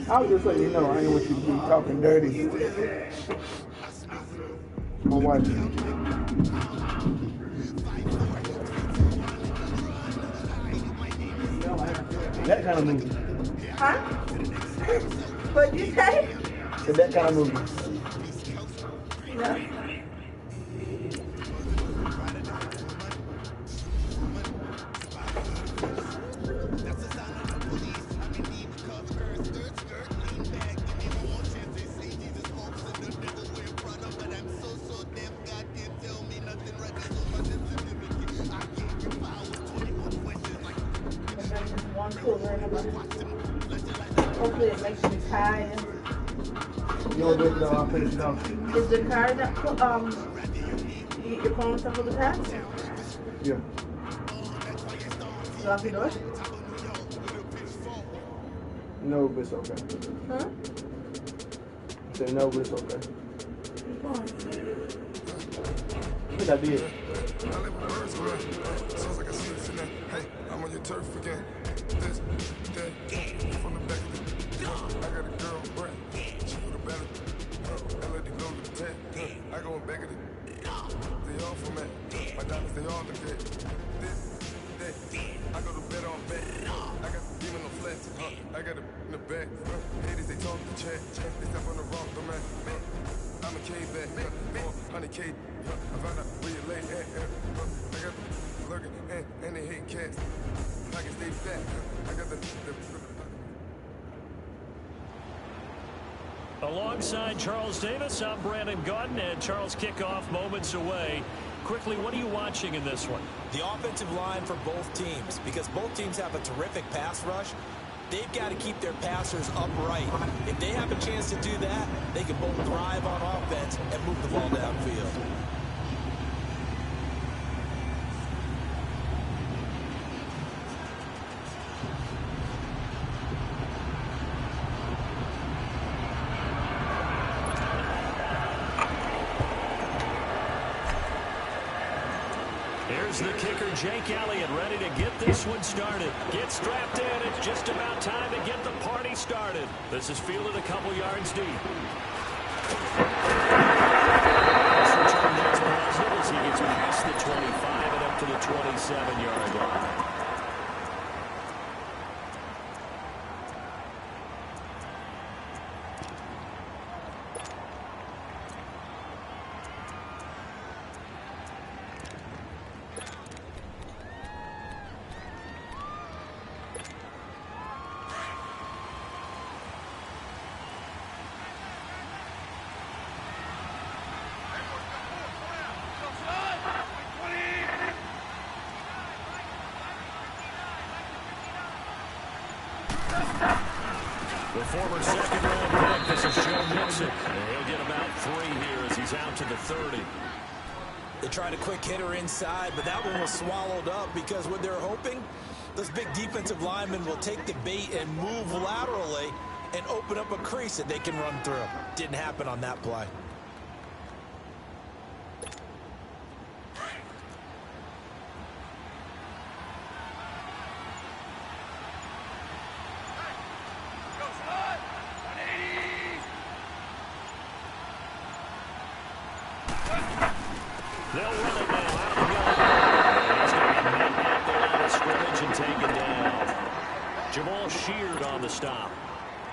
I was just letting you know, I ain't want you to be talking dirty. My wife. That kind of movie. Huh? What'd you say? So that kind of movie. No. Hopefully it makes me tired. You don't do it though, I'll finish it off. Is the car that you get your phone and stuff with the car? Yeah. Lock your door? No, but it's okay. Huh? I said no, but it's okay. I think I did. Hey, I'm on your turf again. This, that, from the back of the I got a girl, Brett. She go to better. I let it go to the 10. I go in back of it. They all for me. My diamonds, they all look good. This, that, I go to bed on bed. I got the demon on flex. I got it in the back. Haters, they talk the chat. They step on the rock, but man. I'm a K-back. 100K. I found out where you lay at. I got the lurking and they hate cats. I can stay fat. I got the Alongside Charles Davis, I'm Brandon Gaudin, and Charles kickoff moments away. Quickly, what are you watching in this one? The offensive line for both teams, because both teams have a terrific pass rush. They've got to keep their passers upright. If they have a chance to do that, they can both thrive on offense and move the ball downfield. Here's the kicker, Jake Elliott, ready to get this one started. Get strapped in. It's just about time to get the party started. This is fielded a couple yards deep. This return there is positive as he gets past the 25 and up to the 27-yard line. The former second-round pick, this is Joe Mixon. And he'll get about 3 here as he's out to the 30. They tried a quick hitter inside, but that one was swallowed up because what they're hoping, those big defensive linemen will take the bait and move laterally and open up a crease that they can run through. Didn't happen on that play. They'll run it now out of the gun. He's going to be met at the line of scrimmage and taken down. Jamal Sheard on the stop.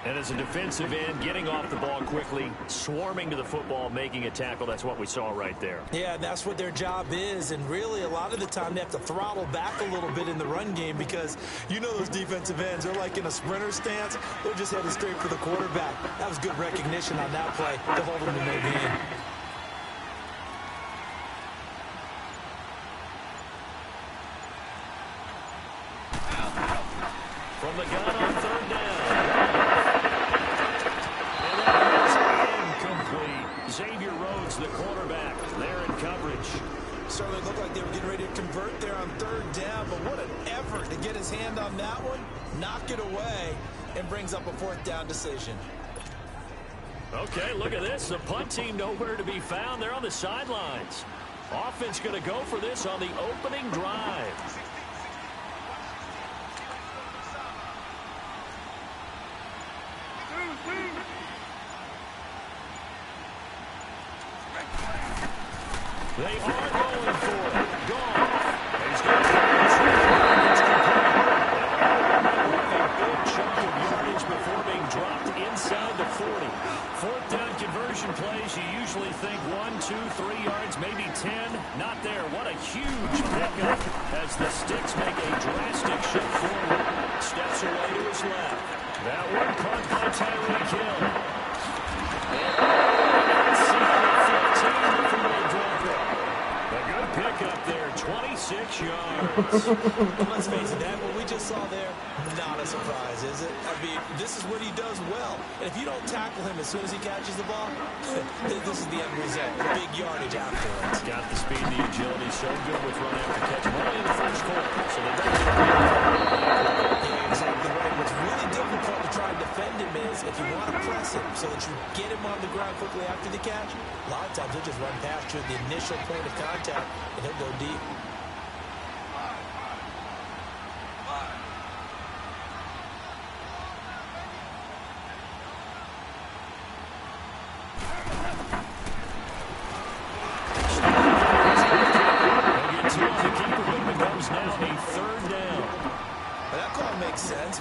And as a defensive end, getting off the ball quickly, swarming to the football, making a tackle. That's what we saw right there. Yeah, that's what their job is. And really, a lot of the time, they have to throttle back a little bit in the run game because you know those defensive ends, they're like in a sprinter stance. They're just headed straight for the quarterback. That was good recognition on that play to hold them to no gain. From the gun on third down. And that is incomplete. Xavier Rhodes, the quarterback, there in coverage. Certainly looked like they were getting ready to convert there on third down, but what an effort to get his hand on that one, knock it away, and brings up a fourth down decision. Okay, look at this. The punt team nowhere to be found. They're on the sidelines. Offense going to go for this on the opening drive. They are going for it. Gone. He's going to throw it. It's complete. A big chunk of yardage before being dropped inside the 40. Fourth down conversion plays, you usually think 1, 2, 3 yards, maybe 10. Not there. What a huge pickup as the Sticks make a drastic shift forward. Steps away to his left. That one caught by Tyreek Hill. Inside the 15 before they drop it. A good pickup there, 26 yards. Let's face it, that what we just saw there, not a surprise, is it? I mean, this is what he does well. And if you don't tackle him as soon as he catches the ball, this is the end result. A big yardage afterwards. Got the speed, the agility, so good with run after catch. Only in the first quarter, so they don't Yeah, exactly right. What's really difficult to try and defend him is if you want to press him so that you get him on the ground quickly after the catch, a lot of times he'll just run past you at the initial point of contact, and he'll go deep.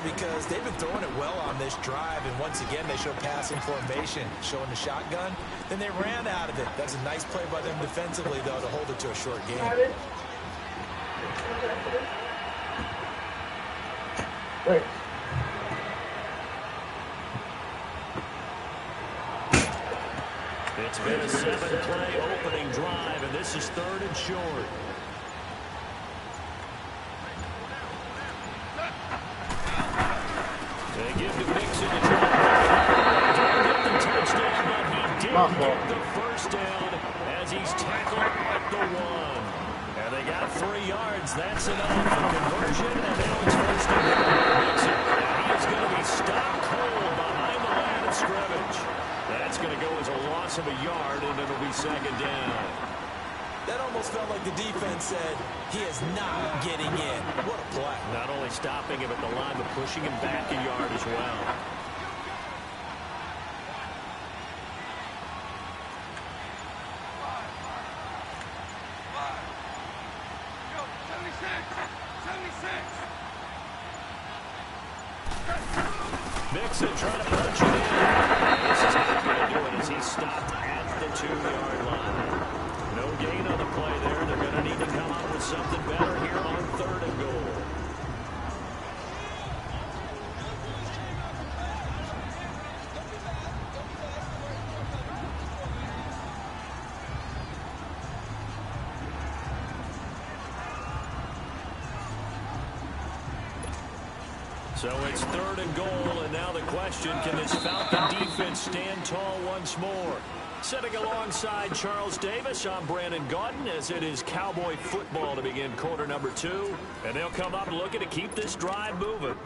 Because they've been throwing it well on this drive, and once again they show passing formation, showing the shotgun. Then they ran out of it. That's a nice play by them defensively, though, to hold it to a short game. Right. It's been a 7-play opening drive, and this is 3rd and short. They give to Mixon to try to get the touchdown, but he did get the first down as he's tackled at the 1. And they got 3 yards. That's enough for conversion, and now it's first and goal. Mixon, and he is going to be stopped cold behind the line of scrimmage. That's going to go as a loss of a yard, and it'll be 2nd down. That almost felt like the defense said, he is not getting in. What a play. Not only stopping him at the line, but pushing him back a yard as well. Mixon trying to punch it in. This is not going to do it as he's stopped at the 2-yard line. No gain on the play there. They're going to need to come up with something better here on 3rd and goal. So it's 3rd and goal, and now the question, can this Falcon defense stand tall once more? Sitting alongside Charles Davis, I'm Brandon Gaudin, as it is Cowboy football to begin quarter number 2. And they'll come up looking to keep this drive moving.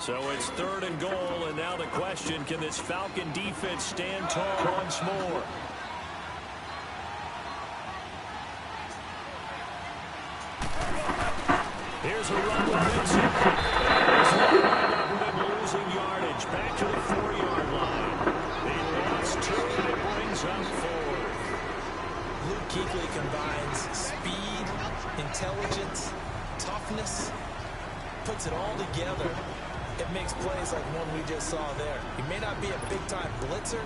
So it's 3rd and goal, and now the question, can this Falcon defense stand tall once more? Here's a run with Mixon. There's one right losing yardage. Back to the 4-yard line. They lost 2, and it brings up 4. Luke Kuechly combines speed, intelligence, toughness, puts it all together. It makes plays like one we just saw there. He may not be a big-time blitzer,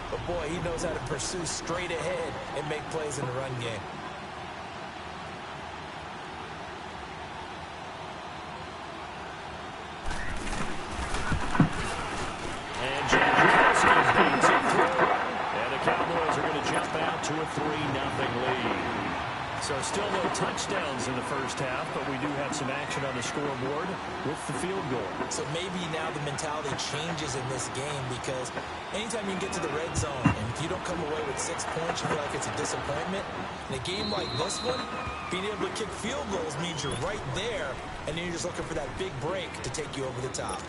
but boy, he knows how to pursue straight ahead and make plays in the run game. To a 3-0 lead. So still no touchdowns in the first half, but we do have some action on the scoreboard with the field goal. So maybe now the mentality changes in this game, because anytime you can get to the red zone and if you don't come away with 6 points, you feel like it's a disappointment. In a game like this one, being able to kick field goals means you're right there, and then you're just looking for that big break to take you over the top.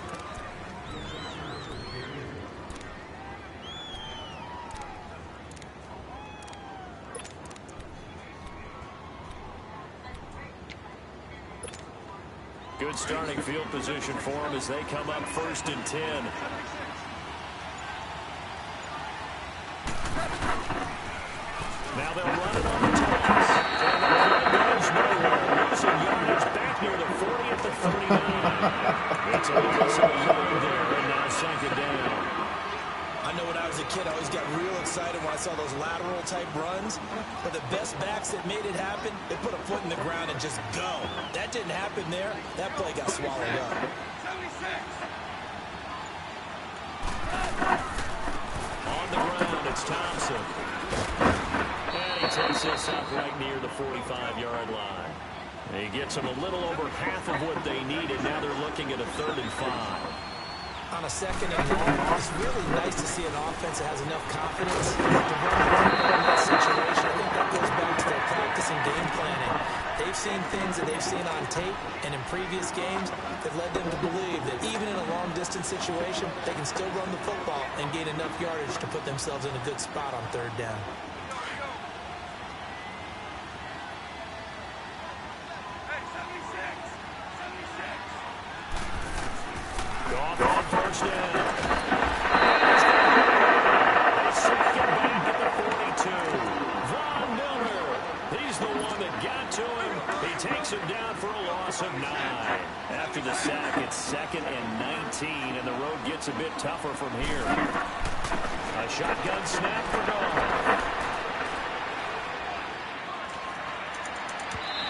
Good starting field position for them as they come up 1st and 10. Now they'll run it on the toss. And the play goes nowhere. Losing yardage back near the 40 at the 39. It's a loss of a yard there, and now 2nd down. I know when I was a kid, I always got real excited when I saw those lateral-type runs. But the best backs that made it happen, they put a foot in the ground and just go. That didn't happen there. That play got swallowed up. On the ground, it's Thompson. And he takes this up right near the 45-yard line. He gets them a little over half of what they needed. Now they're looking at a 3rd and 5. On a 2nd and long, it's really nice to see an offense that has enough confidence to run the football in that situation. I think that goes back to their practice and game planning. They've seen things that they've seen on tape and in previous games that led them to believe that even in a long-distance situation, they can still run the football and gain enough yardage to put themselves in a good spot on 3rd down. On 1st down. Second back at the 42. Von Miller. He's the one that got to him. He takes him down for a loss of 9. After the sack, it's 2nd and 19, and the road gets a bit tougher from here. A shotgun snap for Goff.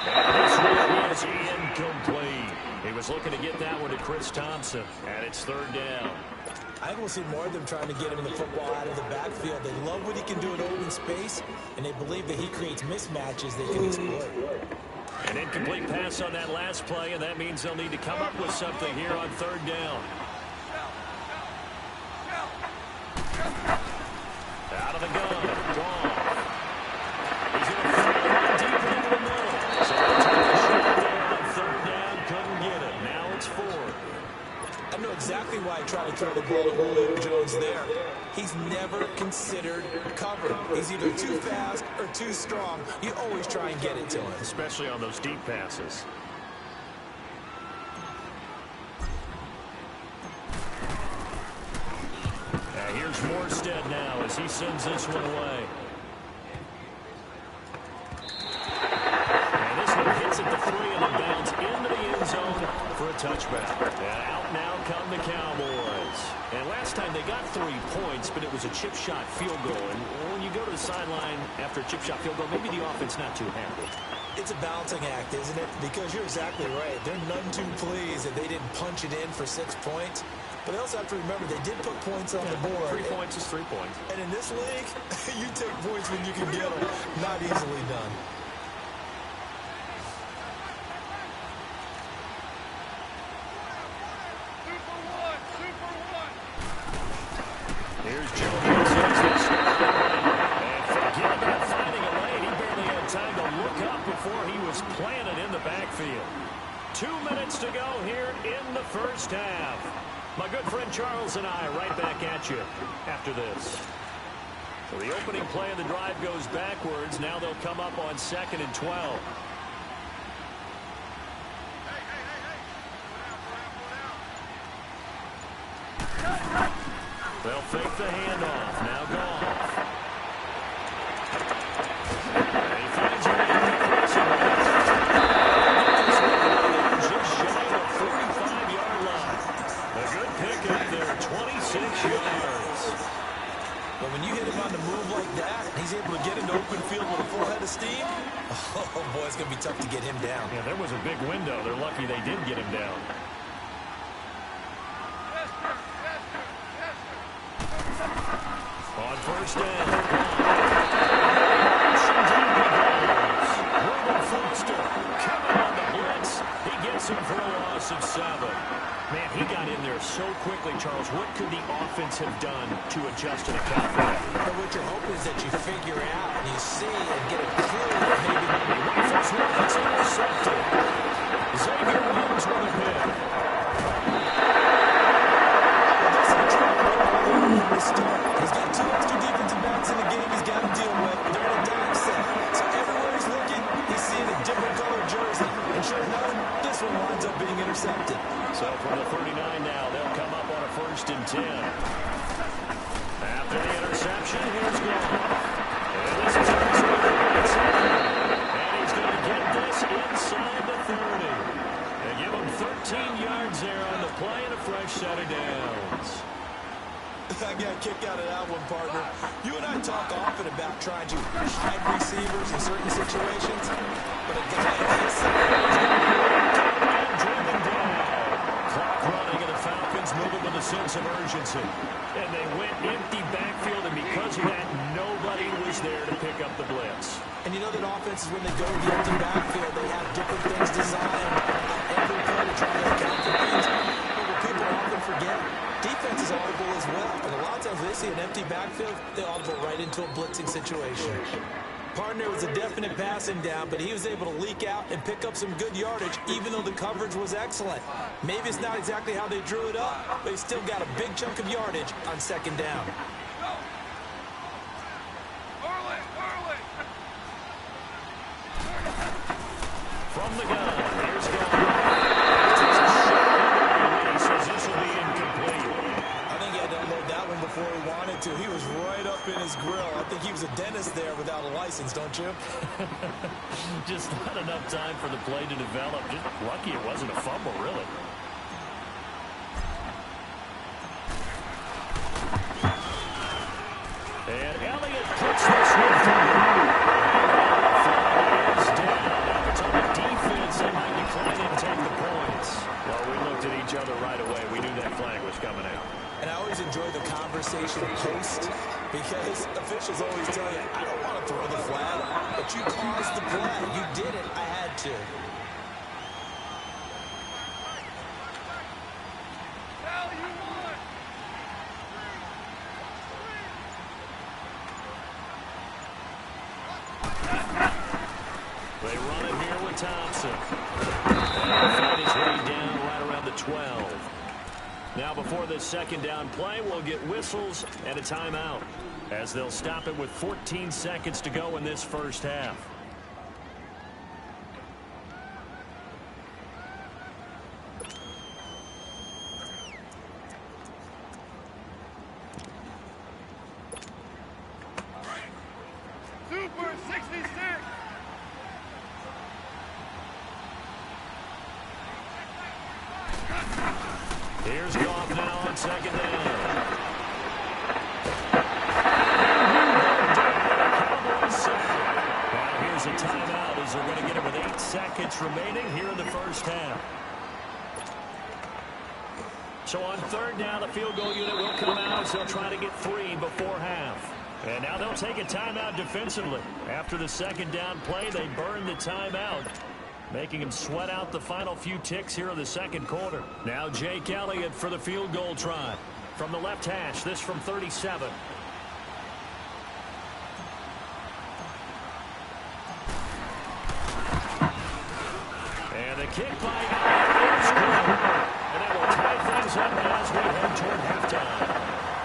And this one is incomplete. He was looking to get that one to Chris Thompson, and it's 3rd down. I think we'll see more of them trying to get him the football out of the backfield. They love what he can do in open space, and they believe that he creates mismatches they can exploit. An incomplete pass on that last play, and that means they'll need to come up with something here on 3rd down. Out of the gun, Goff. He's going to throw it deep into the middle. So they took a shot there on 3rd down, couldn't get it. Now it's 4th. I know exactly why I tried to throw the ball to Julio Jones there. He's never considered cover. He's either too fast or too strong. You always try and get it to him. Especially on those deep passes. Here's Morstead now as he sends this one away. And this one hits at the 3 and then bounds into the end zone for a touchback. And out now come the Cowboys. And last time they got 3 points, but it was a chip shot field goal. And when you go to the sideline after a chip shot field goal, maybe the offense not too happy. It's a balancing act, isn't it? Because you're exactly right. They're none too pleased that they didn't punch it in for 6 points. But they also have to remember they did put points on the board. 3 points is 3 points. And in this league, you take points when you can get them. Not easily done. Here's Jones. And forget about finding a lane. He barely had time to look up before he was planted in the backfield. 2 minutes to go here in the first half. My good friend Charles and I right back at you after this. So the opening play of the drive goes backwards. Now they'll come up on 2nd and 12. They'll fake the handoff. Now Goff. And he finds a way to the crossing line. Just shy of the 45-yard line. A good pickup there, 26 yards. But when you hit him on the move like that, he's able to get into open field with a full head of steam. Oh, boy, it's going to be tough to get him down. Yeah, there was a big window. They're lucky they did get him down. On 1st down. Ruben Foster coming on the blitz. He gets him for a loss of 7. Man, he got in there so quickly, Charles. What could the offense have done to adjust to the count for that? But what you hope is that you figure out and you see and get a clue that maybe one first one gets intercepted. Xavier Williams with a pick. He's got 2 extra defensive backs in the game he's got to deal with. They're in a dime set. So everywhere he's looking, he's seeing a different color jersey. And sure enough, this one winds up being intercepted. about trying to hide receivers in certain situations, but a guy of his size, driven down. Clock running, and the Falcons moving with a sense of urgency. And they went empty backfield, and because of that, nobody was there to pick up the blitz. and you know that offenses, when they go to the empty backfield, they have different things designed on every play to try to account for things. But what people often forget, defense is audible as well. And a lot of times when they see an empty backfield, they audible right into a blitzing situation. Partner was a definite passing down, but he was able to leak out and pick up some good yardage, even though the coverage was excellent. Maybe it's not exactly how they drew it up, but he still got a big chunk of yardage on second down. From the gun, here's Gone. Says this will be incomplete. I think he had to unload that one before he wanted to. He was right up in his grill. I think he was a dentist there without a license, don't you? Just not enough time for the play to develop. Just lucky it wasn't a fumble, really. And Elliott puts this one through. Flag is down. It's on the defense, and Mike declined to take the points. Well, we looked at each other right away. We knew that flag was coming out. And I always enjoy the conversation post, because officials always tell you, I don't want to throw the flag, but you caused the play. You did it. I had to. They run it here with Thompson. And find his way down right around the 12. Now before this second down play, we'll get whistles and a timeout, as they'll stop it with 14 seconds to go in this first half. Super 66. Here's Goff now on second down. Now here's a timeout, as they're going to get it with 8 seconds remaining here in the first half. So on third down, the field goal unit will come out as they'll try to get 3 before half. And now they'll take a timeout defensively. After the second down play, they burn the timeout, making him sweat out the final few ticks here in the second quarter. Now Jake Elliott for the field goal try. From the left hash, this from 37. And the kick by Elliott is good. And that will tie things up as we head toward halftime.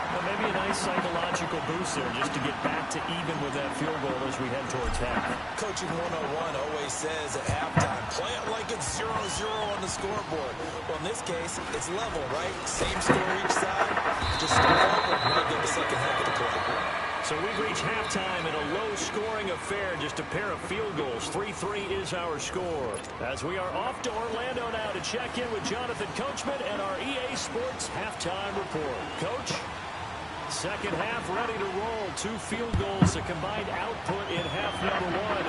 Well, maybe a nice psychological boost there just to get back to even with that field goal as we head towards half. Coaching 101 always says at halftime, play it like it's 0-0 on the scoreboard. Well, in this case, it's level, right? Same score each side. Just start over and we'll get the second half of the play. So we've reached halftime in a low-scoring affair, just a pair of field goals. 3-3 is our score. As we are off to Orlando now to check in with Jonathan Coachman and our EA Sports halftime report. Coach? Second half ready to roll. 2 field goals, a combined output in half number 1.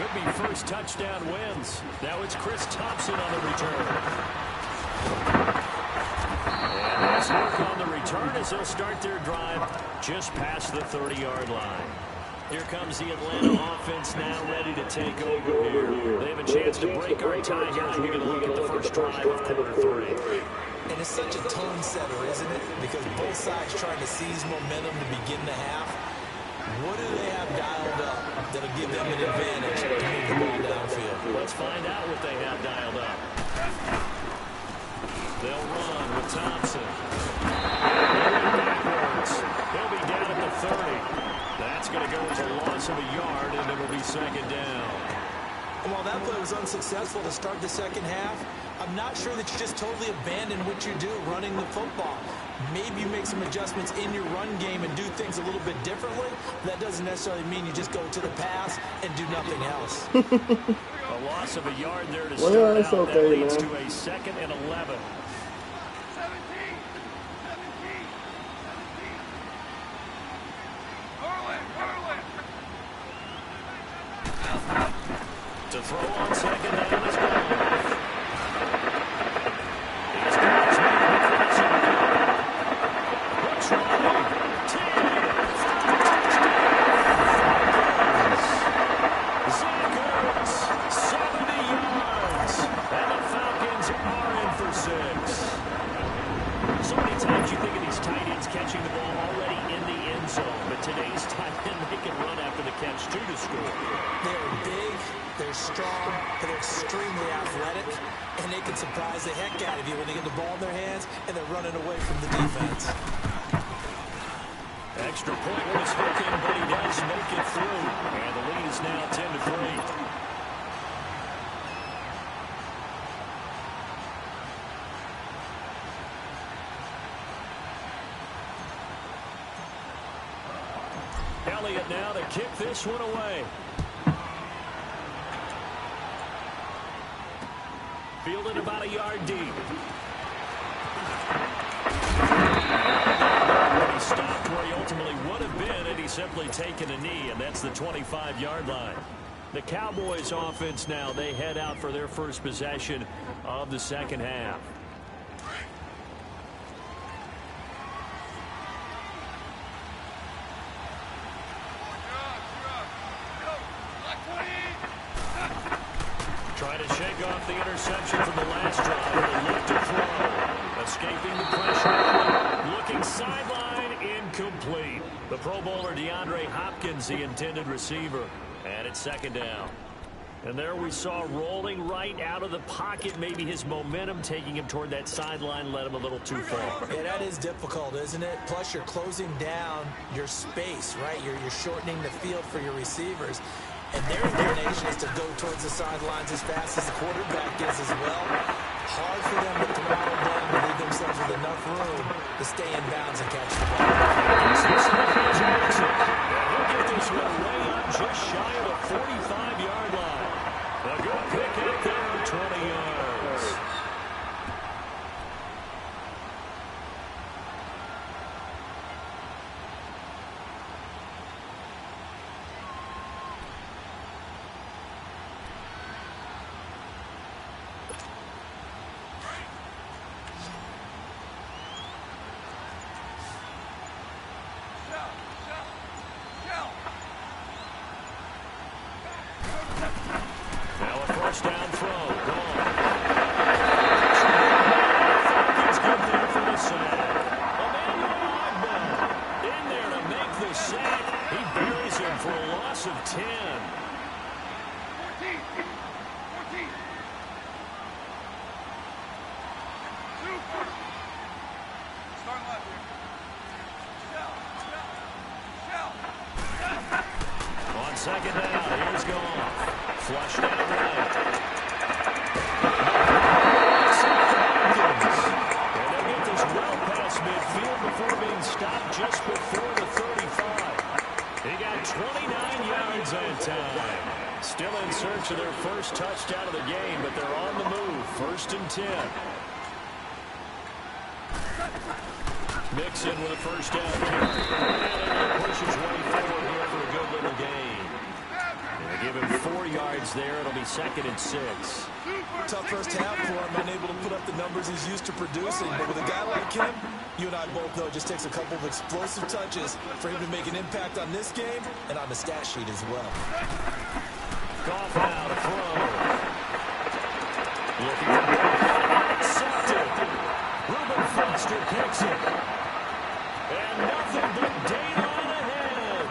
Could be first touchdown wins. Now it's Chris Thompson on the return. And nice work on the return as they'll start their drive just past the 30-yard line. Here comes the Atlanta offense now ready to take over here. They have a chance to break our tie here as we get a look at the first drive of quarter 3. And it's such a tone setter, isn't it? Because both sides trying to seize momentum to begin the half. What do they have dialed up that'll give them an advantage to move the ball downfield? Let's find out what they have dialed up. They'll run with Thompson. Backwards. He'll be down at the 30. That's going to go as a loss of a yard, and it'll be second down. And while that play was unsuccessful to start the second half, I'm not sure that you just totally abandon what you do running the football. Maybe you make some adjustments in your run game and do things a little bit differently. That doesn't necessarily mean you just go to the pass and do nothing else. A loss of a yard there to start out. Okay, that leads man. to a 2nd and 11. throw on second down is gone. He's got his man across the middle. Looks right. 10, 5, touchdown. Zach Ertz, 70 yards. And the Falcons are in for 6. So many times you think of these tight ends catching the ball already in the end zone, but today's tight end, they can run after the catch too to score. They're big, they're strong, they're extremely athletic, and they can surprise the heck out of you when they get the ball in their hands and they're running away from the defense. Extra point was hooking, but he does make it through. And the lead is now 10-3. Elliott now to kick this one away. Fielded about a yard deep. He stopped where he ultimately would have been had he simply taken a knee, and that's the 25-yard line. The Cowboys offense now, they head out for their first possession of the second half. Trying to shake off the interception from the last drive. They look to throw. Escaping the pressure. Looking sideline. Incomplete. The Pro Bowler DeAndre Hopkins, the intended receiver. And it's second down. And there we saw rolling right out of the pocket. Maybe his momentum taking him toward that sideline led him a little too far. Yeah, that is difficult, isn't it? Plus, you're closing down your space, right? You're shortening the field for your receivers. And their inclination is to go towards the sidelines as fast as the quarterback is as well. Hard for them to throttle down to leave themselves with enough room to stay in bounds and catch the ball. He'll get this one way up just shy of the 45-yard line. A good pick out there, 20 yards. First down throw. Gone. Falcons get there for the sack. Emmanuel in there to make the sack. He buries him for a loss of 10. 14. Starting left here. On second down, here's Goff. Flushed out right. And they get this well past midfield before being stopped just before the 35. He got 29 yards that time. Still in search of their first touchdown of the game, but they're on the move. First and 10. Mixon with a first down carry. And he pushes way forward here for a good little gain. They give him 4 yards there. It'll be second and 6. Tough first half for him, unable to put up the numbers he's used to producing. But with a guy like him, you and I both know it just takes a couple of explosive touches for him to make an impact on this game and on the stat sheet as well. Goff out, a throw. Looking for Goff. Sacked it. Reuben Foster picks it. And nothing but daylight ahead.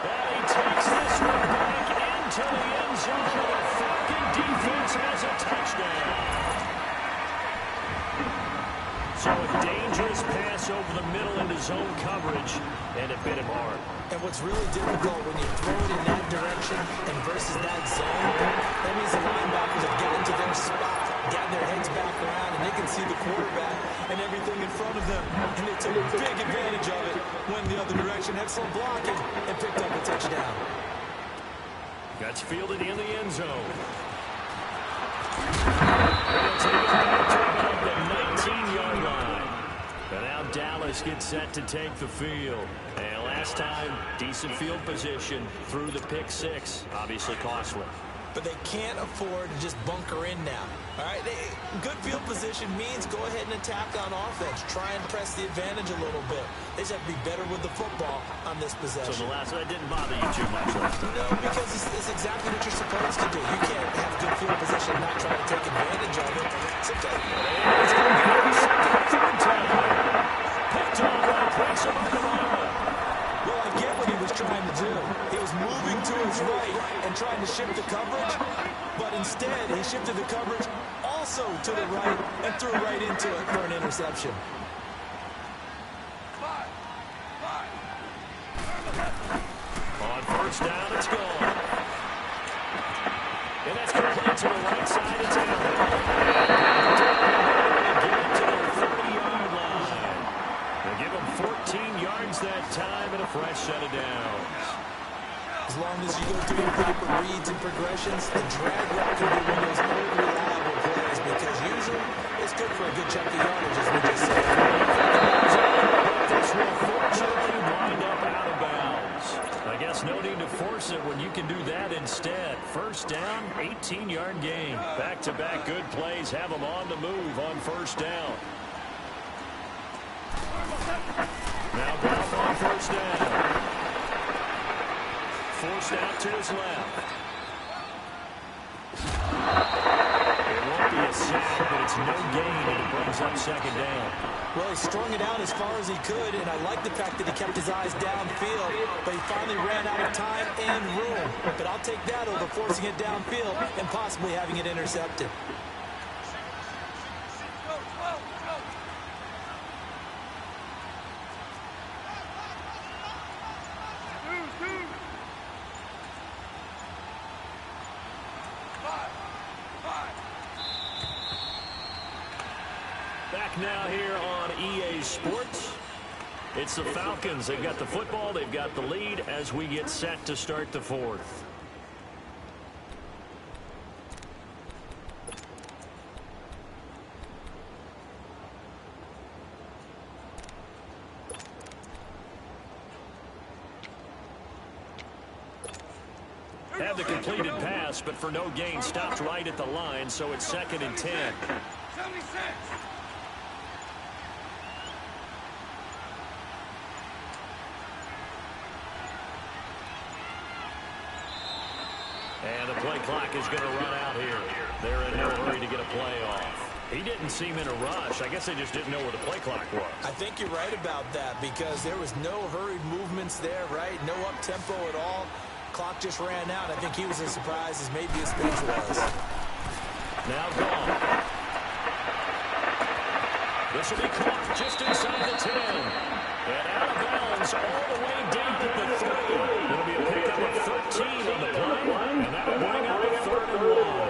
And he takes this one back into the end zone. The Falcon defense has a touchdown. So a dangerous pass over the middle into zone coverage, and it bit him hard. And what's really difficult when you throw it in that direction and versus that zone, that means the linebackers are getting to their spot, getting their heads back around, and they can see the quarterback and everything in front of them. And they took big advantage of it, went the other direction, had some blocking, and picked up a touchdown. Gets fielded in the end zone. They'll take it back to about the 19-yard line. And now Dallas gets set to take the field. And last time, decent field position, threw the pick six, obviously costly. But they can't afford to just bunker in now. All right, good field position means go ahead and attack on offense. Try and press the advantage a little bit. They just have to be better with the football on this possession. So the last one didn't bother you too much last time? No, because it's exactly what you're supposed to do. You can't have good field position and not try to take advantage of it. Sometimes it's going to be second time. Picked on by Prince of Well, I get what he was trying to do. He was moving to his right and trying to shift the coverage, but instead he shifted the coverage also to the right and threw right into it for an interception. On first down, it's gone. And that's complete to the right side of town. Get it to the 30-yard line. They give him 14 yards that time and a fresh set of downs. As long as you go through your proper reads and progressions, the drag route can be one of those unreliable plays because usually it's good for a good chunk of yardage, as we just said. This will fortunately wind up out of bounds. I guess no need to force it when you can do that instead. First down, 18-yard gain. Back-to-back good plays have them on the move on first down. Now Goff on first down. Forced out to his left. It won't be a sack, but it's no gain, and it brings up second down. Well, he strung it out as far as he could, and I like the fact that he kept his eyes downfield, but he finally ran out of time and room. But I'll take that over forcing it downfield and possibly having it intercepted. Back now here on EA Sports. It's the Falcons. They've got the football. They've got the lead as we get set to start the fourth. Had the completed pass, but for no gain, stopped right at the line, so it's 2nd and 10. 76. And the play clock is going to run out here. They're in no hurry to get a play off. He didn't seem in a rush. I guess they just didn't know where the play clock was. I think you're right about that because there was no hurried movements there, right? No up-tempo at all. Clock just ran out. I think he was as surprised as maybe his bench was. Now gone. This will be caught just inside the 10. And out of bounds all the way down at the 3. It'll be a pickup of 13 on the play. And that'll bring up a 3rd and 1.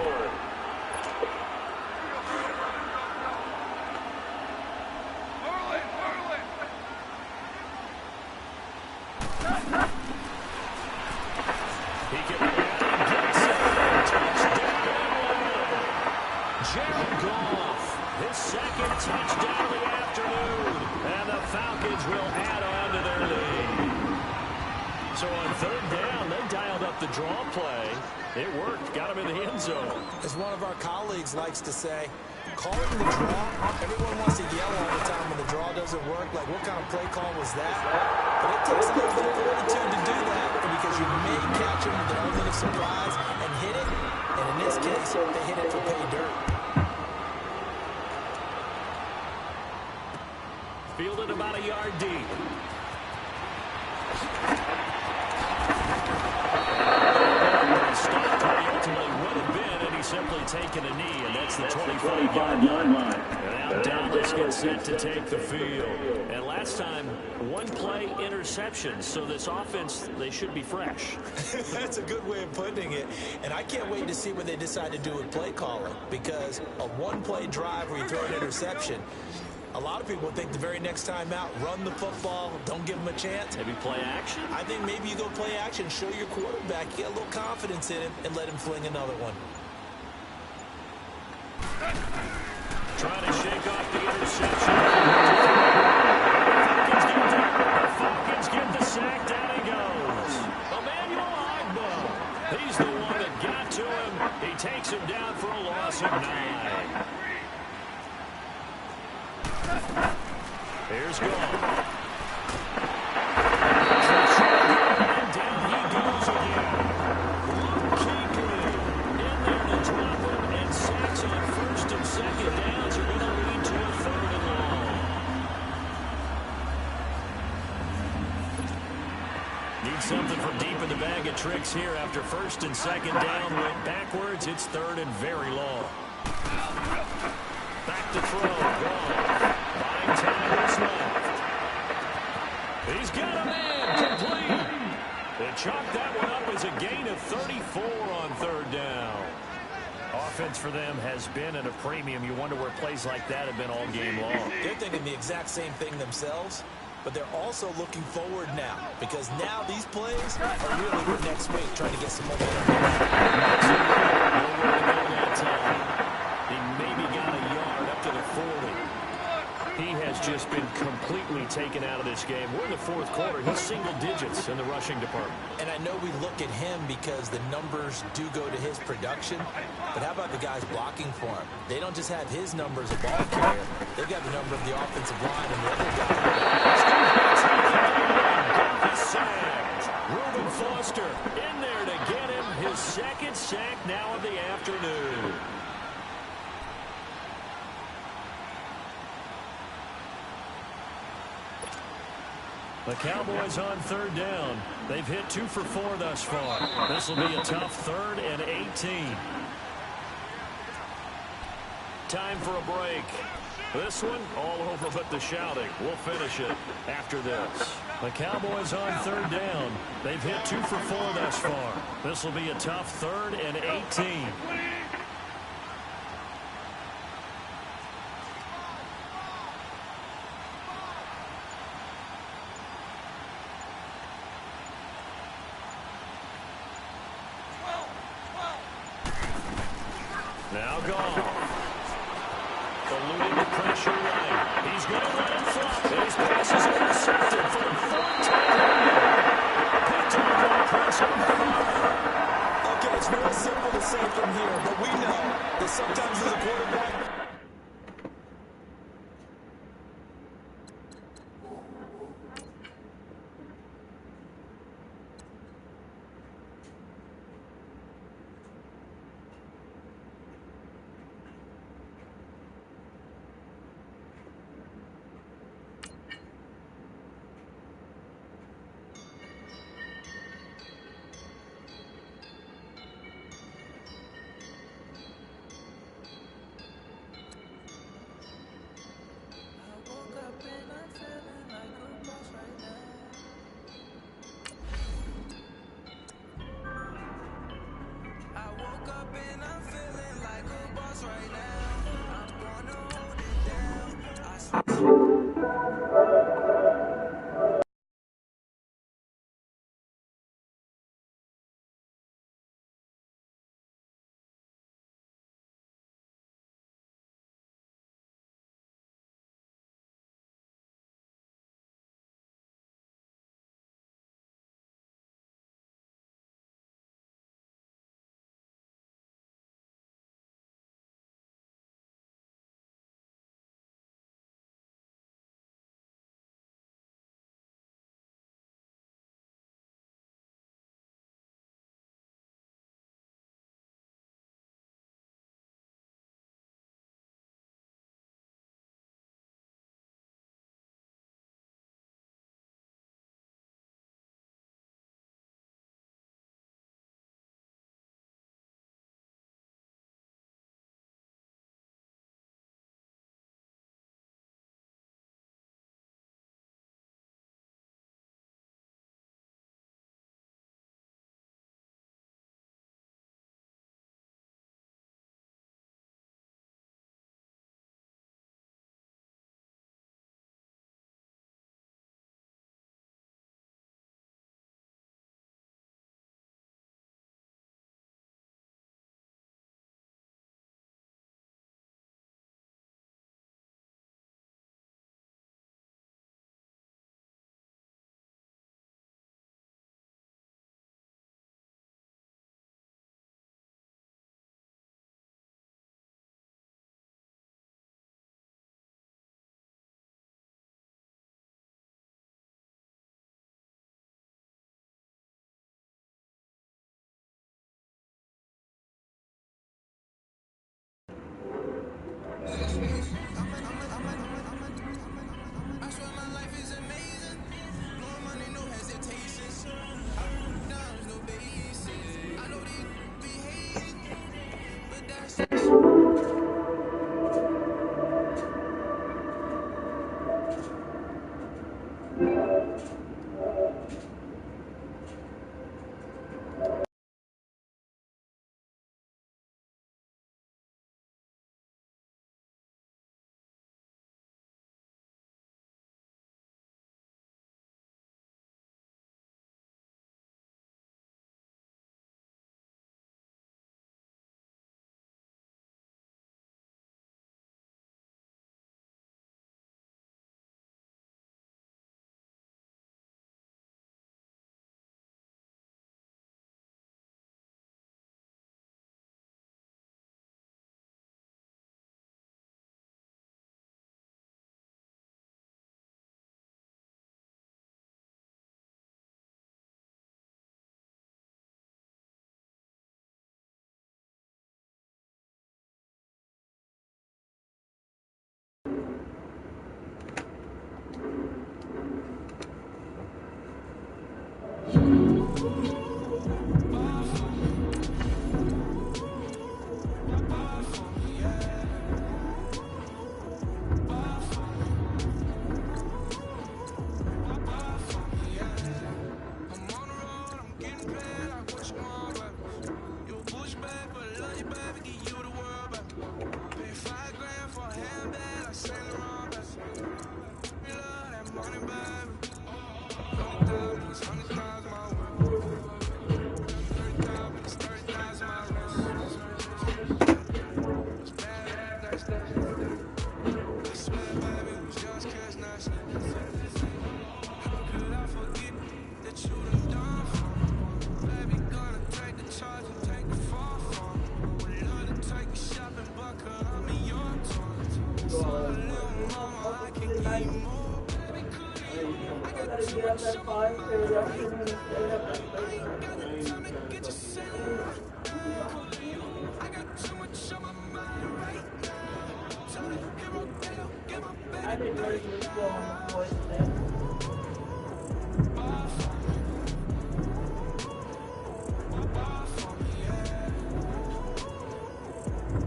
He can gets it. Touchdown. Jared Goff, his 2nd touchdown of the afternoon. And the Falcons will add on to their lead. So on 3rd down, they dialed up the draw play. It worked. Got him in the end zone. As one of our colleagues likes to say, calling the draw, everyone wants to yell all the time when the draw doesn't work. Like, what kind of play call was that? But it takes a little bit of fortitude to do that because you may catch him with an element of surprise and hit it. And in this case, they hit it for pay dirt. Fielded about a yard deep. Stopped where he ultimately would have been, and he's simply taken a knee, and that's the 25-yard line. And now Dallas gets set to take the field. And last time, one play interception, so this offense, they should be fresh. That's a good way of putting it. And I can't wait to see what they decide to do with play calling because a one-play drive where you throw an interception, a lot of people think the very next time out, run the football, don't give them a chance. Maybe play action? I think maybe you go play action, show your quarterback, get a little confidence in him, and let him fling another one. Trying to shake off the interception. The Falcons get the sack gone. And down he goes again. Kuechly in there to drop him, and sacks on first and second downs are going to lead to a third and long. Need something from deep in the bag of tricks here after first and second down went backwards. It's third and very long. Back to throw. Gone. Buying time is left. He's got a man complete. They chalked that one up as a gain of 34 on third down. Offense for them has been at a premium. You wonder where plays like that have been all game long. They're thinking the exact same thing themselves, but they're also looking forward now, because now these plays are really for next week, trying to get some momentum. Nowhere to go that time. He maybe got a yard up to the 40. He has just been completely taken out of this game. We're in the fourth quarter. He's single digits in the rushing department. And I know we look at him because the numbers do go to his production, but how about the guys blocking for him? They don't just have his number as a ball carrier. They've got the number of the offensive line and the other guy. He's sacked. Reuben Foster in there to get him. His second sack now of the afternoon. The Cowboys on third down. They've hit 2 for 4 thus far. This will be a tough third and 18. Time for a break. This one, all over but the shouting. We'll finish it after this. The Cowboys on third down. They've hit 2 for 4 thus far. This will be a tough third and 18. Now gone. Eluding the pressure right. He's going to let him fly. And his pass is intercepted for the 4th time. Picked off by pressure. Okay, it's real simple to say from here, but we know that sometimes as a quarterback, I didn't know you was still on the voice there.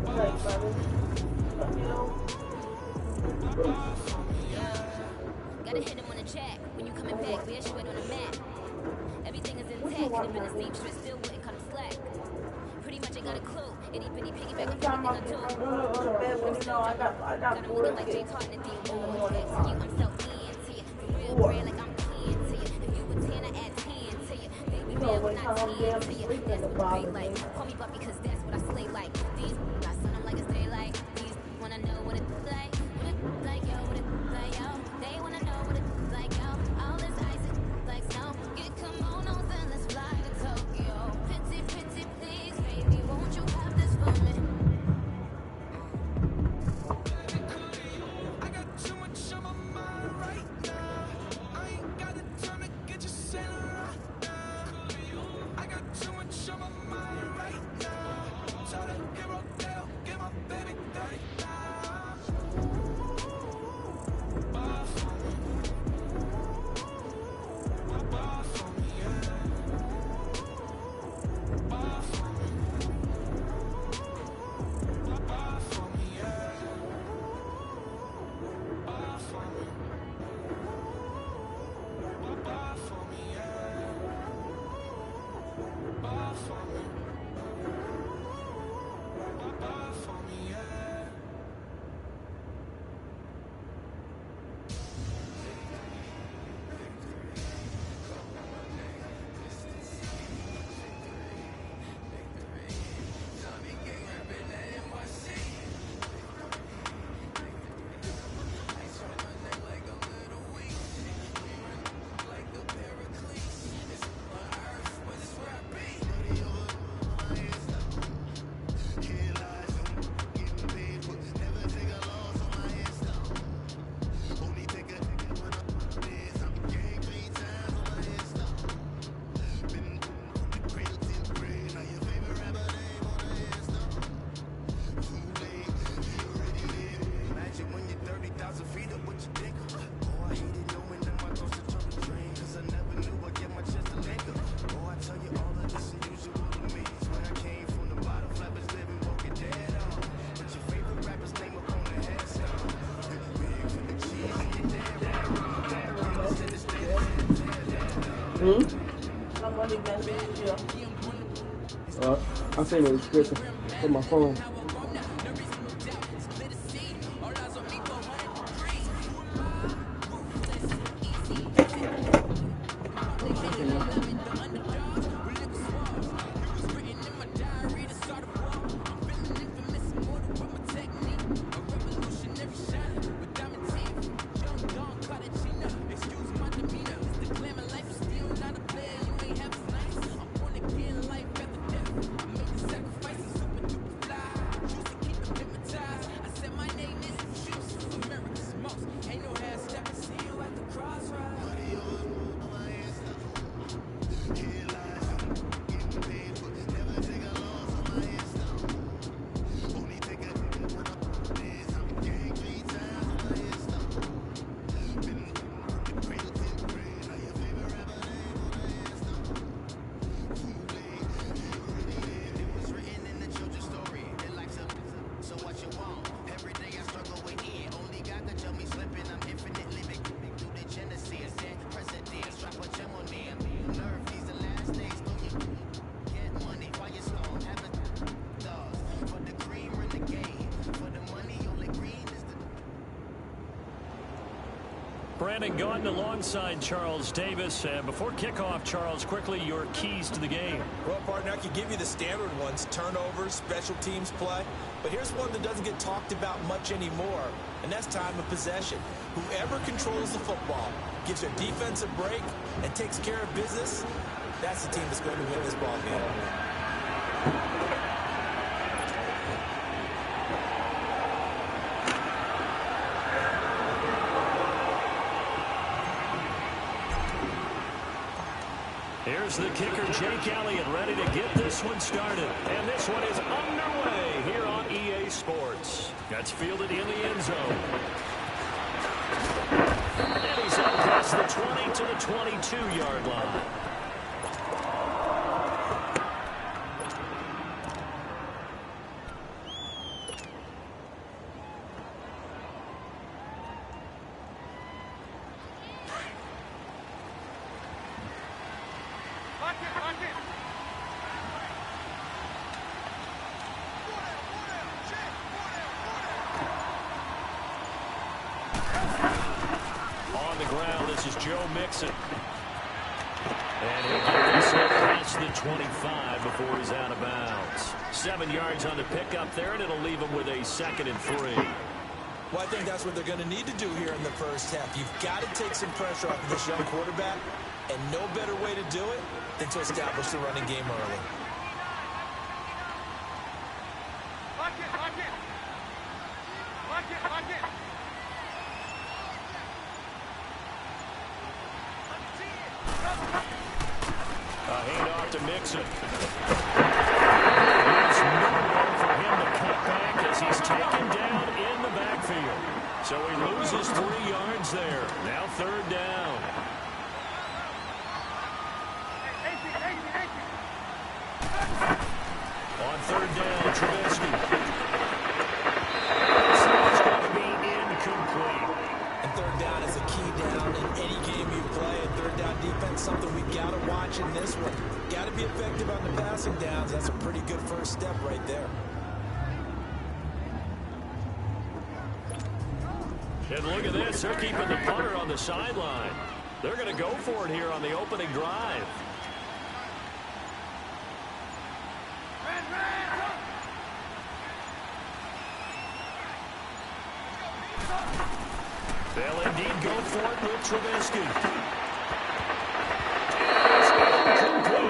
Like, brother, you know? Gotta hit him on the jack. When you coming back, where's you at on the map? Everything is intact. Could have been a seamstress, still wouldn't cut him slack. Pretty much ain't got a clue. Itty bitty piggyback on Anytime I everything I get do. on the bed, you know, I got I'm four looking like Jay kids. Tartt in the deep one. To you, I'm so into you. For real bread, like I'm kin to you. If you were 10, I add 10 to you. Baby, You know, man, when when I I'm 10 damn to you. sleeping That's what about the it, like. man. Call me Buffy, cause that's what I slay like. These, I son them like it's daylight. These wanna know what it like. What it like, yo, what it like, yo. They wanna know what it like, yo. All this ice, it like snow. Get kimonos and let's fly to Tokyo. Pretty, pretty, please, baby, won't you have this for me? Somebody messaged you. I seen the description from my phone. Gautin alongside Charles Davis. Before kickoff, Charles, quickly your keys to the game. Well, partner, I could give you the standard ones, turnovers, special teams play. But here's one that doesn't get talked about much anymore, and that's time of possession. Whoever controls the football, gives their defense a break, and takes care of business, that's the team that's going to win this ball game. Here's the kicker, Jake Elliott, ready to get this one started. And this one is underway here on EA Sports. That's fielded in the end zone. And he's up past the 20 to the 22-yard line. And he'll get this across the 25 before he's out of bounds. 7 yards on the pickup there, and it'll leave him with a 2nd and 3. Well, I think that's what they're going to need to do here in the first half. You've got to take some pressure off of this young quarterback, and no better way to do it than to establish the running game early. Handoff to Mixon. There's nowhere for him to cut back as he's taken down in the backfield. So he loses 3 yards there. Now 3rd down. On 3rd down, Trubisky. So it's going to be incomplete. And 3rd down is a key down in any game you play. And 3rd down defense, something we got to watch in this one. Got to be effective on the passing downs. That's a pretty good first step right there. And look at this. They're keeping the punter on the sideline. They're going to go for it here on the opening drive. They'll indeed go for it with Trubisky.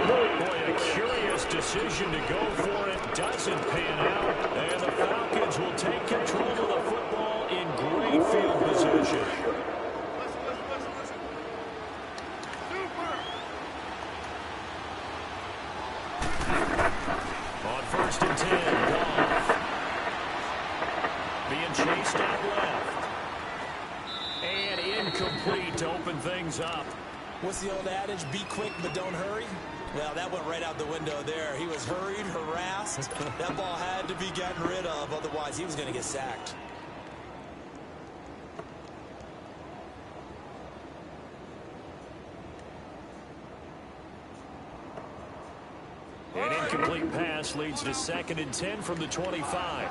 Boy, a curious decision to go for it. Doesn't pan out. And the Falcons will take control of the football in great field position. On 1st and 10, Goff. Being chased out left. And incomplete to open things up. What's the old adage? Be quick, but don't hurry. Well, that went right out the window there. He was hurried, harassed. That ball had to be gotten rid of. Otherwise, he was going to get sacked. An incomplete pass leads to 2nd and 10 from the 25.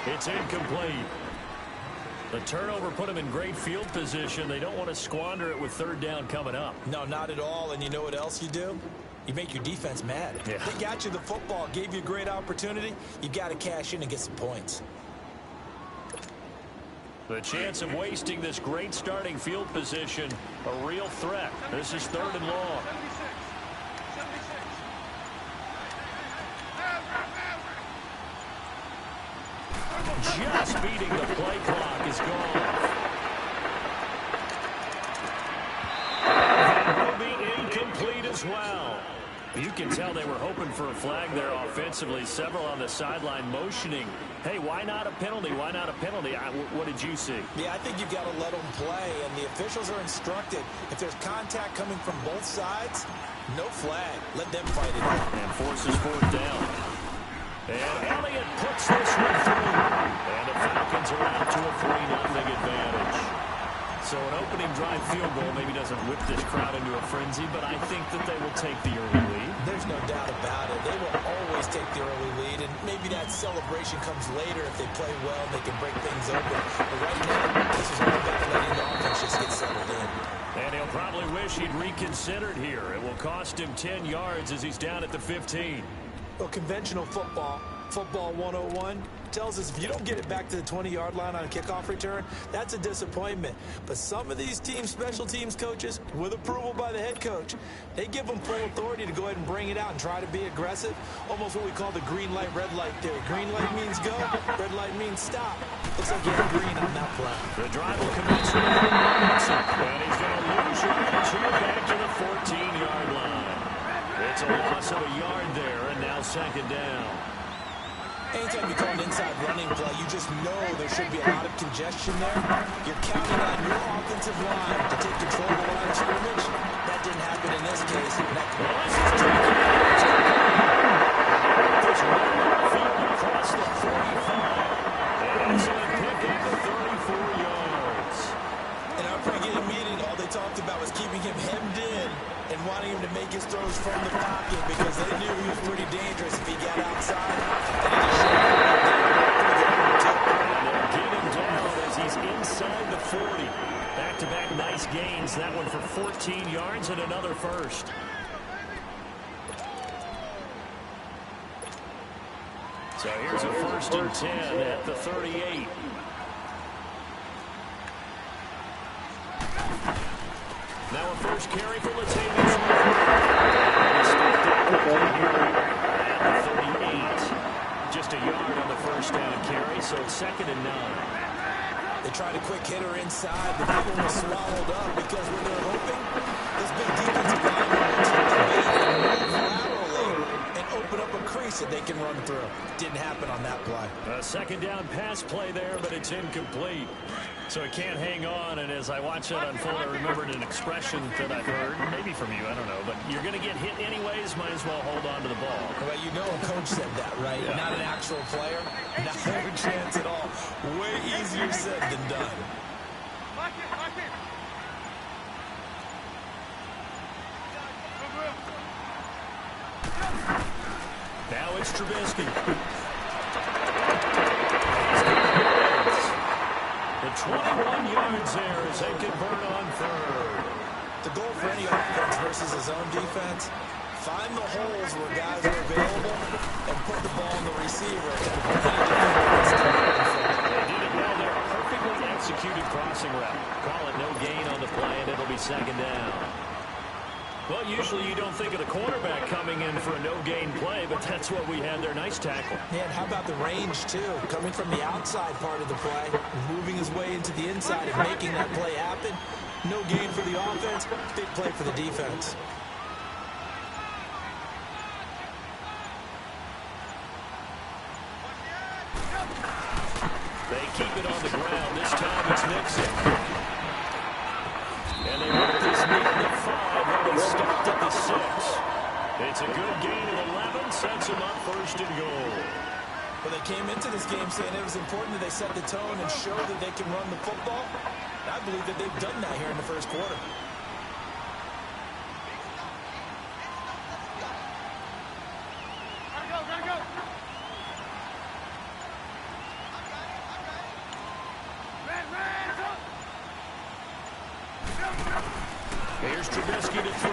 It's incomplete. The turnover put them in great field position. They don't want to squander it with 3rd down coming up. No, not at all. And you know what else you do? You make your defense mad. Yeah. They got you the football, gave you a great opportunity. You got to cash in and get some points. The chance of wasting this great starting field position, a real threat. This is 3rd and long. Just beating the play clock is gone. That will be incomplete as well. You can tell they were hoping for a flag there offensively. Several on the sideline motioning. Hey, why not a penalty? Why not a penalty? What did you see? Yeah, I think you've got to let them play, and the officials are instructed. If there's contact coming from both sides, no flag. Let them fight it out. And forces fourth down. And Elliott puts this one through. And the Falcons are out to a 3-0 advantage. So an opening drive field goal maybe doesn't whip this crowd into a frenzy, but I think that they will take the early lead. There's no doubt about it. They will always take the early lead, and maybe that celebration comes later if they play well and they can break things open. But right now, this is all about letting the offense just get settled in. And he'll probably wish he'd reconsidered here. It will cost him 10 yards as he's down at the 15. Well, conventional football 101, tells us if you don't get it back to the 20-yard line on a kickoff return, that's a disappointment. But some of these teams, special teams coaches, with approval by the head coach, they give them full authority to go ahead and bring it out and try to be aggressive. Almost what we call the green light, red light theory. Green light means go, red light means stop. Looks like you have green on that play. The drive will commence with and he's going to lose yardage back to the 14-yard line. It's a loss of a yard there, and now second down. Anytime you call an inside running play, you just know there should be a lot of congestion there. You're counting on your offensive line to take control of the line of scrimmage. That didn't happen in this case. There's one field across the 45. Excellent pickup of 34 yards. In our pregame meeting, all they talked about was keeping him hemmed in and wanting him to make his throws from the pocket because they knew he was pretty dangerous if he got outside. He's inside the 40. Back-to-back nice gains. That one for 14 yards and another first. So here's a 1st and 10 at the 38. Now a first carry for Latavius at the 38. Just a yard on the first down carry, so it's 2nd and 9. They tried a quick hitter inside, but that one was swallowed up because what they're hoping is big defensive linemen will take the bait and move laterally and open up a crease that they can run through. Didn't happen on that play. A 2nd down pass play there, but it's incomplete. So it can't hang on, and as I watch that unfold, I remembered an expression that I've heard, maybe from you, I don't know, but you're going to get hit anyways, might as well hold on to the ball. Well, you know a coach said that, right? Yeah. Not an actual player. Not a chance at all. Way easier said than done. Now it's Trubisky. The 21 yards there as they convert on 3rd. The goal for any offense versus his own defense, find the holes where guys are available and put the ball on the receiver. They did it well there. A perfectly executed crossing route. Call it no gain on the play, and it'll be 2nd down. Well, usually you don't think of the quarterback coming in for a no-gain play, but that's what we had there. Nice tackle. Yeah, and how about the range, too? Coming from the outside part of the play, moving his way into the inside and making that play happen. No gain for the offense, big play for the defense. They keep it on the ground. This time it's Nixon. And they work this near the 5 when they stopped at the 6. It's a good gain of 11, sets them up 1st and goal. Well, they came into this game saying it was important that they set the tone and show that they can run the football. And I believe that they've done that here in the 1st quarter. Here's Trubisky to throw.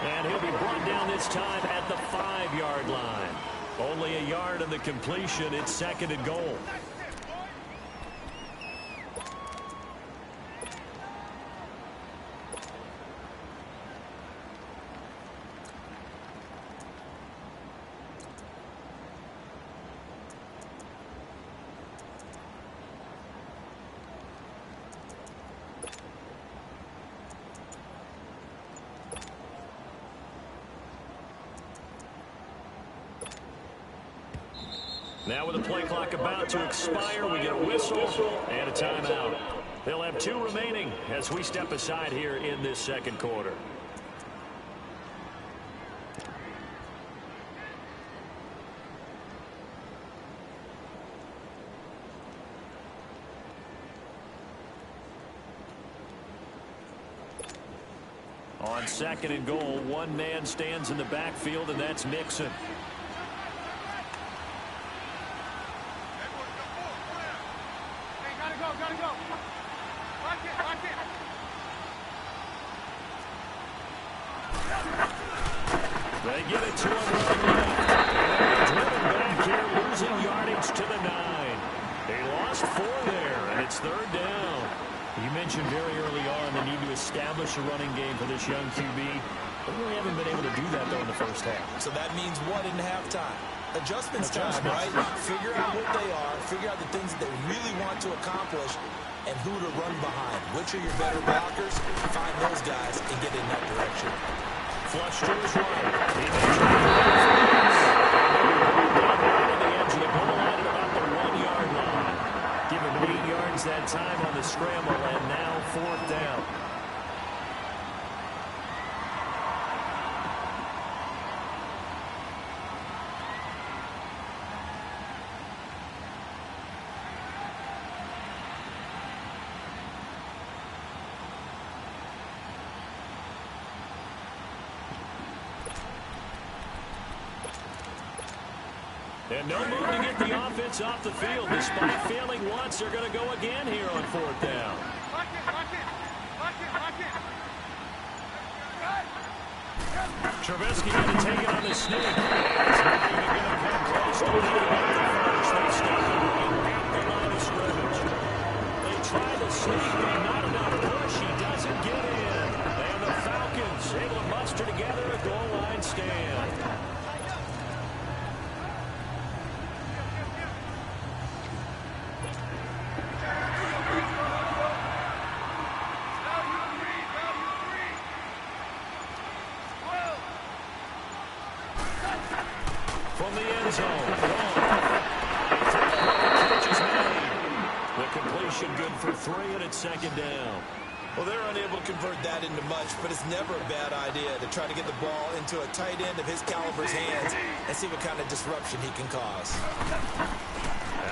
And he'll be brought down this time at the 5-yard line. Only a yard on the completion. It's 2nd and goal. Now with the play clock about to expire, we get a whistle and a timeout. They'll have 2 remaining as we step aside here in this second quarter. On second and goal, one man stands in the backfield, and that's Mixon. Gotta go. Watch it. They give it to him right left. Driven back here, losing yardage to the 9. They lost 4 there, and it's 3rd down. You mentioned very early on the need to establish a running game for this young QB. They really haven't been able to do that, though, in the first half. So that means what in halftime? Adjustments time, right? Figure out what they are, figure out the things that they really want to accomplish, and who to run behind. Which are your better blockers? Find those guys and get in that direction. Flush to his right. He makes it to the edge of the goal line at about the 1-yard line. Give him 8 yards that time on the scramble, and now 4th down. And no move to get the offense off the field. Despite failing once, they're going to go again here on 4th down. Watch it. Trubisky had to take it on the sneak. It's not even going to come close to picking up the first. They stop it at the line of scrimmage. They try to sneak, but not enough push. He doesn't get in. And the Falcons able to muster together a goal line stand. From the end zone. Catch is made. The completion good for 3, and it's 2nd down. Well, they're unable to convert that into much, but it's never a bad idea to try to get the ball into a tight end of his caliber's hands and see what kind of disruption he can cause.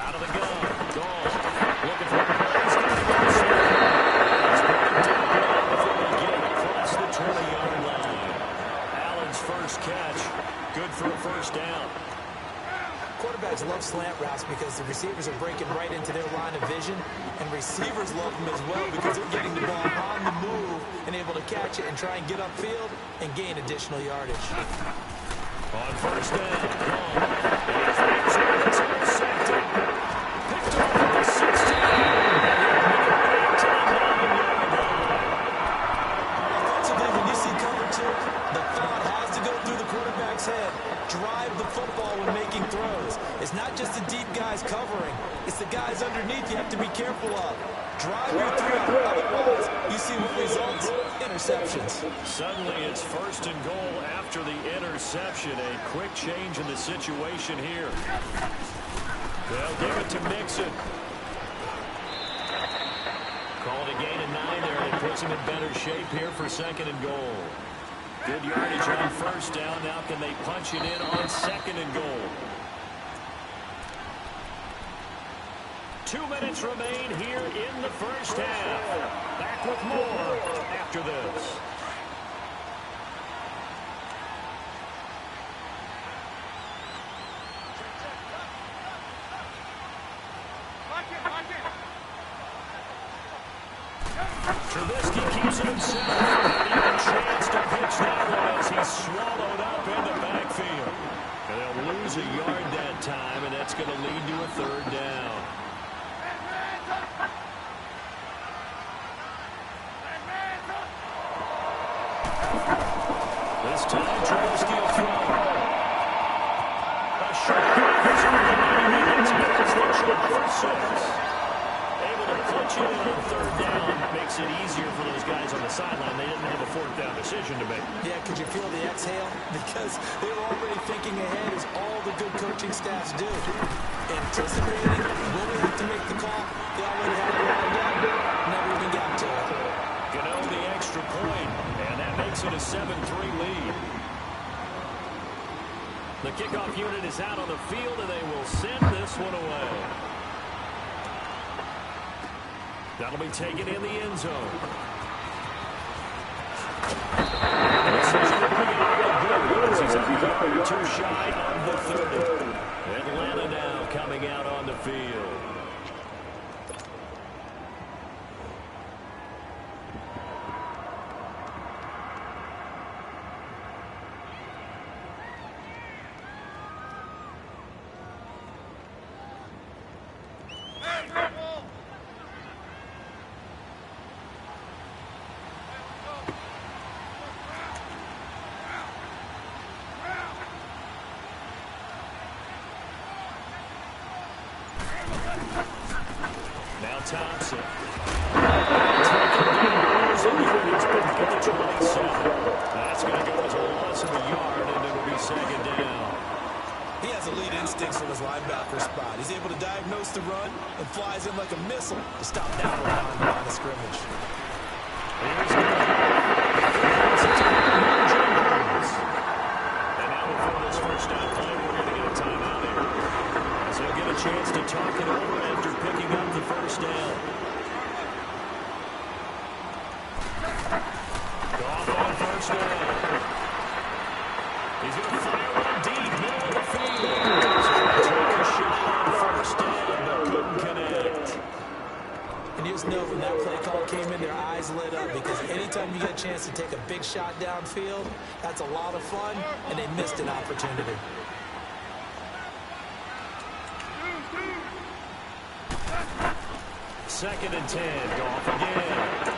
Out of the gun. Gone. Looking for the ball. He's going to go straight. He's brought down before he get across the 20-yard line. Allen's first catch. Good for a 1st down. Quarterbacks love slant routes because the receivers are breaking right into their line of vision, and receivers love them as well because they're getting the ball on the move and able to catch it and try and get upfield and gain additional yardage. On 1st down, it's intercepted. Picked off at the 16. To the 9-yard line. Offensively, when you see cover 2, the thought has to go through the quarterback's head. Drive the football when making throws. It's not just the deep guys covering. It's the guys underneath you have to be careful of. Drive your throw. Otherwise, you see what results? Interceptions. Suddenly, it's 1st and goal after the interception. A quick change in the situation here. They'll give it to Mixon. Called a gain of 9 there, and it puts him in better shape here for 2nd and goal. Good yardage on 1st down. Now can they punch it in on 2nd and goal? 2 minutes remain here in the first half. Back with more after this. Trubisky keeps it himself. Not even a chance to pitch that one as he's swallowed up in the backfield. And they'll lose a yard that time, and that's going to lead to a 3rd down. This time, Trubisky will throw. A short pass. It's good for 6. Able to Clinching it on third down makes it easier for those guys on the sideline. They didn't have a fourth down decision to make. Yeah, could you feel the exhale? Because they were already thinking ahead, as all the good coaching staffs do. Anticipating, will we have to make the call? They already had it lined up. Never even got to it. Gano the extra point, and that makes it a 7-3 lead. The kickoff unit is out on the field, and they will send this one away. That'll be taken in the end zone. Too shy of the 30. Atlanta now coming out on the field. Now Thompson. That's going to go as a loss of a yard, and it'll be second down. He has elite instincts from his linebacker spot. He's able to diagnose the run and flies in like a missile to stop down behind the line of scrimmage. And now before this first down play, we're going to get a timeout here. So he'll get a chance to talk it over after picking up the first down. Goff on first down. He's going to fire one deep, middle of the field. So he'll take a shot on first down, but couldn't connect. And you just know when that play call came in, their eyes lit up, because anytime you get a chance to take a big shot downfield, that's a lot of fun, and they missed an opportunity. Second and 10, Goff again.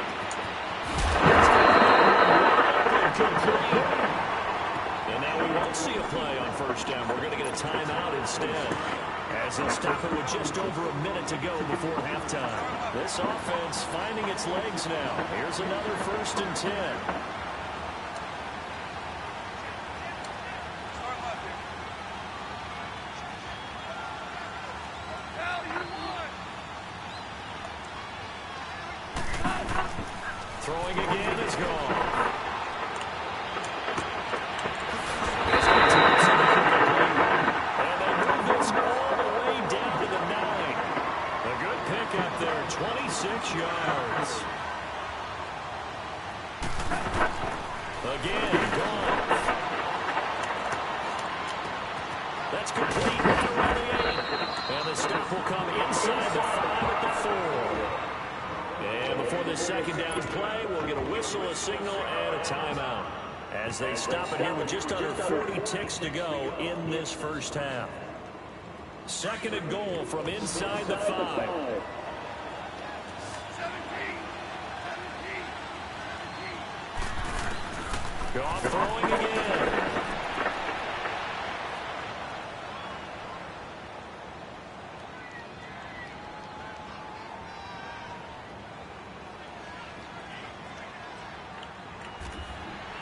And now we won't see a play on first down. We're going to get a timeout instead, as they stop it with just over a minute to go before halftime. This offense finding its legs now. Here's another first and 10. Throwing again is gone. And they move this all the way down to the 9. A good pickup there, 26 yards. Again, gone. That's complete right around the 8. And the stop will come inside the 5 at the 4. And before this second down play, we'll get a whistle, a signal, and a timeout, as they stop it here with just under 40 ticks to go in this first half. Second and goal from inside the 5. Goff throwing again.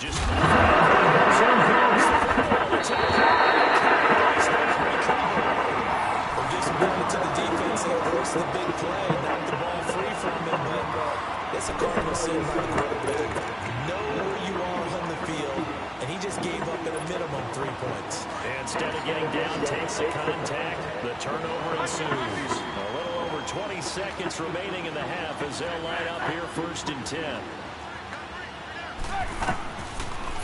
Just from disappointed to the defense. He forced the big play, knocked the ball free from him, but it's a cardinal sin by the quarterback. Know where you are on the field, and he just gave up at a minimum 3 points. Instead of getting down, takes the contact. The turnover ensues. A little over 20 seconds remaining in the half as they'll line up here first and 10.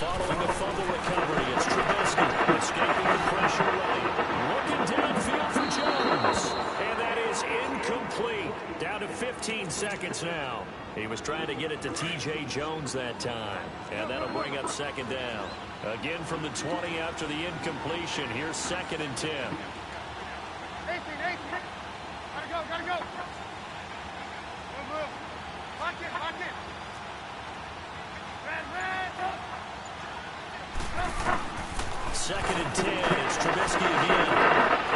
Following the fumble recovery, it's Trubisky escaping the pressure right. Looking downfield for Jones. And that is incomplete. Down to 15 seconds now. He was trying to get it to T.J. Jones that time. And that'll bring up second down. Again from the 20 after the incompletion. Here's second and 10. 18. Gotta go. Move. Lock it. Red. Second and 10. It's Trubisky again.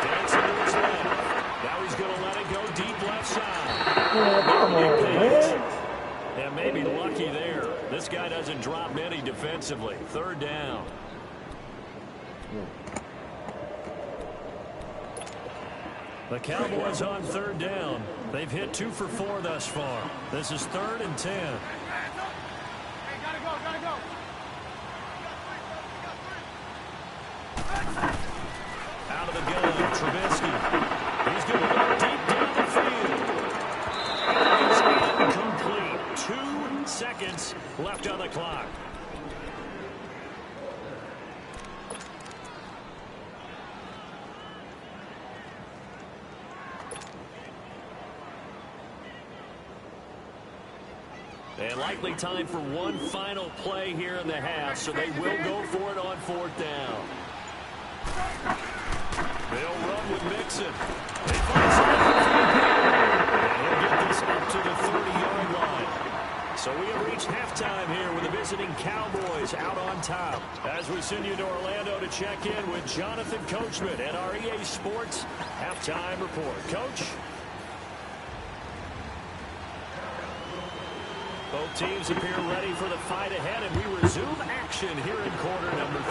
Dancing to his left. Now he's going to let it go deep left side. Come on, man. Yeah, maybe lucky there. This guy doesn't drop many defensively. Third down. The Cowboys on third down. They've hit 2 for 4 thus far. This is 3rd and 10. Hey, gotta go, gotta go. Out of the gun, Trubisky. He's going to go deep down the field. It's incomplete. 2 seconds left on the clock. And likely time for one final play here in the half, so they will go for it on 4th down. They'll run with Mixon. They find something. And he'll get this up to the 30-yard line. So we have reached halftime here with the visiting Cowboys out on top. As we send you to Orlando to check in with Jonathan Coachman at our EA Sports Halftime Report. Coach? Both teams appear ready for the fight ahead, and we resume action here in quarter number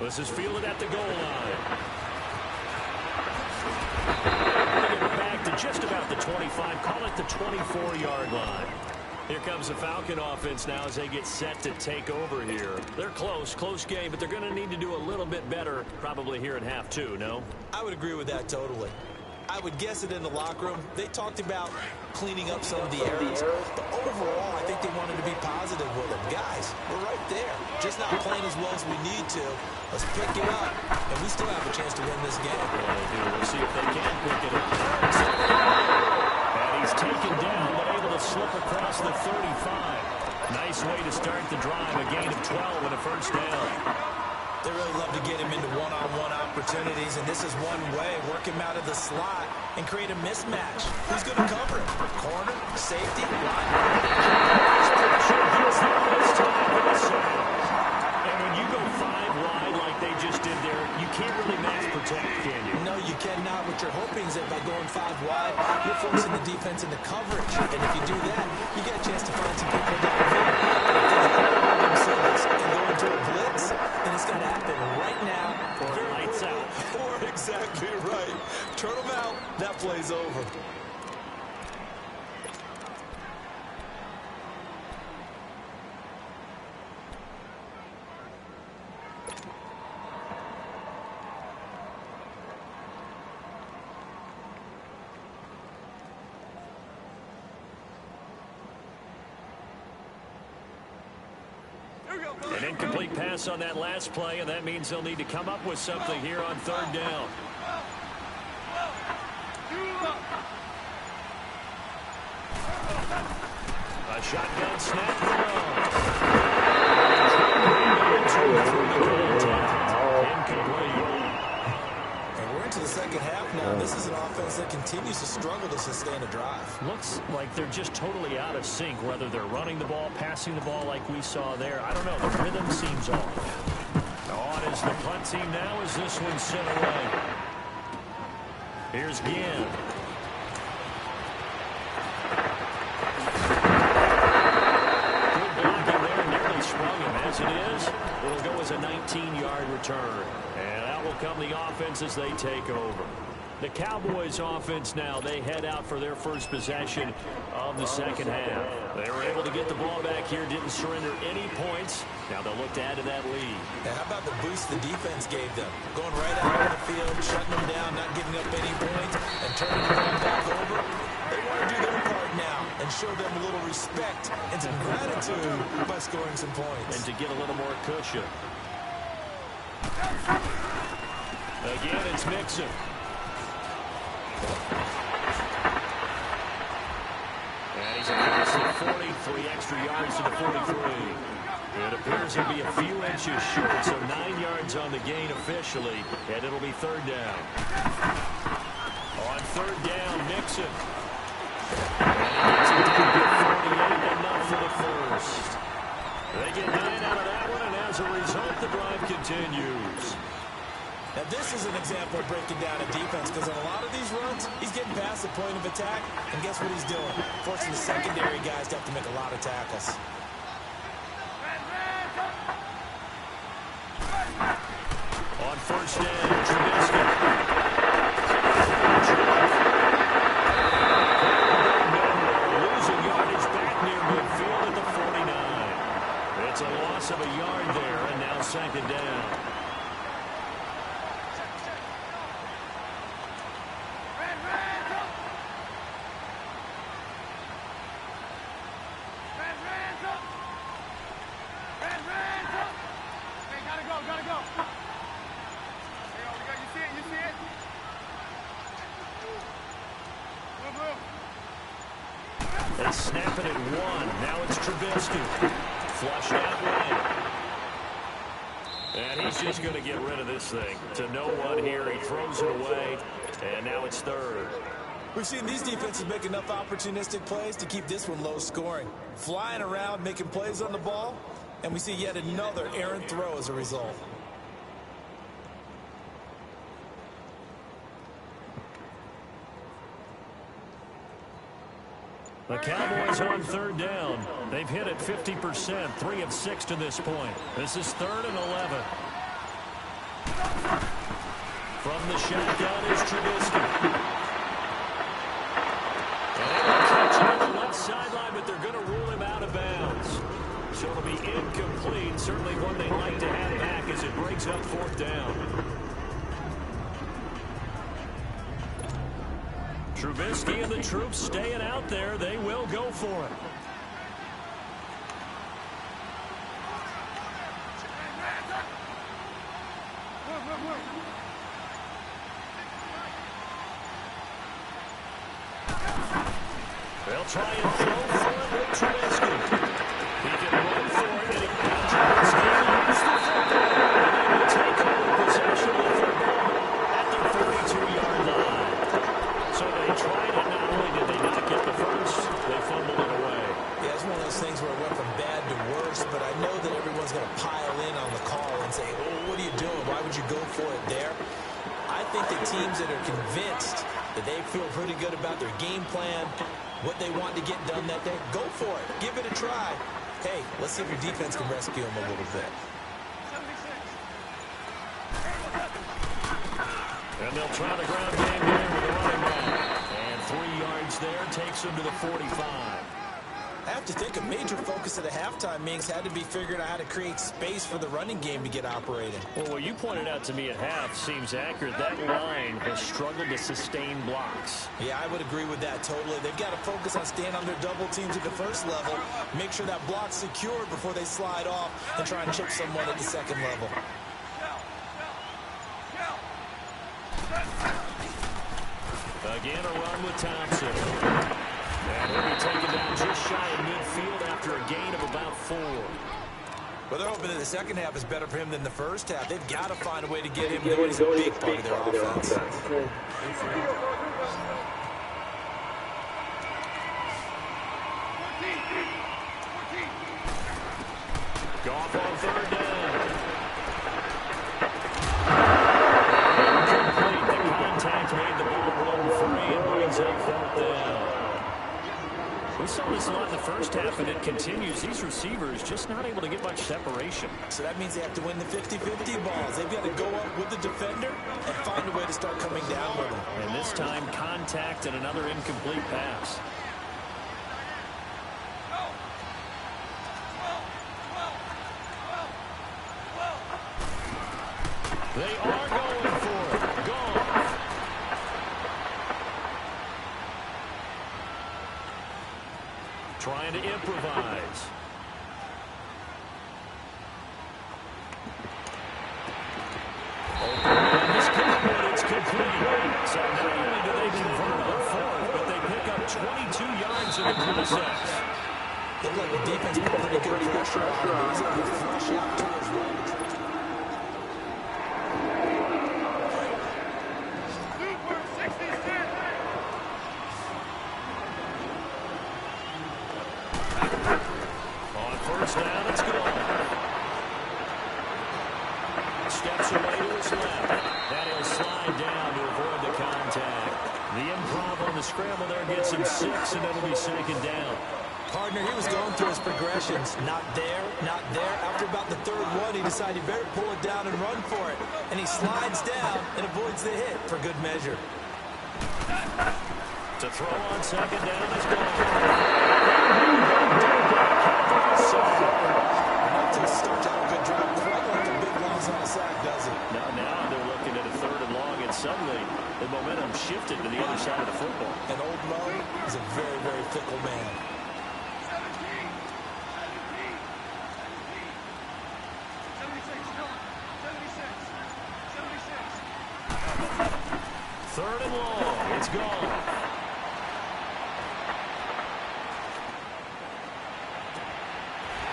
3. This is fielded at the goal line. Bring it back to just about the 25, call it the 24-yard line. Here comes the Falcon offense now as they get set to take over here. They're close game, but they're going to need to do a little bit better probably here in half 2, no? I would agree with that totally. I would guess it in the locker room. They talked about cleaning up some of the errors. But overall, I think they wanted to be positive with them. Guys, we're right there. Just not playing as well as we need to. Let's pick it up. And we still have a chance to win this game. We'll see if they can pick it up. And he's taken down, but able to slip across the 35. Nice way to start the drive. A gain of 12 and a first down. They really love to get him into one-on-one opportunities, and this is one way. Work him out of the slot and create a mismatch. Who's going to cover him? Corner, safety, And when you go 5 wide like they just did there, you can't really max protect, can you? No, you cannot. What you're hoping is that by going 5 wide, you're forcing the defense into coverage. And if you do that, you get a chance to find some people downfield. Themselves and go into a blitz, and it's got to happen right now. Or lights out. Or exactly right. Turn them out. That play's over. An incomplete pass on that last play, and that means they'll need to come up with something here on 3rd down. A shotgun snap. Incomplete. And we're into the second half now. This is an offense that continues to struggle to sustain a drive. Looks like they're just totally out of sync, whether they're running the ball, passing the ball like we saw there. I don't know. The rhythm seems off. On is the punt team now as this one's sent away. Here's Ginn. Good blocking there. Nearly sprung him. As it is, it'll go as a 19-yard return. And out will come the offense as they take over. The Cowboys offense now, they head out for their first possession of the second half. They were able to get the ball back here, didn't surrender any points. Now they'll look to add to that lead. And how about the boost the defense gave them? Going right out on the field, shutting them down, not giving up any points, and turning the ball back over. They want to do their part now and show them a little respect and some gratitude by scoring some points. And to get a little more cushion. Again, it's Mixon. And he's across the 40, 3 extra yards to the 43. It appears he'll be a few inches short, so 9 yards on the gain officially, and it'll be 3rd down. On 3rd down, Mixon. And he gets it to the 48, enough for the first. They get 9 out of that one, and as a result, the drive continues. Now, this is an example of breaking down a defense because on a lot of these runs, he's getting past the point of attack, and guess what he's doing? Forcing the secondary guys to have to make a lot of tackles. On first down, Trubisky. Losing yardage back near midfield at the 49. It's a loss of a yard there, and now second down. They snap it at one. Now it's Trubisky. Flushed out right. And he's just going to get rid of this thing. To no one here. He throws it away. And now it's third. We've seen these defenses make enough opportunistic plays to keep this one low scoring. Flying around, making plays on the ball. And we see yet another errant throw as a result. The Cowboys on third down. They've hit it 50%, 3 of 6 to this point. This is 3rd and 11. From the shotgun is Trubisky. And they will catch him on the left sideline, but they're going to rule him out of bounds. So it'll be incomplete. Certainly one they'd like to have back as it breaks up 4th down. Trubisky and the troops staying out there. They will go for it. They'll try and throw for it with Trubisky. He can run for it, and he Trubisky loses the football. And they will take over possession of the football at the 42-yard line. So they tried it. Not only did they not get the first, they fumbled it away. Yeah, it's one of those things where it went from bad to worse, but I know that everyone's going to pile in on the call and say, oh, what are you doing? Why would you go for it there? I think that teams that are convinced that they feel pretty good about their game plan, what they want to get done that day, go for it. Give it a try. Hey, let's see if your defense can rescue them a little bit. And they'll try the ground game here with a running back. And 3 yards there takes them to the 45. I have to think a major focus of the halftime meetings had to be figuring out how to create space for the running game to get operating. Well, what you pointed out to me at half seems accurate. That line has struggled to sustain blocks. Yeah, I would agree with that totally. They've got to focus on staying on their double teams at the first level, make sure that block's secured before they slide off and try and chip someone at the second level. Again, a run with Thompson. And he'll be taken down just shy of midfield after a gain of about 4. Well, they're hoping that the second half is better for him than the first half. They've got to find a way to get him going as a big part of their offense. Goff on third down. Incomplete. The contact made the ball run free and brings up 4th down. We saw this a lot in the first half, and it continues. These receivers just not able to get much separation. So that means they have to win the 50-50 balls. They've got to go up with the defender and find a way to start coming down with them. And this time, contact and another incomplete pass. They are going for it. Goff. Trying to improvise. This complete. It's complete. So not only do they convert on 4th, but they pick up 22 yards in the process. Looked like the defense put pretty good pressure on him. He was able to flush out to his right. Now let's go. Steps away to his left. And he'll slide down to avoid the contact. The improv on the scramble there gets him 6, and it'll be second down. Partner, he was going through his progressions. Not there, not there. After about the third one, he decided he better pull it down and run for it. And he slides down and avoids the hit for good measure. To throw on second down is gone. That starts out a good drive. Quite like a big loss on a sack, does it? Now they're looking at a 3rd and long, and suddenly the momentum shifted to the other side of the football. And old Mo is a very, very fickle man. 3rd and long. It's gone.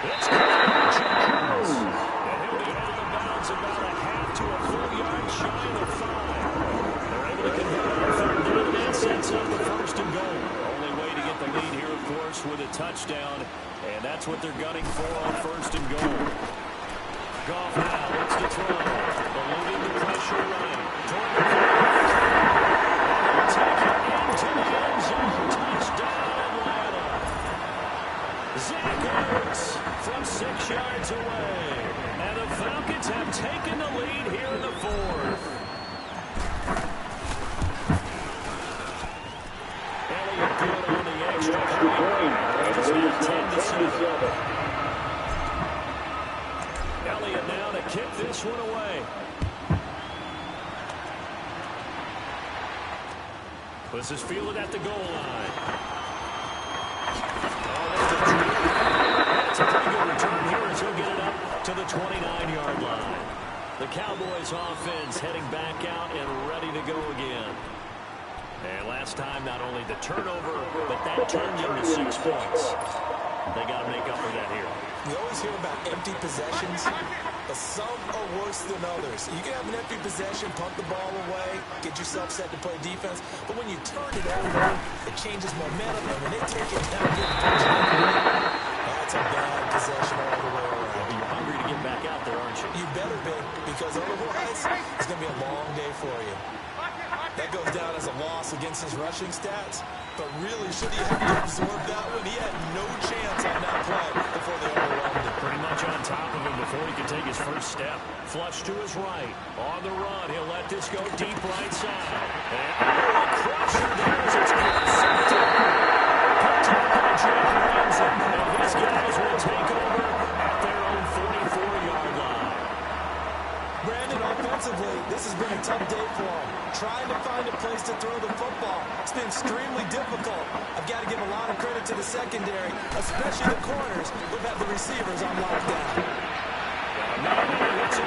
It's Jones. And he'll be out of bounds about a half to a full yard shy of the 5. They're able to convert on 3rd down, and that sets up the 1st and goal. Only way to get the lead here, of course, with a touchdown. And that's what they're gunning for on 1st and goal. Goff now looks to throw. Eluding the pressure right. Toward the 5. Take it into the end zone. Touchdown, Atlanta. Zach Ertz from 6 yards away. And the Falcons have taken the lead here in the 4th. Elliott good on the extra point. It's now 10-7. Elliott now to kick this one away. This is fielded at the goal line. That's a pretty good return here as he'll get it up to the 29-yard line. The Cowboys offense heading back out and ready to go again. And last time, not only the turnover, but that turned into 6 points. They got to make up for that here. We always hear about empty possessions, but some are worse than others. You can have an empty possession, punt the ball away, get yourself set to play defense, but when you turn it over, it changes momentum, and when they take it down, that's a bad possession all the way around. You're hungry to get back out there, aren't you? You better be, because otherwise, it's going to be a long day for you. That goes down as a loss against his rushing stats, but really, should he have to absorb that one? He had no chance on that play before they overwhelmed him. Pretty much on top of him before he could take his first step. Flush to his right. On the run, he'll let this go deep right side. And a crusher there as it's intercepted. Picked up by Jalen Ramsey. And his guys will take over at their own 44-yard line. Brandon, offensively, this has been a tough day for him. Trying to find a place to throw the football. It's been extremely difficult. I've got to give a lot of credit to the secondary, especially the corners who've had the receivers on lockdown. It's an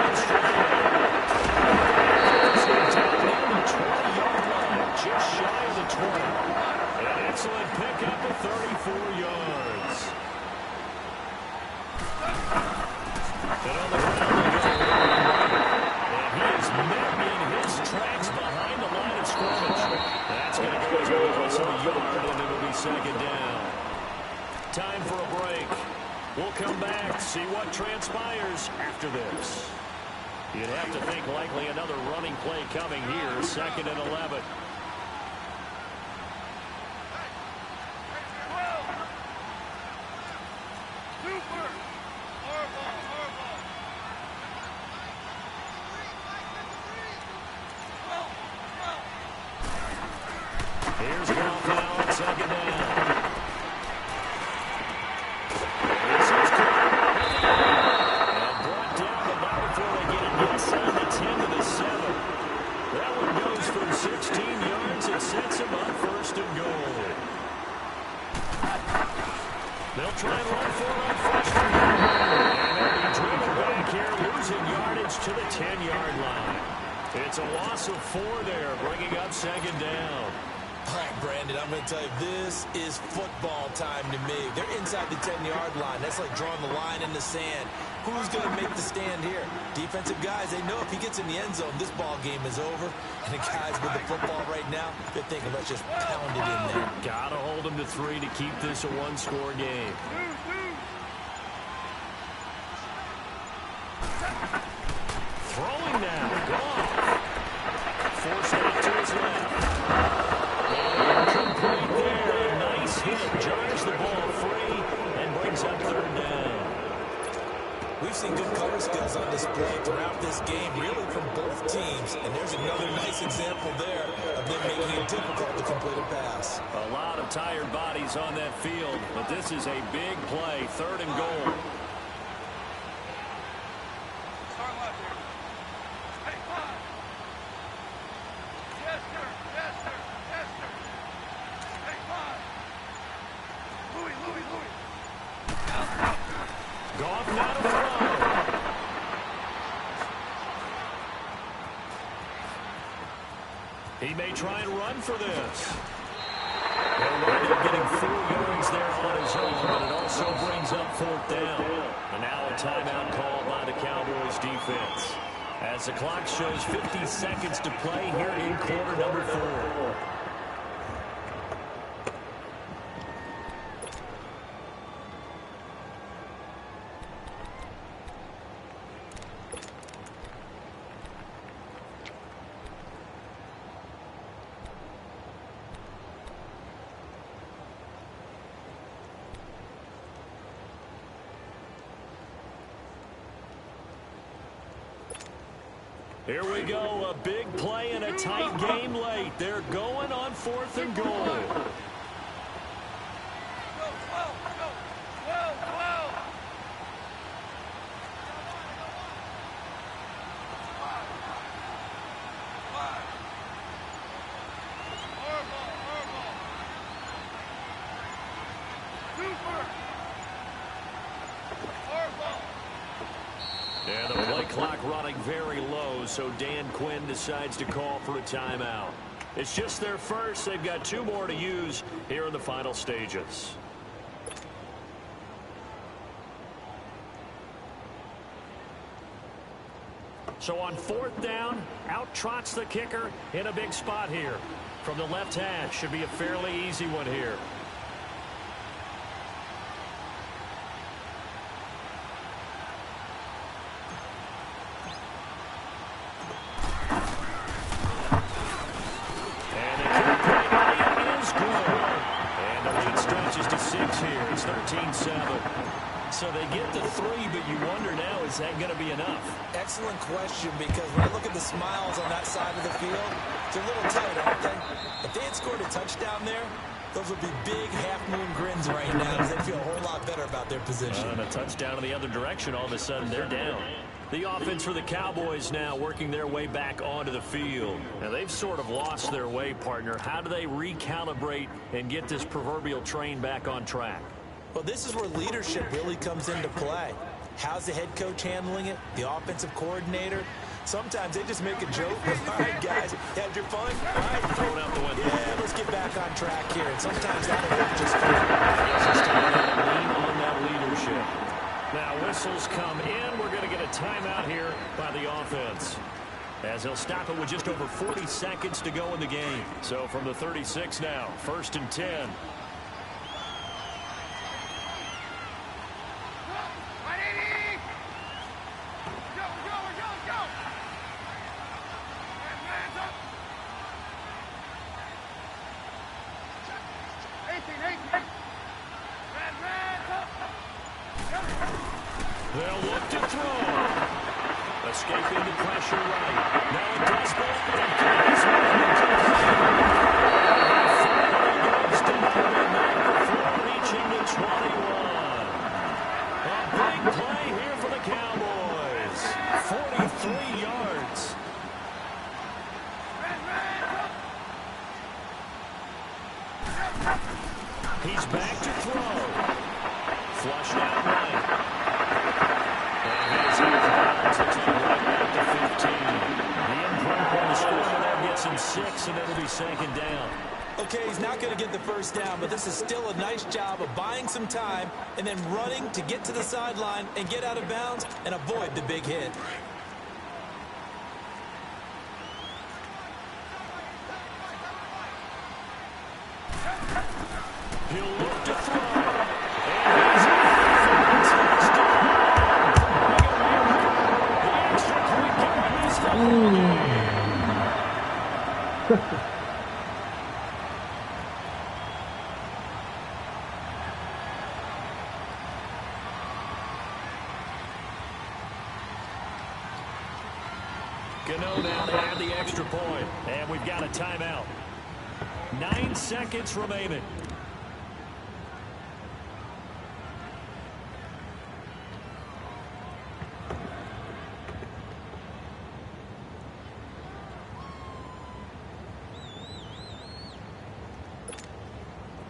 just shy of the 20. An excellent pickup of 34 yards. And on the ground, and he is met in his tracks behind the line of scrimmage. That's going to go as a loss of a yard, and it'll be second down. Time for a break. We'll come back, see what transpires after this. You'd have to think likely another running play coming here, 2nd and 11. Here's Goff now on 2nd down. This is caught. And brought down, but not before they get it inside the 10 to the 7. That one goes for 16 yards and sets him up 1st and goal. They'll try and run for it on 1st and goal. And they'll be driven back here, losing yardage to the 10-yard line. It's a loss of 4 there, bringing up 2nd down. All right, Brandon, I'm going to tell you, this is football time to me. They're inside the 10-yard line. That's like drawing the line in the sand. Who's going to make the stand here? Defensive guys, they know if he gets in the end zone, this ball game is over. And the guys with the football right now, they're thinking, let's just pound it in there. Got to hold them to 3 to keep this a one-score game. Throwing now, Goff. up this game, really, from both teams. And there's another nice example there of them making it difficult to complete a pass. A lot of tired bodies on that field, but this is a big play, 3rd and goal. Start left here. Hey, 5. Yes, sir. Yes, sir. Yes, sir. Hey, 5. Louis. Goff now to throw. He may try and run for this. They'll wind up getting 4 yards there on his own, but it also brings up 4th down. And now a timeout called by the Cowboys defense. As the clock shows 50 seconds to play here in quarter number 4. Here we go, a big play and a tight game late. They're going on 4th and goal. Go, 12. And the play clock running very low, so Dan Quinn decides to call for a timeout. It's just their first. They've got 2 more to use here in the final stages. So on 4th down, out trots the kicker in a big spot here. From the left hash, should be a fairly easy one here. It's 13-7. So they get the 3, but you wonder now, is that going to be enough? Excellent question, because when I look at the smiles on that side of the field, they're a little tight, aren't they? If they had scored a touchdown there, those would be big half-moon grins right now, because they feel a whole lot better about their position. And a touchdown in the other direction, all of a sudden they're down. The offense for the Cowboys now working their way back onto the field. Now they've sort of lost their way, partner. How do they recalibrate and get this proverbial train back on track? Well, this is where leadership really comes into play. How's the head coach handling it? The offensive coordinator? Sometimes they just make a joke. All right, guys, had your fun? All right, throw it out the window. Yeah, let's get back on track here. And sometimes that'll work just fine. It's time to lean on that leadership. Now whistles come in. We're going to get a timeout here by the offense, as they'll stop it with just over 40 seconds to go in the game. So from the 36 now, 1st and 10. They'll look to throw. Escaping the pressure right. Now it does go up and goes before reaching the 21. A big play here for the Cowboys. 43 yards. He's back to throw. Flushed out right. Some 6, and it'll be 2nd down. Okay, he's not going to get the 1st down, but this is still a nice job of buying some time and then running to get to the sideline and get out of bounds and avoid the big hit. He'll look to throw. Gano now to add the extra point. And we've got a timeout. 9 seconds remaining.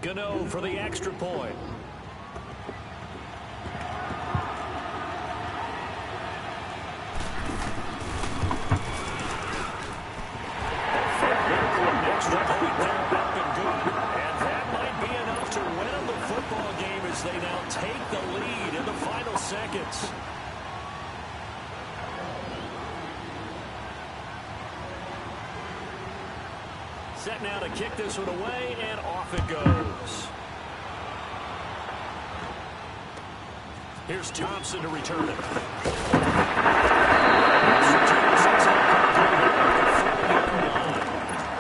Gano for the extra point. Extra point there, up and good. And that might be enough to win them the football game as they now take the lead in the final seconds. Set now to kick this one away, and off it goes. Here's Thompson to return it.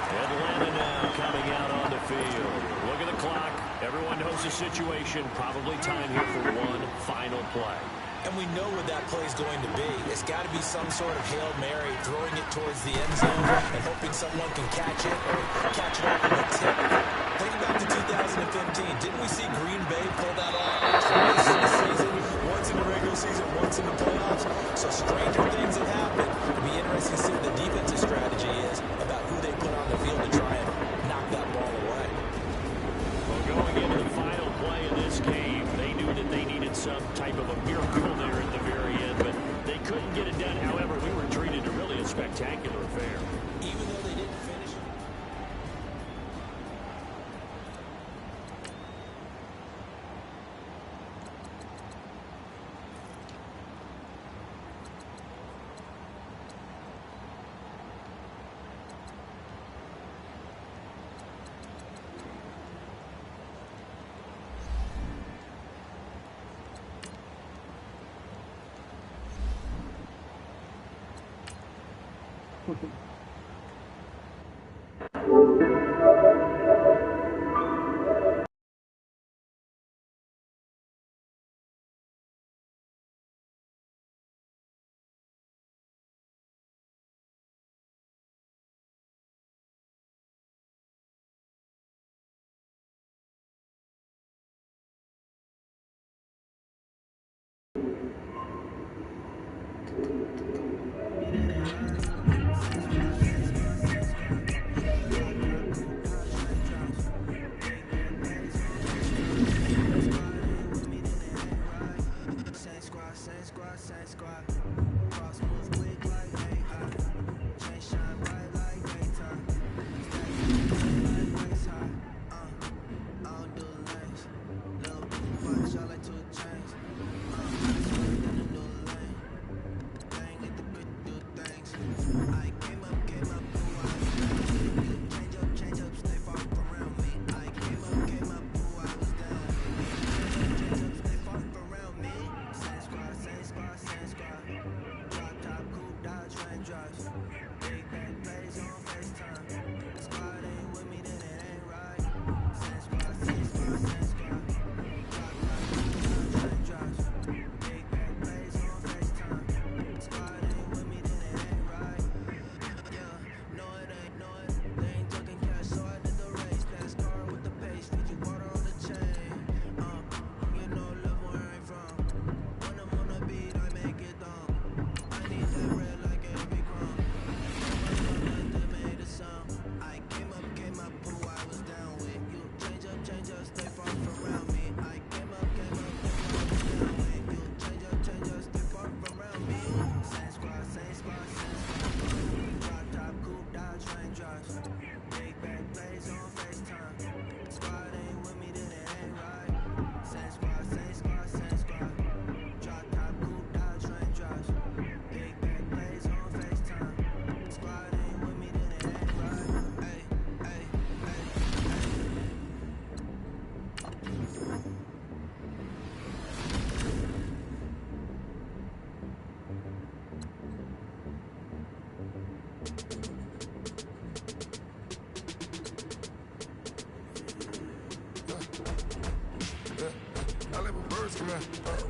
Atlanta now coming out on the field. Look at the clock. Everyone knows the situation. Probably time here for one final play. And we know what that play is going to be. It's got to be some sort of Hail Mary, throwing it towards the end zone and hoping someone can catch it or catch it off of a tip. Thinking back to 2015, didn't we see Green Bay pull that off twice in the season? Once in the regular season, once in the playoffs. So stranger things have happened. It'll be interesting to see what the defensive strategy is about who they put on the field to try and knock that ball away. Well, going into the final play of this game, they knew that they needed some type of a miracle there at the very end, but they couldn't get it done. However, we were treated to really a spectacular affair. Even though they didn't finish.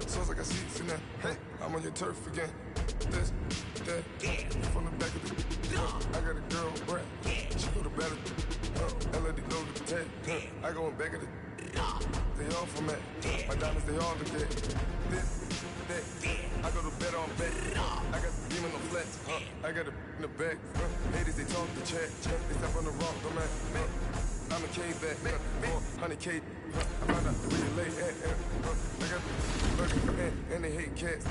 Sounds like I see it in that. Hey, I'm on your turf again. This, that, from the back of the going back at the. They all from it. My diamonds, they all look at. This, that. I go to bed on bed. I got the demon on flex. I got in the back. Haters, they talk the chat. They step on the rock, don't man. I'm a cave back, 400K. I found out where you lay at. I got the burger and they hate cats.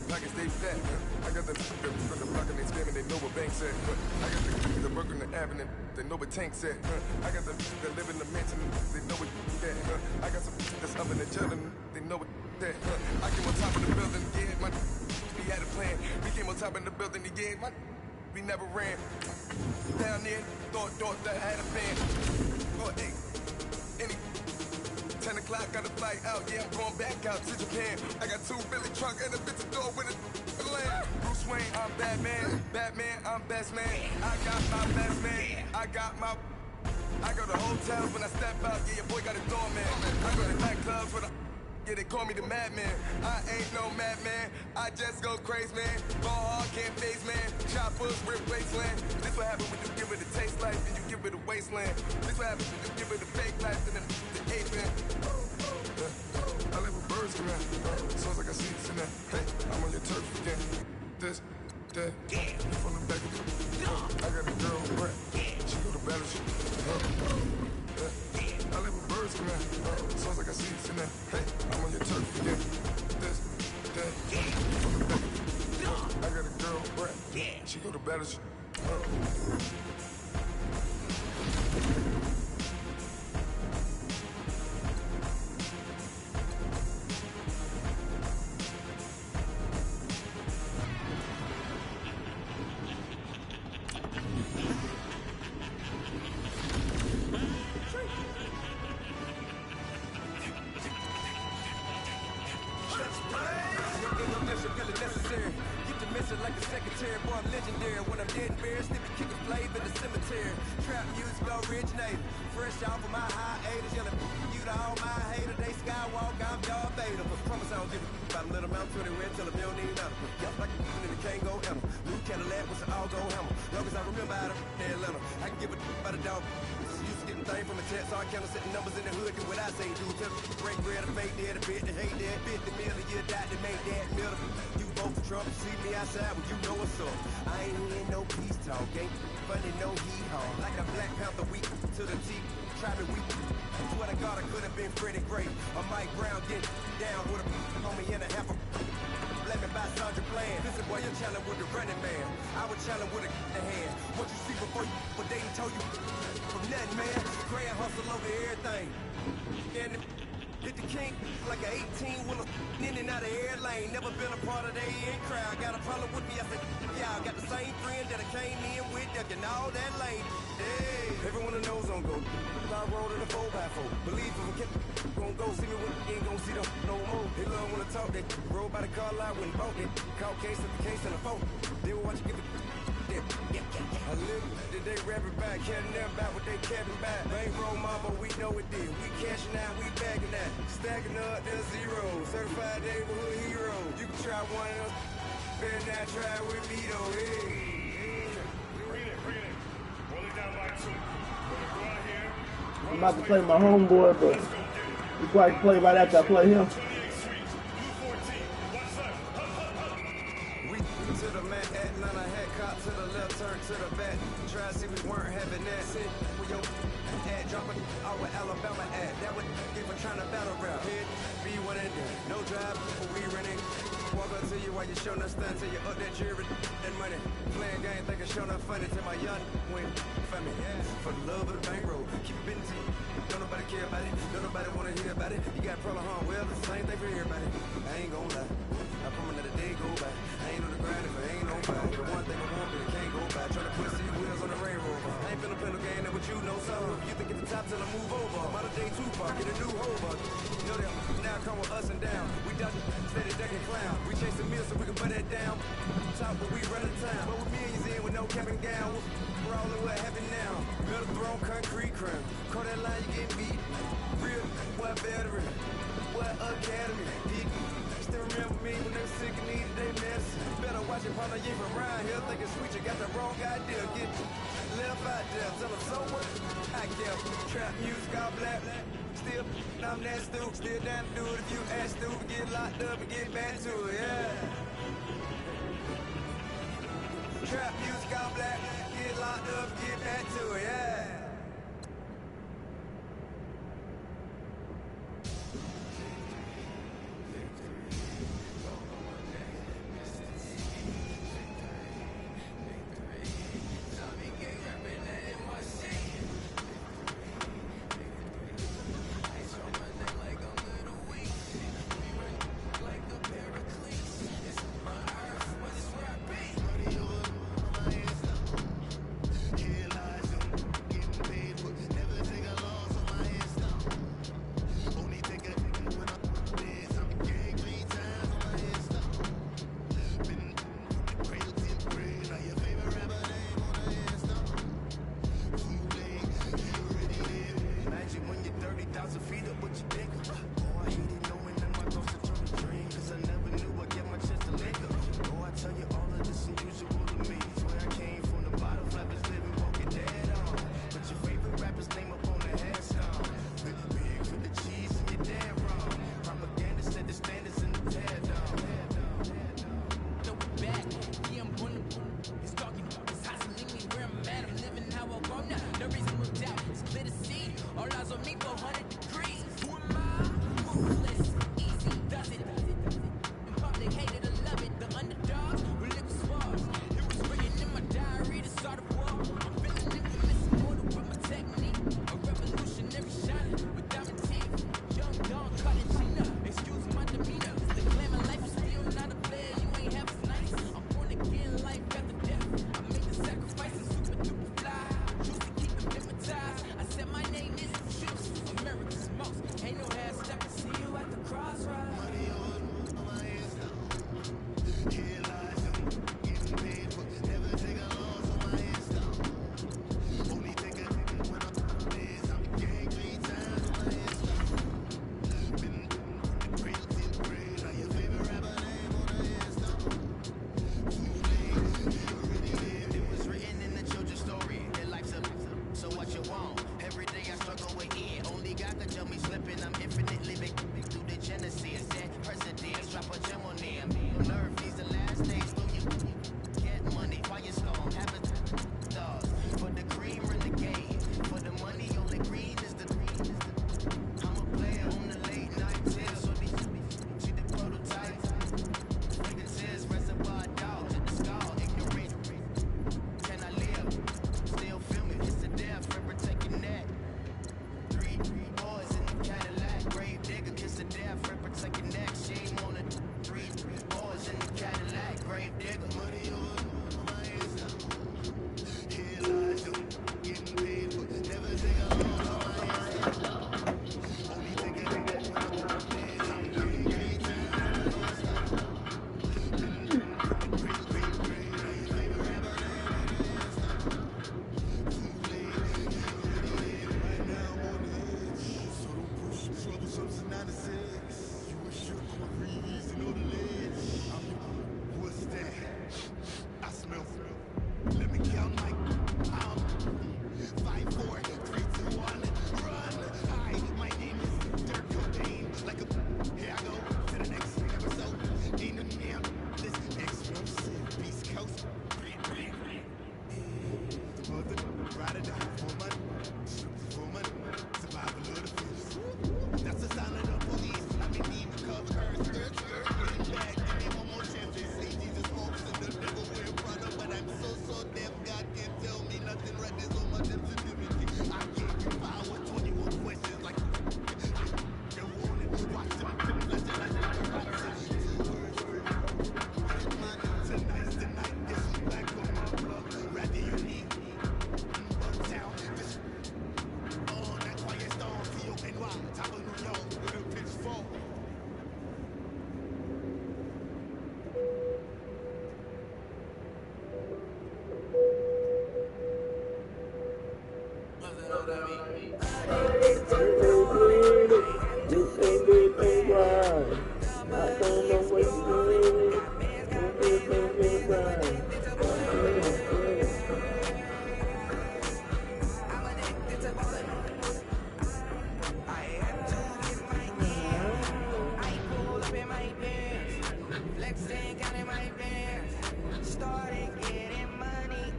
Pockets stay fat. I got the block and they scamming, they know what banks at. I got the burger in the avenue, they know what tanks at. I got the that live in the mansion, they know what that. I got some that's up in the children, they know what that. I came on top of the building, yeah, my we had a plan. We came on top of the building, yeah, my we never ran. Down there, thought that I had a fan. Oh, hey, any 10 o'clock, got a flight out, yeah, I'm going back out to Japan. I got 2 Billy truck and a bitch door with a land. Bruce Wayne, I'm Batman, I'm best man. I got my best man, I go to hotels when I step out, yeah, your boy got a doorman. I go to nightclubs with a yeah, they call me the madman. I ain't no madman, I just go crazy, man. Ball hard, can't face, man. Choppers, rip wasteland. This what happens when you give it a taste life, then you give it a wasteland. This what happens when you give it a fake life, then the ape man. I live with birds, man. Sounds like I see this in that. Hey, I'm on your turf again. This, that, from the back of the I got a girl, right? She go to battle, she I live with birds, man. Sounds like I see this in that. Hey, I'm on your turf again. This, that, from the back of the I got a girl, right? She go to battle, she I'm about to play my homeboy, but before I can play right after I play him. left out there. Tell them so what? Act there. Trap music all black. Still, I'm that stupid. Still down to do it if you ask stupid. Get locked up and get back to it, yeah. Trap music all black. Get locked up and get back to it, yeah.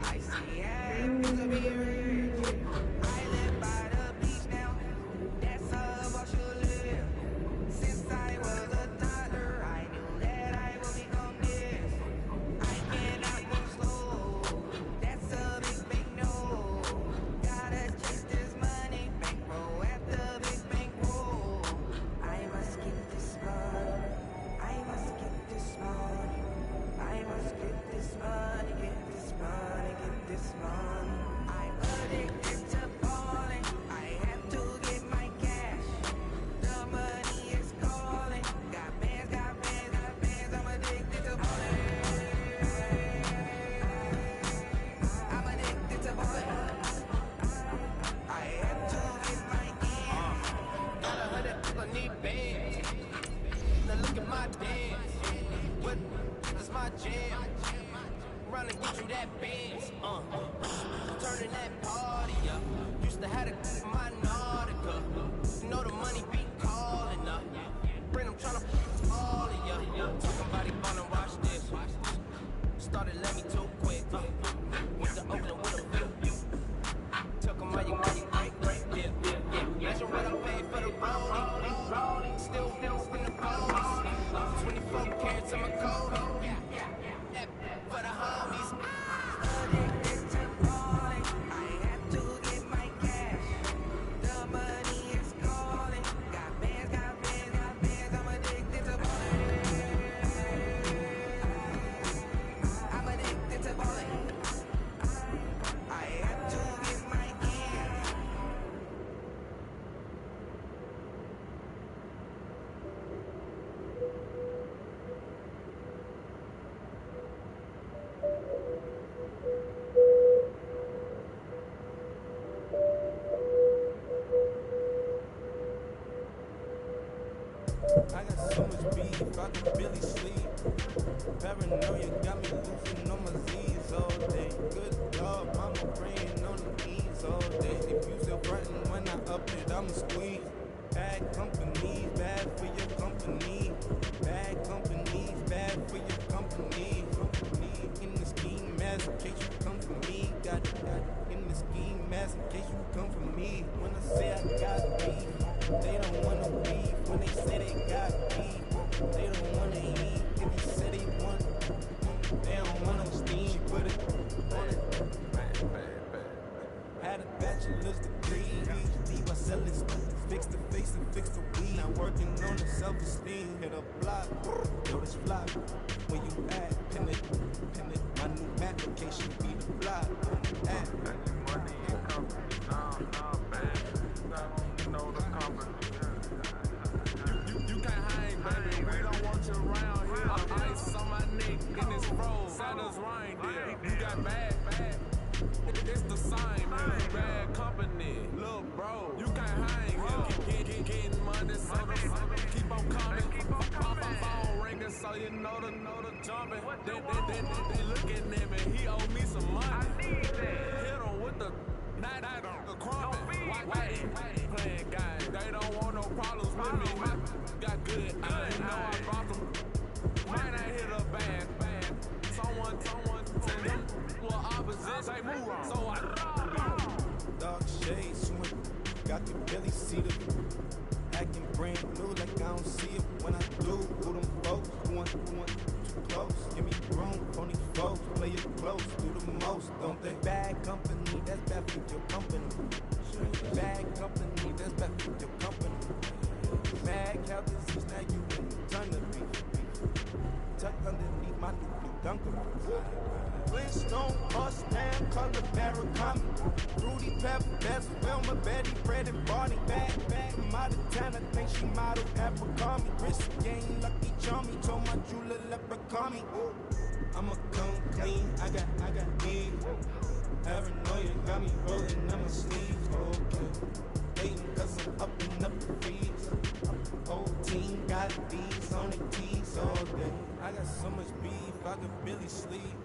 I see heavens of rich. I live by the beach now. That's how I should live. Since I was a toddler, I knew that I would become this. I cannot move slow. That's a big no. Gotta chase this money, bankroll after big bankroll. I must get this money. I must get this money. I must get this money, get this money, get this money. I'm addicted to balling. I have to get my cash. The money is calling. Got bands, got bands, got bands. I'm addicted to balling. I'm addicted to balling. I have to get my ends. Got 100 people need bands. Now look at my dance. What is my jam? Run and get you that bands. Turning that party up. Used to have to my Nautica. You know the money be calling up. Bring them tryna all of ya. Talking about it, wanna watch this. Started let me too quick. Went to Oakland with a few. Took them all your money, break, yeah. Measure what I paid for the rollie. Still in the polies. 24 carats on my coat. That for the homies. Addicted to balling. I have to get my cash. The money is calling. Got bands, got bands, got bands. I'm addicted to balling. I'm addicted to balling. I have to get my ends. I got so much beef, I can barely sleep. Paranoia got me losing on my Z's all day. Good Lord, mama praying on the knees all day. If you still frontin' when I up it, I'ma squeeze. Bad companies, bad for your company. Bad companies, bad for your company. In the scheme mask, in case you come for me. Got it in the scheme mask, in case you come for me. When I say I got beef, they don't wanna beef. When they say they got beef, they don't wanna eat. If you say they want, they don't wanna steam. She put it on it. Had a bachelor's degree, PhD by selling stuff. Fix the face and fix the weed. Now working on the self-esteem. Hit a block, yo this flop. Where you at? Pin it. My new application be the block. At. Money and company, no, man. I don't know the company. You can't hang, baby. We don't want you around here. Ice on my neck in this road. Santa's reindeer. You got bad. It's the same here. Bad company. Look, bro, you can't hang here. Getting money, so keep on coming. Phone ringing, so you know the jumping. They looking at me. He owe me some money. I need that. Hit him with the night the crumping. Why playing games? They don't want no problems with me. Got good. I know I brought them. Might not hit a bad. Someone send them well opposite. Say move on. So I Dark shades, swing. Got the belly seated. Acting brand new like I don't see it when I do. Who them folks? Who want too close? Give me room, phony folks. Play it close, do the most, don't they? Bad company, that's bad for your company. Bad company, that's bad for your company. Mad cow disease, now you in eternity. Tucked underneath my new Dunkaroos. Flintstone, bust down, color Barracami. Fruity Pepper, best Wilma, Betty, Fred and Barney. Back, from out of town, I think she modeled Abercrombie. Wrist game, lucky charmy, told my jeweler leprechaun me. I'ma come clean, I got me. Paranoia got me rolling on my sleeves, okay. Hating cause I'm up the fees. Whole team got these on the tees all day. I got so much beef, I could barely sleep.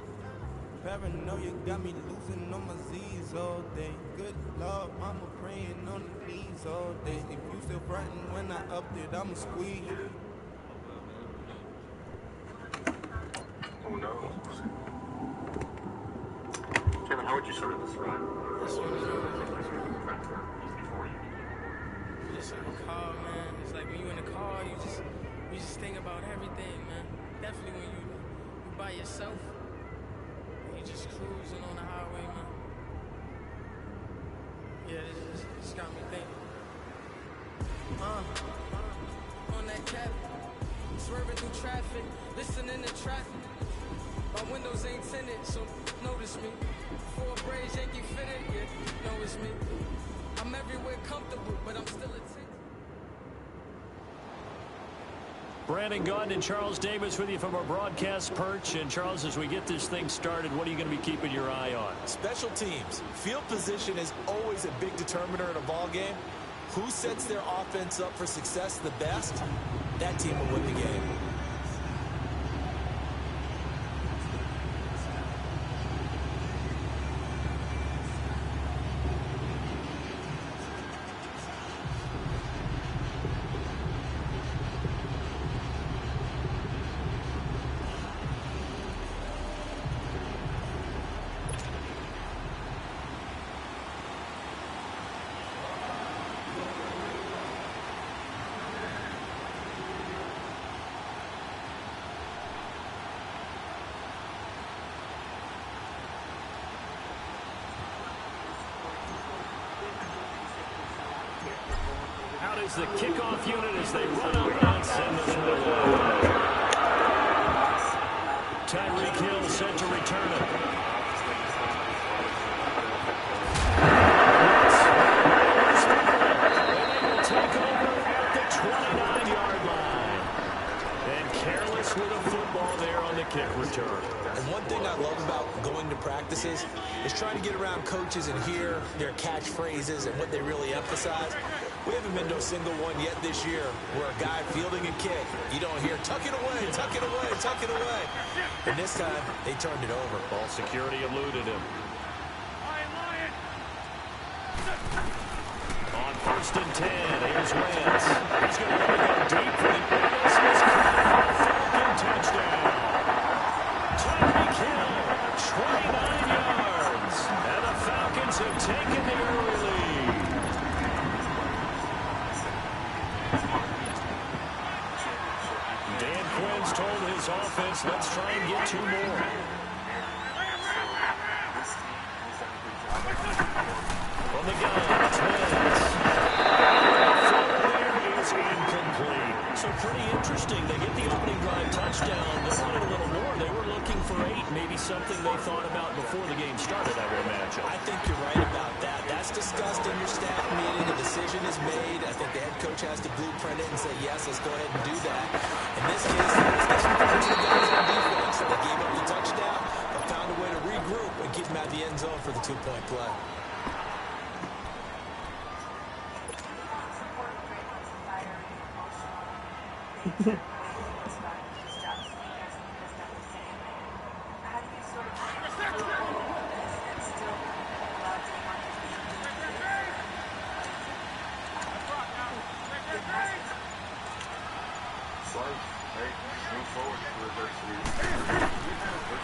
Paranoia got me losing on my Z's all day. Good Lord, mama praying on the knees all day. If you still frontin' when I upped it, I'ma squeeze. Who knows? Can How would you sort of describe this one? Just in the car, man. It's like when you in the car, you just think about everything, man. Definitely when you by yourself, you just cruising on the highway, man. Yeah, this got me thinking. On that cap, swerving through traffic, listening to traffic. My windows ain't tinted, so notice me. Four braids, Yankee fitted, yeah, know it's me. I'm everywhere comfortable, but I'm still a tick. Brandon Gaudin and Charles Davis with you from our broadcast perch. And Charles, as we get this thing started, what are you going to be keeping your eye on? Special teams. Field position is always a big determiner in a ball game. Who sets their offense up for success the best? That team will win the game. Out is the kickoff unit as they run up and send this one away. Tyreek Hill set to return it. And they will take over at the 29-yard line. And careless with a football there on the kick return. And one thing I love about going to practices is trying to get around coaches and hear their catchphrases and what they really emphasize. We haven't been to a single one yet this year where a guy fielding a kick, you don't hear, tuck it away, tuck it away, tuck it away. And this time, they turned it over. Ball security eluded him. On 1st and 10, here's Wentz. He's going to go deep for the Eagles. He's caught for a Falcon touchdown. Tyreek Hill, 29 yards. And the Falcons have taken the early lead. Dan Quinn's told his offense, let's try and get 2 more. On the gun, it's Wentz. There is incomplete. So pretty interesting. They get the opening drive touchdown. They wanted a little more. They were looking for 8, maybe something they thought about before the game started, I would imagine. I think you're right about that. That's discussed in your staff meeting. A decision is made. I think the head coach has to blueprint it and say, yes, let's go ahead and do that. In this case, let's get some the guys on defense. They gave up the touchdown, but found a way to regroup and keep them at the end zone for the 2-point play.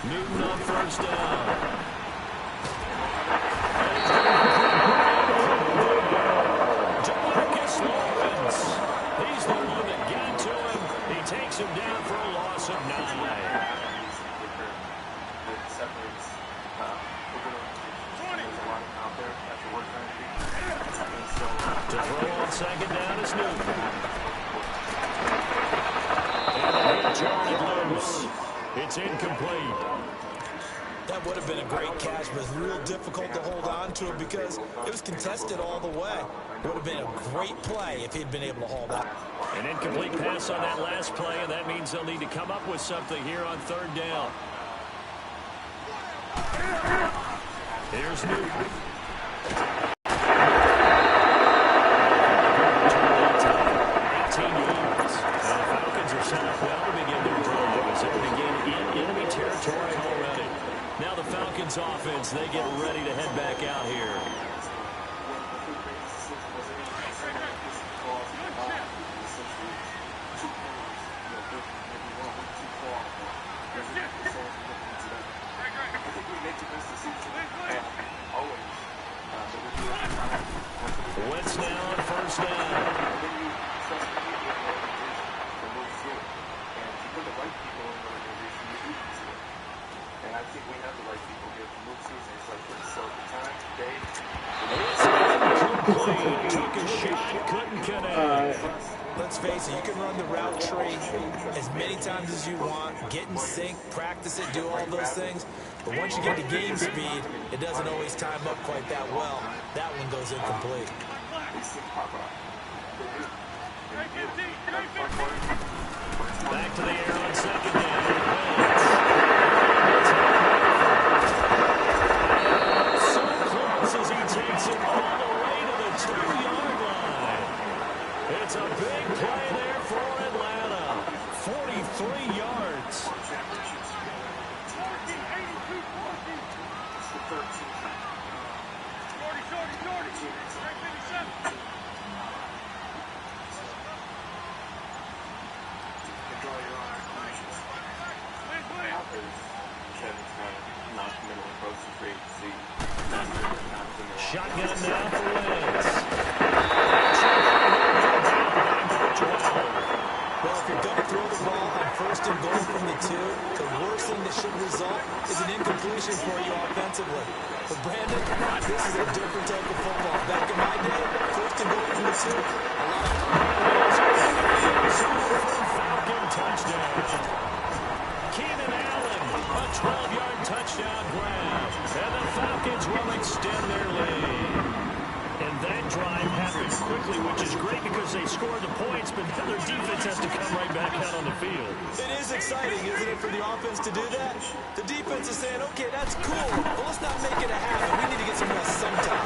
Newton on 1st down. Jamarcus Lawrence. He's the one that got to him. He takes him down for a loss of 9. To throw on 2nd down is Newton. And the Jarred loose. It's incomplete. That would have been a great catch, but it's real difficult to hold on to it because it was contested all the way. It would have been a great play if he'd been able to hold out. An incomplete pass on that last play, and that means they'll need to come up with something here on 3rd down. Here's Newton. 18 yards. Now the Falcons are set up well to begin their drive as they begin in enemy territory already. Now the Falcons offense, they get ready to head back out here. I think we make the best decision. Wentz now on first down. And I think we have the right people here to move season. It's like we're so the time today. It's incomplete. Took a shot, couldn't connect. Let's face it, you can run the route tree as many times as you want, get in sync, practice it, do all those things. But once you get to game speed, it doesn't always time up quite that well. That one goes incomplete. Back to the air on second down. So close as he takes it all the way to the 2-yard line. It's a big play there for Atlanta. 43 yards. Shotgun now for Wentz. Well, if you're going to throw the ball on first and goal from the 2, the worst thing that should result is an incompletion for you offensively. But Brandon, this is a different type of football. Back in my day, first and goal from the 2, a lot of Falcon touchdown. Keenan Allen, a 12-yard touchdown grab. And the Falcons will extend their lead. And that drive happened quickly, which is great because they scored the points, but now their defense has to come right back out on the field. It is exciting, isn't it, for the offense to do that? The defense is saying, okay, that's cool, but let's not make it a habit. We need to get some rest sometime.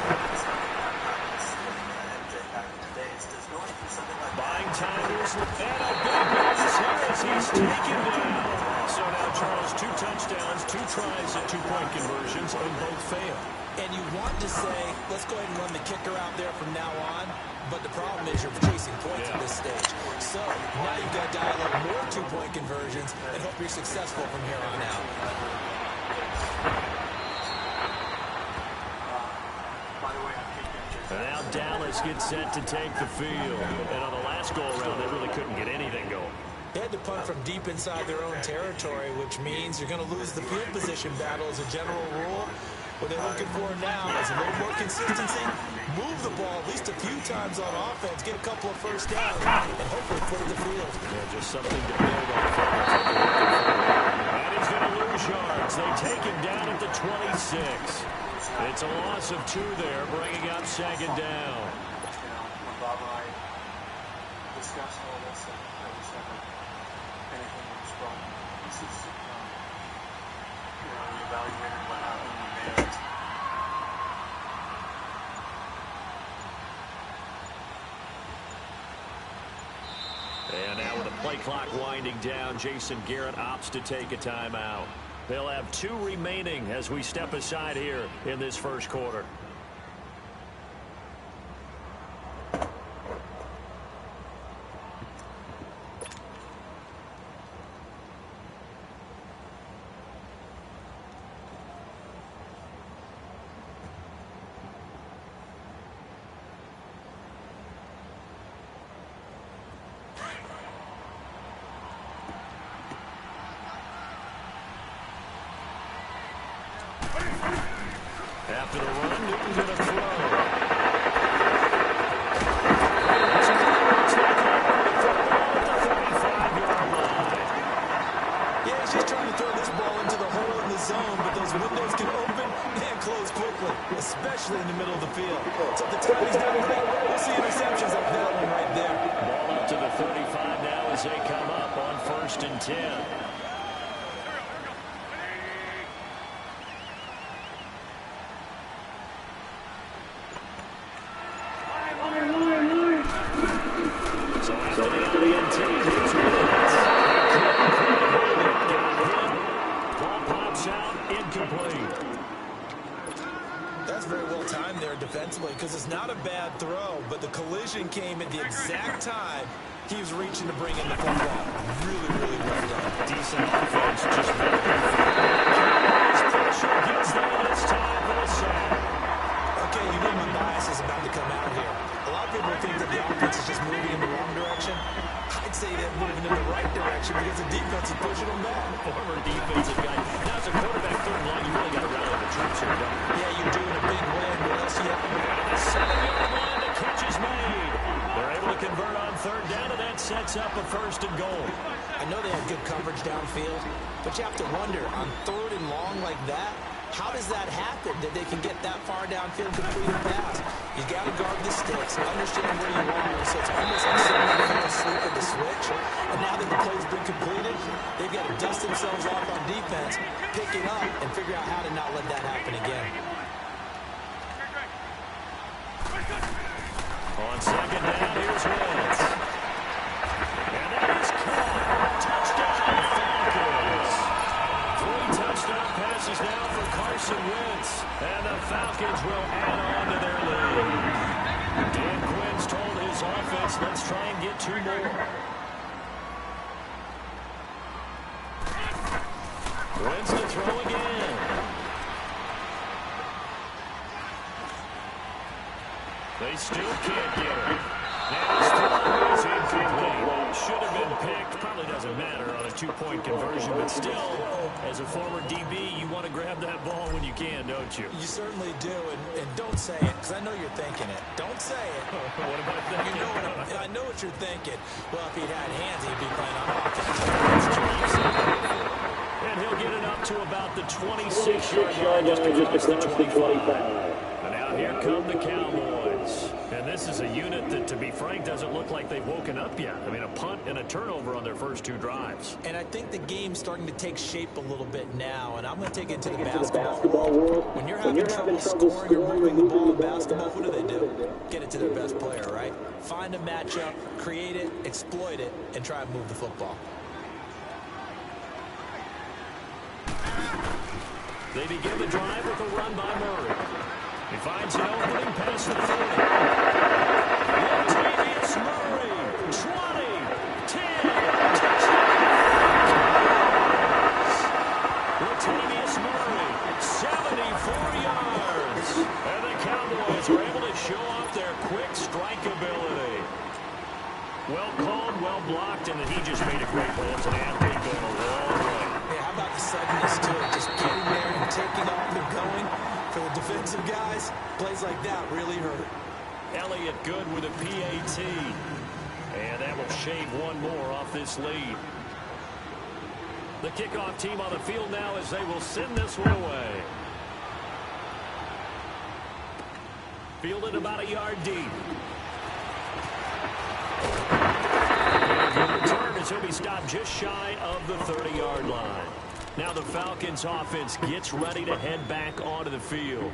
Buying time to his left. And a big miss here as he's taken down. So now, Charles, 2 touchdowns, 2 tries at 2-point conversions, and both fail. And you want to say, let's go ahead and run the kicker out there from now on, but the problem is you're chasing points at this stage. So now you've got to dial up more 2-point conversions and hope you're successful from here on out. Now Dallas gets set to take the field. And on the last go-around, they really couldn't get anything going. They had to punt from deep inside their own territory, which means you're going to lose the field position battle as a general rule. What they're looking for now is a little more consistency, move the ball at least a few times on offense, get a couple of first downs, and hopefully put it to the field. Yeah, just something to build on. And he's going to lose yards. They take him down at the 26. It's a loss of 2 there, bringing up second down. Bob and I discussed all this, and we said that anything that was wrong. This is, we evaluated what happened, we made it. And now with the play clock winding down, Jason Garrett opts to take a timeout. They'll have 2 remaining as we step aside here in this first quarter. After the run, Newton's going to throw. Yeah, he's just trying to throw this ball into the hole in the zone, but those windows can open and close quickly, especially in the middle of the field. So at the time he's done right, we'll see interceptions like that one right there. Ball up to the 35 now as they come up on 1st and 10. Defensively, because it's not a bad throw, but the collision came at the exact time he was reaching to bring in the football. Really, really well done. Decent offense, just pressure gets there this time for the sack. Okay, you know my bias is about to come out here. former defensive guy. Now, as a quarterback, third and long, you really got to rally the troops here, don't you? Yeah, you do in a big way. What else you have? And the 7-yard line, the catch is made. They're able to convert on third down, and that sets up a first and goal. I know they had good coverage downfield, but you have to wonder, on third and long like that, how does that happen, that they can get that far downfield to complete a pass? You got to guard the sticks, understand where you are, so it's almost like somebody fell asleep at the switch. And now that the play's been completed, they've got to dust themselves off on defense, pick it up, and figure out how to not let that happen again. On second down, here's Wentz. And that is caught. Touchdown, Falcons. 3 touchdown passes now for Carson Wentz. And the Falcons will add on to their lead. Dan Quinn's told his offense, let's try and get 2 more. Wentz to throw again. They still can't get it. Now his throw is incomplete. Should have been picked. Probably doesn't matter on a 2-point conversion, but still, as a former DB, you want to grab that ball when you can, don't you? You certainly do, and don't say it, because I know you're thinking it. Don't say it. What am I thinking? You know I know what you're thinking. Well, if he'd had hands, he'd be playing on offense. And he'll get it up to about the 26-yard line, just across the 25. And now here come the Cowboys. And this is a unit that, to be frank, doesn't look like they've woken up yet. I mean, a punt and a turnover on their first 2 drives. And I think the game's starting to take shape a little bit now, and I'm going to take it to the basketball world. When you're having trouble scoring or moving the ball in basketball, what do? Get it to their best player, right? Find a matchup, create it, exploit it, and try and move the football. They begin the drive with a run by Murray. He finds an opening past the 40. Latavius Murray, 20, 10, touchdowns. Latavius Murray, 74 yards. And the Cowboys are able to show off their quick strike ability. Well called, well blocked, and then he just made a great play. It's an athlete going a long way. Hey, how about the suddenness to it? Just getting there and taking off and going. For the defensive guys, plays like that really hurt. Elliott good with a PAT. And that will shave 1 more off this lead. The kickoff team on the field now as they will send this one away. Fielded about a yard deep. And return as he'll be stopped just shy of the 30-yard line. Now the Falcons offense gets ready to head back onto the field.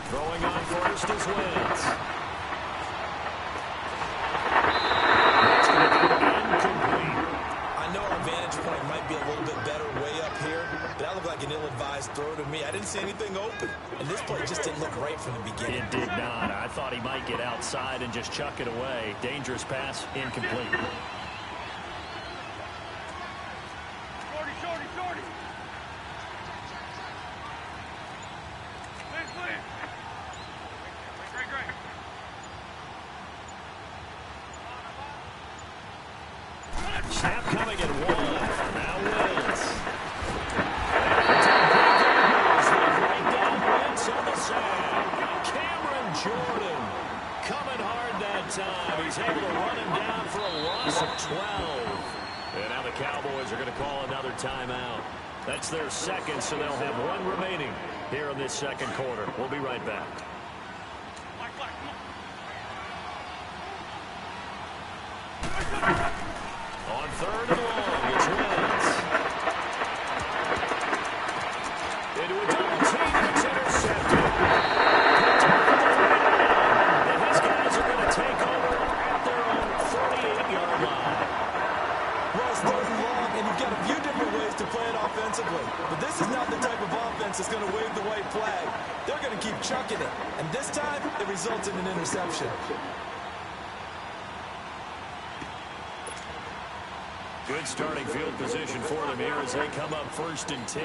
Throwing on first is Wentz. That's going to be incomplete. I know our vantage point might be a little bit better way up here, but that looked like an ill-advised throw to me. I didn't see anything open, and this play just didn't look right from the beginning. It did not. I thought he might get outside and just chuck it away. Dangerous pass, incomplete. Snap coming at 1. Now Wentz. Right down Wentz on the sack. Cameron Jordan coming hard that time. He's able to run him down for a loss of 12. And now the Cowboys are going to call another timeout. That's their second, so they'll have 1 remaining here in this second quarter. We'll be right back. On third and long, it's Wentz. Into a double team, it's intercepted. And his guys are going to take over at their own 48-yard line. Well, it's third and long, and you've got a few different ways to play it offensively. But this is not the type of offense that's going to wave the white flag. They're going to keep chucking it. And this time, it results in an interception. Good Good starting field position for them here as they come up 1st and 10.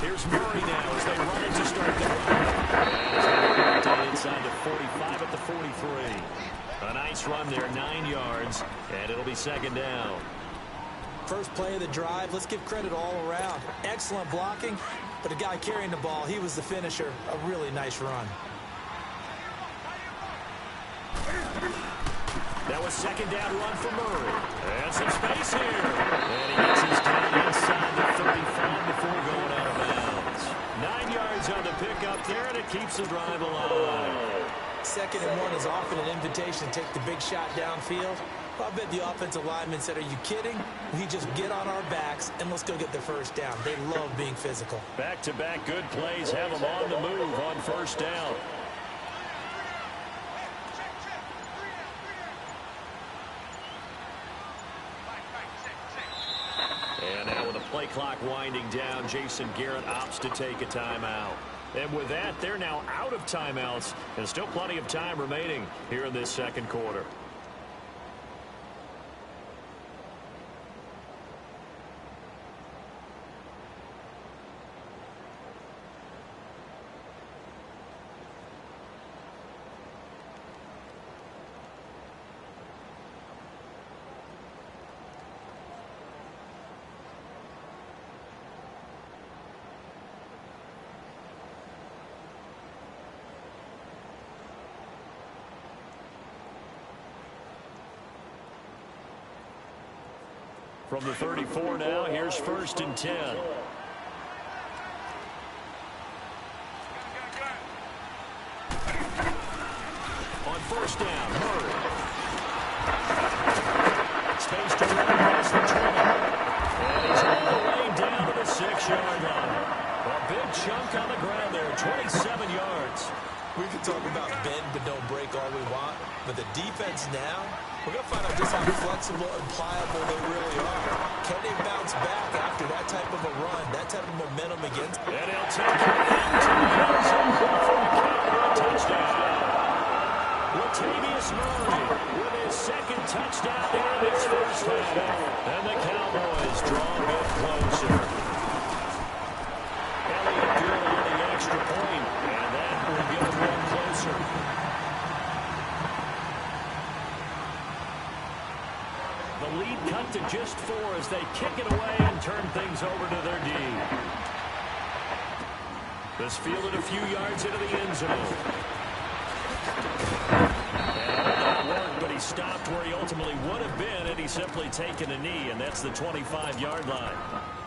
Here's Murray now as they run it to start the drive. Down inside the 45 at the 43. A nice run there, 9 yards, and it'll be second down. First play of the drive, let's give credit all around. Excellent blocking, but the guy carrying the ball, he was the finisher. A really nice run. That was second down run for Murray. And some space here. And he gets his down inside the 35 before going out of bounds. 9 yards on the pickup there, and it keeps the drive alive. 2nd and 1 is often an invitation to take the big shot downfield. I bet the offensive lineman said, are you kidding? We just get on our backs and let's go get the first down. They love being physical. Back-to-back good plays have them on the move on first down. And now with the play clock winding down, Jason Garrett opts to take a timeout. And with that, they're now out of timeouts, and still plenty of time remaining here in this second quarter. From the 34 now, here's 1st and 10. On first down, Murray. Space to run across the 20. And he's all the way down to the 6-yard line. A big chunk on the ground there, 27 yards. We can talk about bend but don't break all we want, but the defense now, we're going to find out just how flexible and pliable they really are. Can they bounce back after that type of a run, that type of momentum against? And he'll take it into the end zone for a touchdown. Latavius Murray with his 2nd touchdown here in this first half. And the Cowboys draw a bit closer. Elliott good on the extra point, and that will get them one closer. The lead cut to just 4 as they kick it away and turn things over to their D. This fielded a few yards into the end zone. And that worked, but he stopped where he ultimately would have been had he simply taken a knee, and that's the 25-yard line.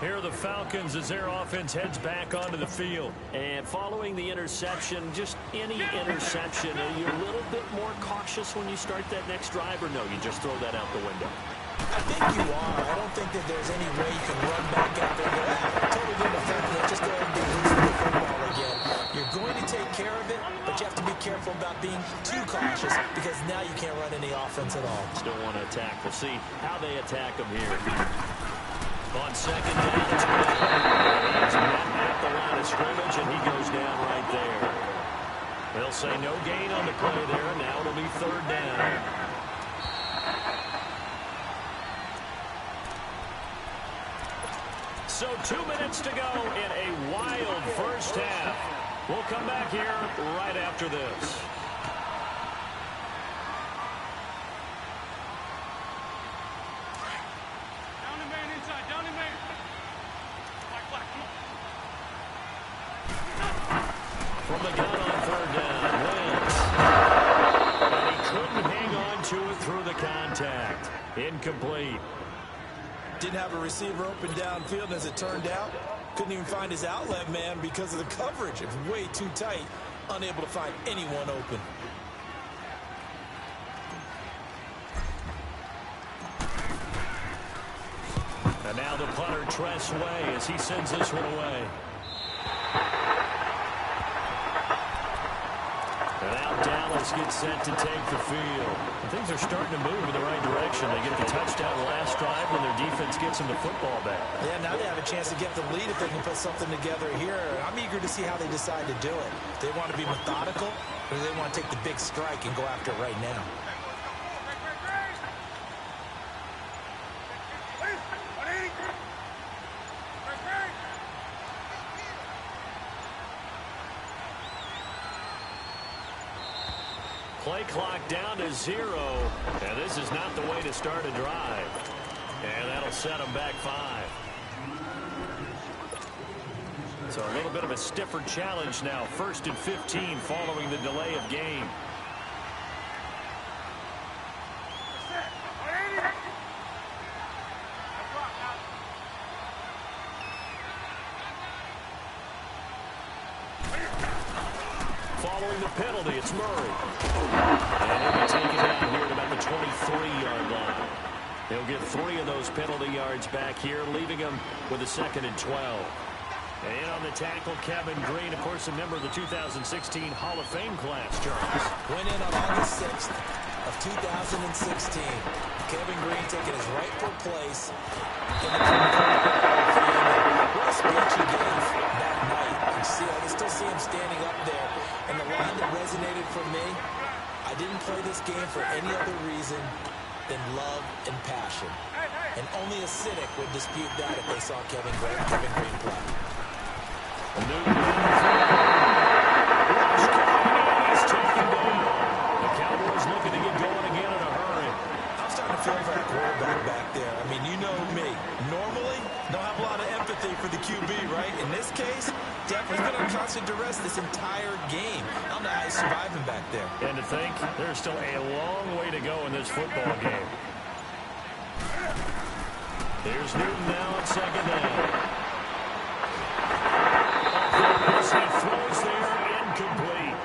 Here are the Falcons as their offense heads back onto the field. And following the interception, just any interception, are you a little bit more cautious when you start that next drive, or no, you just throw that out the window? I think you are. I don't think that there's any way you can run back out there and go, totally didn't affect me. Just go ahead and get loose with the football again. You're going to take care of it, but you have to be careful about being too cautious because now you can't run any offense at all. Still want to attack. We'll see how they attack them here. On second down, it's he's met at the line of scrimmage, and he goes down right there. They'll say no gain on the play there, and now it'll be 3rd down. So 2 minutes to go in a wild first half. We'll come back here right after this. Down the man inside, down the man. Black, come on. From the gun on 3rd down, Wentz. And he couldn't hang on to it through the contact. Incomplete. Didn't have a receiver open downfield, as it turned out. Couldn't even find his outlet man because of the coverage. It was way too tight. Unable to find anyone open. And now the punter, Tress Way, as he sends this one away. And now Dallas gets set to take the field. And things are starting to move in the right direction. They get the touchdown last drive when their defense gets them the football back. Yeah, now they have a chance to get the lead if they can put something together here. I'm eager to see how they decide to do it. Do they want to be methodical, or do they want to take the big strike and go after it right now? Play clock down to 0. And this is not the way to start a drive. And that'll set them back 5. So a little bit of a stiffer challenge now. 1st and 15 following the delay of game. Following the penalty, it's Murray. And he'll be taken down here at about the 23-yard line. He'll get 3 of those penalty yards back here, leaving him with a 2nd and 12. And on the tackle, Kevin Green, of course, a member of the 2016 Hall of Fame class, Charles. Went in on August 6th of 2016. Kevin Green taking his rightful place in the what a speech he gave that night. I can still see him standing up there. And the line that resonated for me, I didn't play this game for any other reason than love and passion. And only a cynic would dispute that if they saw Kevin Green play. He's taken down. The Cowboys looking to get going again in a hurry. I'm starting to feel for that quarterback back there. I mean, you know me. Normally, don't have a lot of empathy for the QB, right? In this case, definitely been on constant duress this entire game. I don't know how he's surviving back there. And to think, there's still a long way to go in this football game. Here's Newton now on 2nd down. He throws there, incomplete.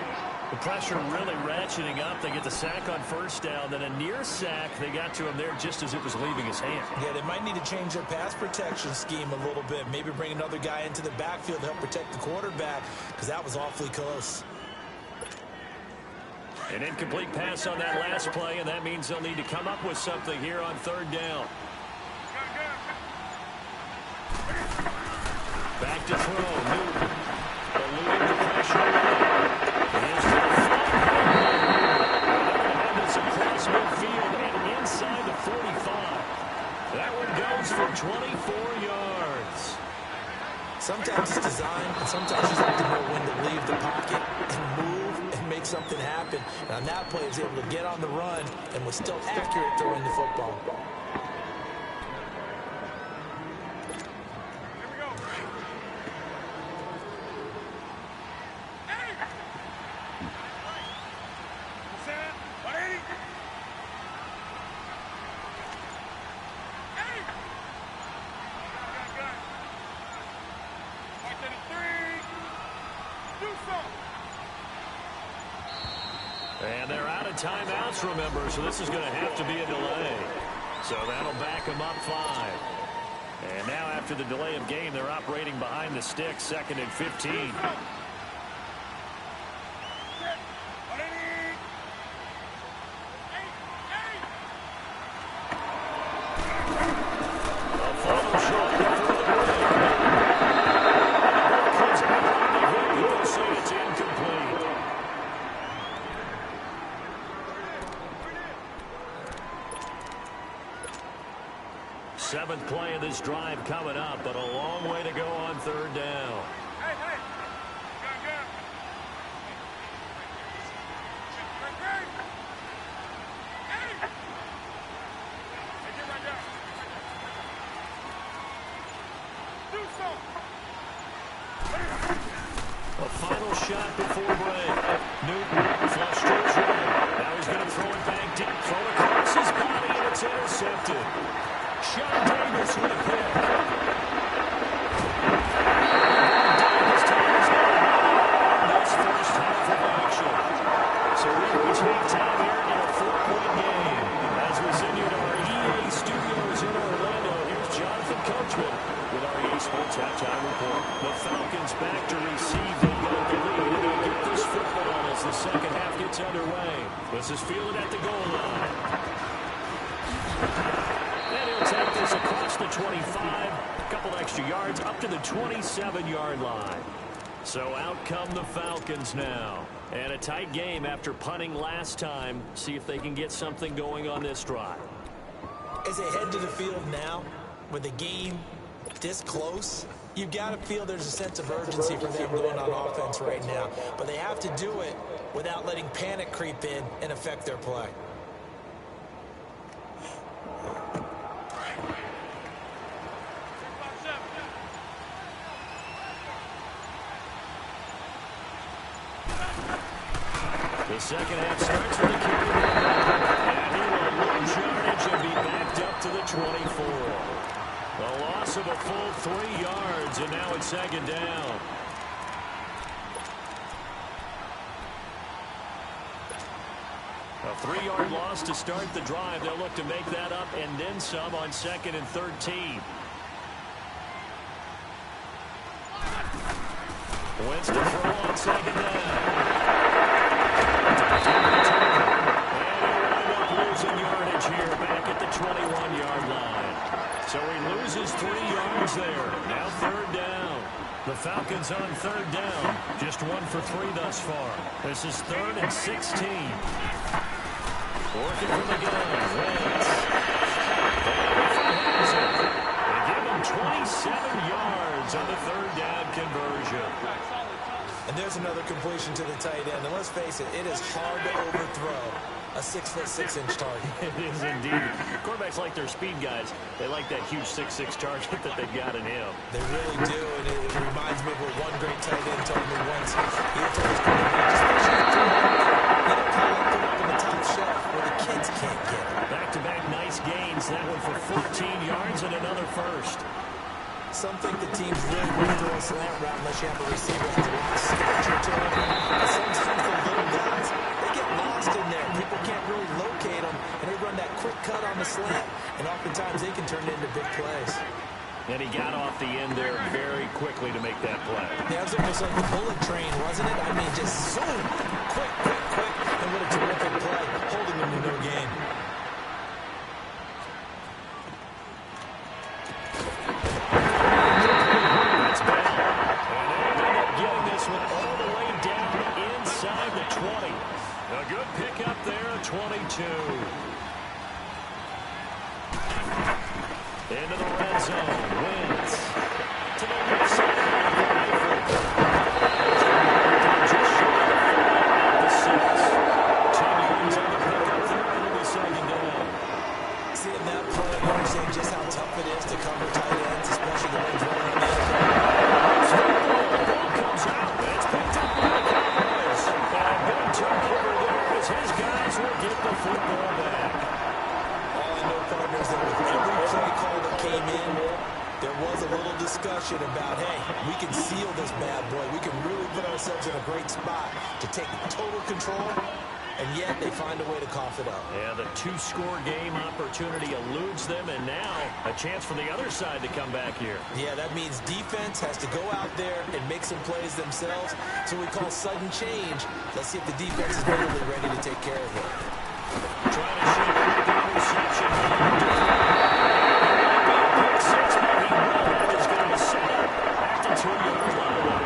The pressure really ratcheting up. They get the sack on 1st down, then a near sack. They got to him there just as it was leaving his hand. Yeah, they might need to change their pass protection scheme a little bit. Maybe bring another guy into the backfield to help protect the quarterback, because that was awfully close. An incomplete pass on that last play, and that means they'll need to come up with something here on 3rd down. Back to throw. Newton. Eluding the pressure. He is to the front. And it's across midfield and inside the 45. That one goes for 24 yards. Sometimes it's designed, and sometimes you have to know when to leave the pocket and move and make something happen. And on that play, he was able to get on the run and was still accurate throwing the football. And they're out of timeouts, remember, so this is going to have to be a delay. So that'll back them up 5. And now after the delay of game, they're operating behind the sticks, 2nd and 15. Seventh play of this drive coming up, but a long way to go on 3rd down. A final shot before break. Newton flushed to his right. Now he's going to throw it back deep. Throw across his body, and it's intercepted. Sean Davis with a pick. Davis ties this first half of action. So we will take time here in a 4-point game. As we send you to our EA studios in Orlando, here's Jonathan Coachman with our EA Sports Halftime Report. The Falcons back to receive the Yoke lead. And they'll get this football as the second half gets underway. This is fielded at the goal line. Take this across the 25, a couple extra yards up to the 27-yard line. So out come the Falcons now. And a tight game after punting last time. See if they can get something going on this drive. As they head to the field now, with the game this close, You've got to feel there's a sense of urgency for them going on offense right now. But they have to do it without letting panic creep in and affect their play. The second half starts with a carry. And he will lose yardage and be backed up to the 24. A loss of a full 3 yards, and now it's second down. A 3-yard loss to start the drive. They'll look to make that up and then some on 2nd and 13. Wentz to throw on 2nd down. Losing yardage here back at the 21-yard line. So he loses 3 yards there. Now 3rd down. The Falcons on 3rd down. Just 1 for 3 thus far. This is 3rd and 16. Working from the gun. Wentz. They give him 27 yards on the 3rd down conversion. And there's another completion to the tight end. And let's face it, it is hard to overthrow a 6'6" target. It is indeed. Quarterbacks like their speed guys. They like that huge 6'6" target that they've got in him. They really do, and it reminds me of what one great tight end told me once. He told his quarterback, just make sure you throw it up in the top shelf where the kids can't get it. Back-to-back nice gains. That one for 14 yards and another first. Some think the teams really won't throw a slant route unless you have a receiver who has a lot of stature to him. But some strength of little guys, they get lost in there. People can't really locate them, and they run that quick cut on the slant, and oftentimes they can turn it into big plays. And he got off the end there very quickly to make that play. Yeah, it was almost like a bullet train, wasn't it? I mean, just zoom, quick, and what a terrific play, holding them to no gain. A good pickup there, 22. Into the red zone. Wentz to the left side. Just short of the 6. 10 yards on the pickup there. It'll be second down. Seeing that play, you understand just how tough it is to cover tight ends, especially the ones running on the end. The ball comes out. It's picked up by the Cowboys. And a big turnover there as his guys will get the football back. All I know, partners, that with every play call that came in, there was a little discussion about, hey, we can seal this bad boy. We can really put ourselves in a great spot to take total control, and yet they find a way to cough it up. Yeah, the 2-score game opportunity eludes them, and now a chance for the other side to come back here. Yeah, that means defense has to go out there and make some plays themselves. So we call sudden change. Let's see if the defense is mentally ready to take care of it. Trying to shake out the interception. He's going to set up at the 2-yard line.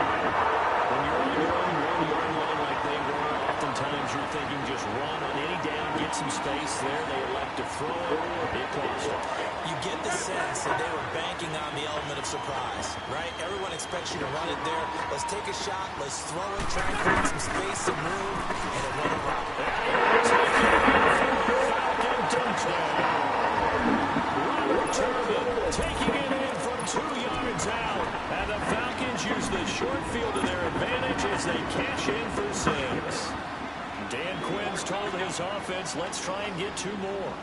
When you're on your own 1-yard line like they were, oftentimes you're thinking just run on any down, get some space there. They elect to throw it. It costs them. You get the sense that they were banking on the element of surprise, right? Everyone expects you to run it there. Let's take a shot. Let's throw it, try and create some space, some room, and it went around. Taking it in from 2 yards out. And the Falcons use the short field to their advantage as they cash in for 6. Dan Quinn's told his offense, let's try and get 2 more.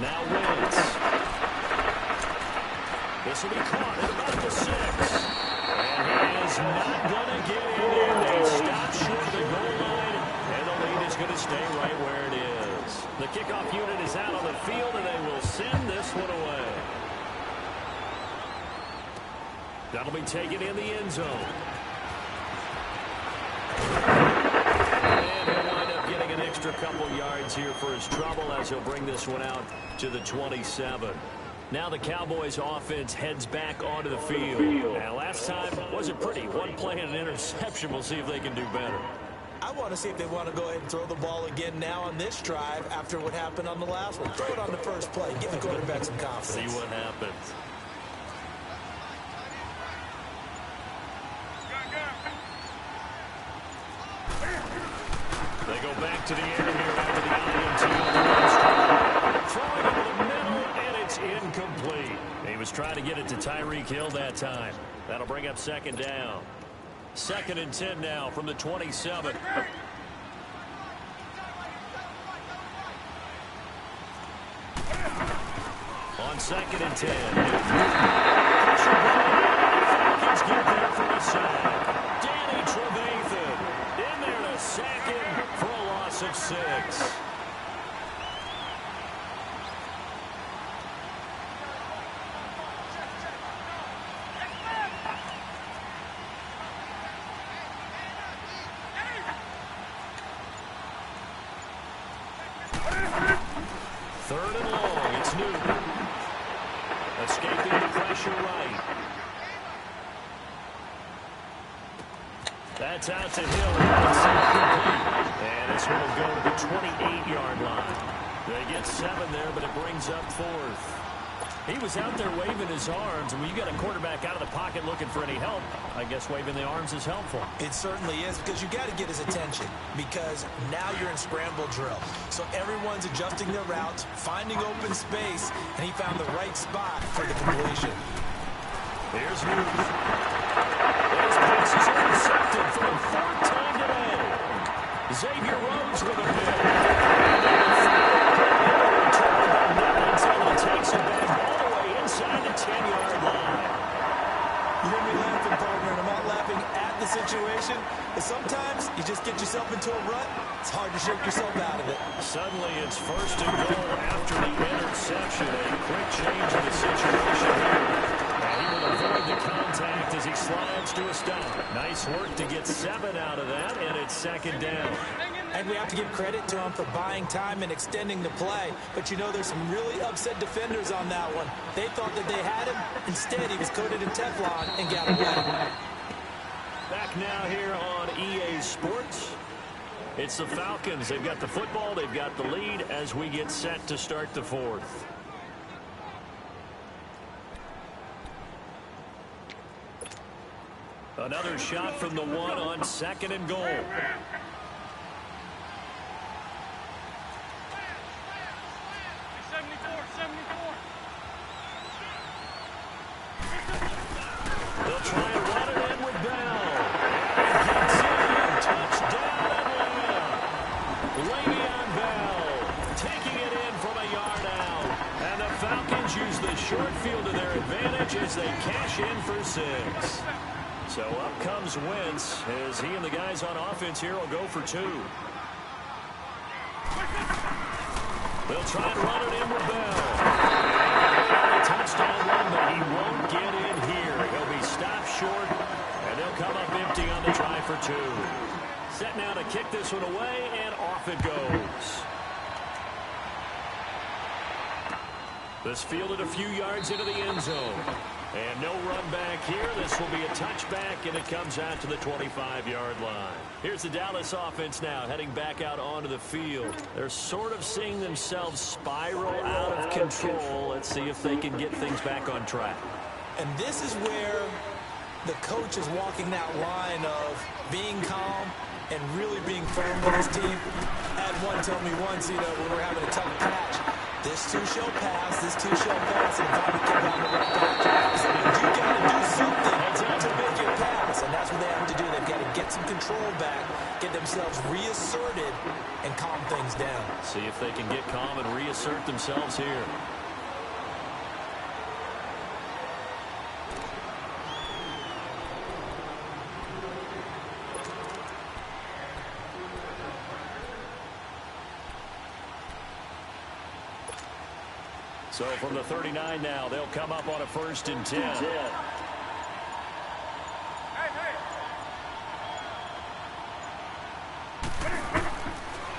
Now Wentz. This will be caught at about the 6. And he is not going to get it in. They stop short of the goal line. And the lead is going to stay right where it is. The kickoff unit is out on the field, and they will send this one away. That'll be taken in the end zone. And he'll wind up getting an extra couple yards here for his trouble as he'll bring this one out to the 27. Now the Cowboys offense heads back onto the field. Now last time wasn't pretty. One play and an interception. We'll see if they can do better. I want to see if they want to go ahead and throw the ball again now on this drive after what happened on the last one. Throw it on the first play. Give the quarterback some confidence. See what happens. They go back to the air here after the INT. Throwing over the middle, and it's incomplete. He was trying to get it to Tyreek Hill that time. That'll bring up second down. 2nd and 10 now from the 27. On 2nd and 10. Falcons get there for a sack. Danny Trevathan in there to sack him for a loss of 6. Third and long, it's Newton. Escaping the pressure right. That's out to Hill. And this one will go to the 28-yard line. They get 7 there, but it brings up 4th. He was out there waving his arms, and when you got a quarterback out of the pocket looking for any help, I guess waving the arms is helpful. It certainly is, because you got to get his attention, because now you're in scramble drill. So everyone's adjusting their routes, finding open space, and he found the right spot for the completion. Here's Newton. Those passes are intercepted for the 4th time today. Xavier Rhodes with a hit. Until he takes it back all the way inside the 10-yard line. You hear me laughing, partner, and I'm not laughing at the situation, but sometimes you just get yourself into a rut. It's hard to shake yourself out of it. Suddenly it's 1st and goal after the interception. A quick change in the situation here. And he will avoid the contact as he slides to a stop. Nice work to get 7 out of that, and it's 2nd down. And we have to give credit to him for buying time and extending the play. But you know, there's some really upset defenders on that one. They thought that they had him. Instead, he was coated in Teflon and got away. Back now here on EA Sports. It's the Falcons. They've got the football. They've got the lead as we get set to start the 4th. Another shot from the 1 on 2nd and goal. They'll try and run it in with Bell. And gets in. Touchdown Atlanta. Le'Veon Bell taking it in from a yard out. And the Falcons use the short field to their advantage as they cash in for 6. So up comes Wentz as he and the guys on offense here will go for 2. They'll try and run it in with Bell. Touchdown run, but he won't get in here. He'll be stopped short, and they'll come up empty on the try for 2. Set now to kick this one away, and off it goes. This fielded a few yards into the end zone. And no run back here. This will be a touchback, and it comes out to the 25-yard line. Here's the Dallas offense now heading back out onto the field. They're sort of seeing themselves spiral out of control. Let's see if they can get things back on track. And this is where the coach is walking that line of being calm and really being firm with his team. I had one tell me once, when we're having a tough patch, this too shall pass, and if I keep on the right patch, you got to do something to make it pass, and that's what they have to do. They've got to get some control back, get themselves reasserted, and calm things down. See if they can get calm and reassert themselves here. So from the 39 now, they'll come up on a 1st and 10.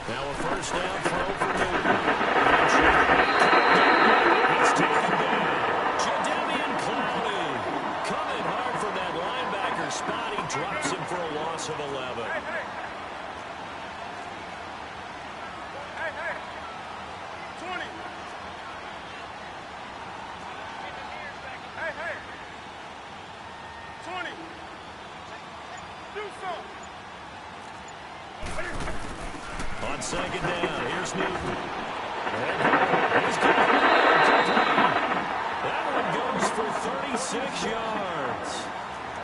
Now a 1st down throw for Newton. He's taken down. Jadeveon Clowney coming hard from that linebacker spot. He drops him for a loss of 11. On second down, here's Newton. He's got it. That one goes for 36 yards.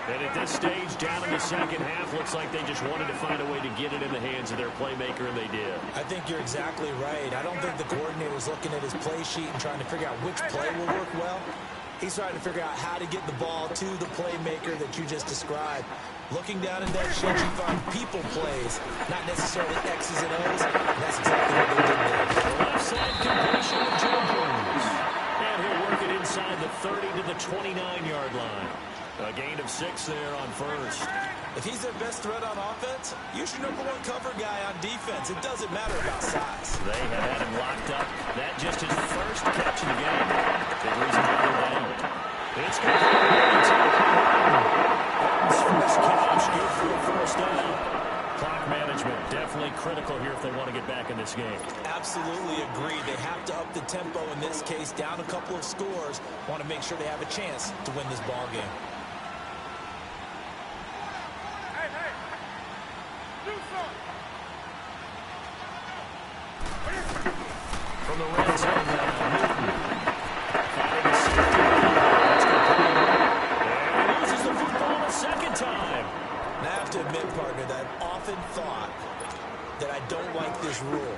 And at this stage, down in the second half, looks like they just wanted to find a way to get it in the hands of their playmaker, and they did. I think you're exactly right. I don't think the coordinator's looking at his play sheet and trying to figure out which play will work well. He's trying to figure out how to get the ball to the playmaker that you just described. Looking down in that sheet, you find people plays, not necessarily X's and O's, and that's exactly what they did there. Left side completion to Jones. And he'll work it inside the 30 to the 29-yard line. A gain of 6 there on first. If he's their best threat on offense, use your #1 cover guy on defense. It doesn't matter about size. They have had him locked up. That just his first catch of the game. Big reason why they're down. It's good. First catch, good for a first down. Clock management definitely critical here if they want to get back in this game. Absolutely agreed. They have to up the tempo in this case, down a couple of scores. Want to make sure they have a chance to win this ball game. From the red zone now, Newton. Finding the safety. That's complete. And he loses the football a second time. And I have to admit, partner, that I often thought that I don't like this rule,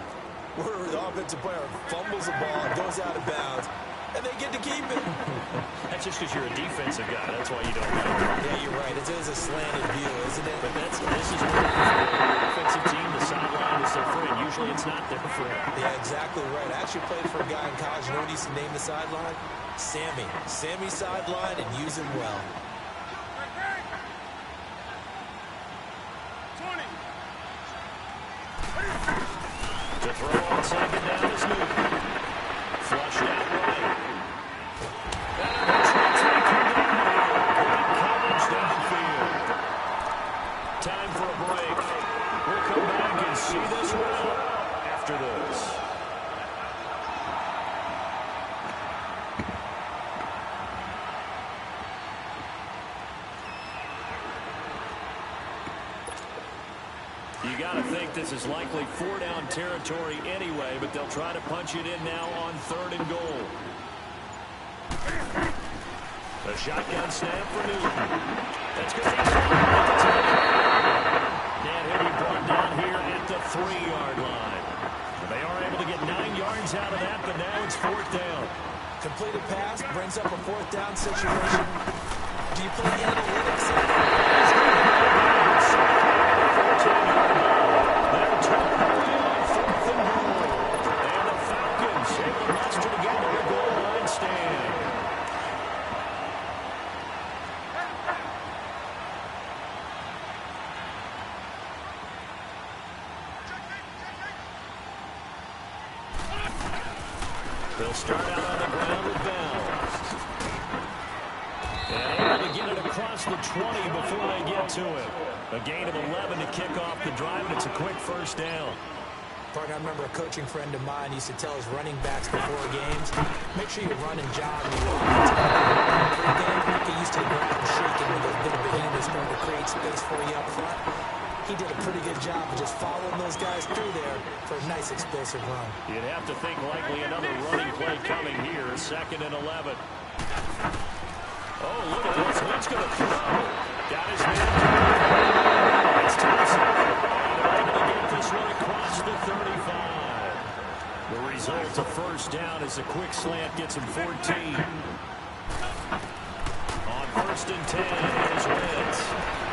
where the offensive player fumbles the ball and goes out of bounds, and they get to keep it. That's just because you're a defensive guy. That's why you don't like it. Yeah, you're right. It is a slanted view, isn't it? But this is where the offensive team, the sideline is their friend. Usually it's not their friend. Yeah, exactly right. I actually played for a guy in college. You know what he used to name the sideline? Sammy. Sammy sideline, and use him well. To throw on second down is Newton. Flushed out right. That eventually taken down. Great coverage downfield. Time for a break. We'll come back and see this one after this. You got to think this is likely 4-down territory anyway, but they'll try to punch it in now on 3rd and goal. A shotgun snap for Newton. That's good. And he'll be brought down here at the 3-yard line. They are able to get 9 yards out of that, but now it's 4th down. Completed pass brings up a 4th down situation. Do you play analytics? They'll start out on the ground with Bell. And able to get it across the 20 before they get to it. A gain of 11 to kick off the drive, and it's a quick first down. Partner, I remember a coaching friend of mine used to tell his running backs before games, make sure you run and jog when you walk pre-game. Get used to the ground shaking when those big behemoths starting to create space for you up front. He did a pretty good job of just following those guys through there for a nice explosive run. You'd have to think likely another running play coming here. 2nd and 11. Oh, look at this. Wentz going to throw. Got his man. It's Thompson. And they're able to get this one across the 35. The result of first down is a quick slant gets him 14. On 1st and 10, here's Wentz.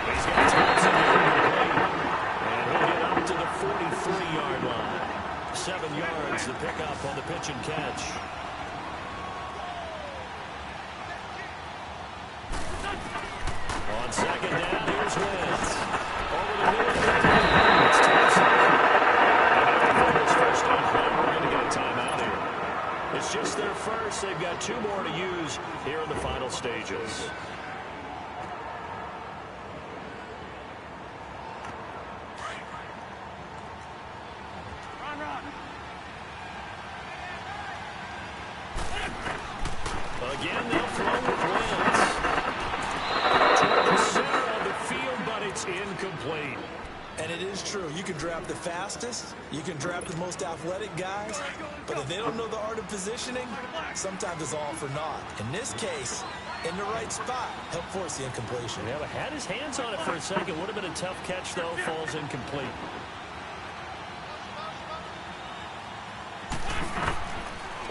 He's got Thompson here. And he'll get up to the 43-yard line. 7 yards to pick up on the pitch and catch. On 2nd down, here's Wentz. Over the middle. It's Thompson. And after this first down play, we're going to get a timeout here. It's just their first. They've got 2 more to use here in the final stages. Again, they'll throw with Wentz. Toward the center of the field, but it's incomplete. incomplete. And it is true. You can draft the fastest, you can draft the most athletic guys, but if they don't know the art of positioning, sometimes it's all for naught. In this case, in the right spot, help force the incompletion. Yeah, but had his hands on it for a second. Would have been a tough catch, though. Falls incomplete.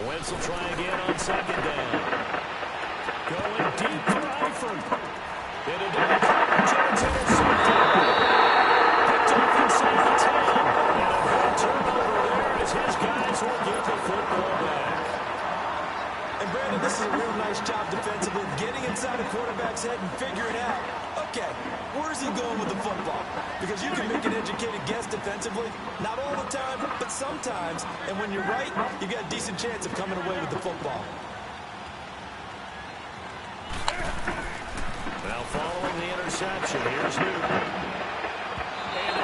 Wentz will try again on second down. Going deep for Eifert. Into double coverage, and it's intercepted. Picked off inside the 10. And a big turnover there as his guys will get the football back. And Brandon, this is a real nice job defensively, getting inside a quarterback's head and figuring out, okay, where's he going with the football? Because you can make an educated guess defensively, not all the time, but sometimes. And when you're right, you got a decent chance of coming away with the football. Now following the interception, here's Newton.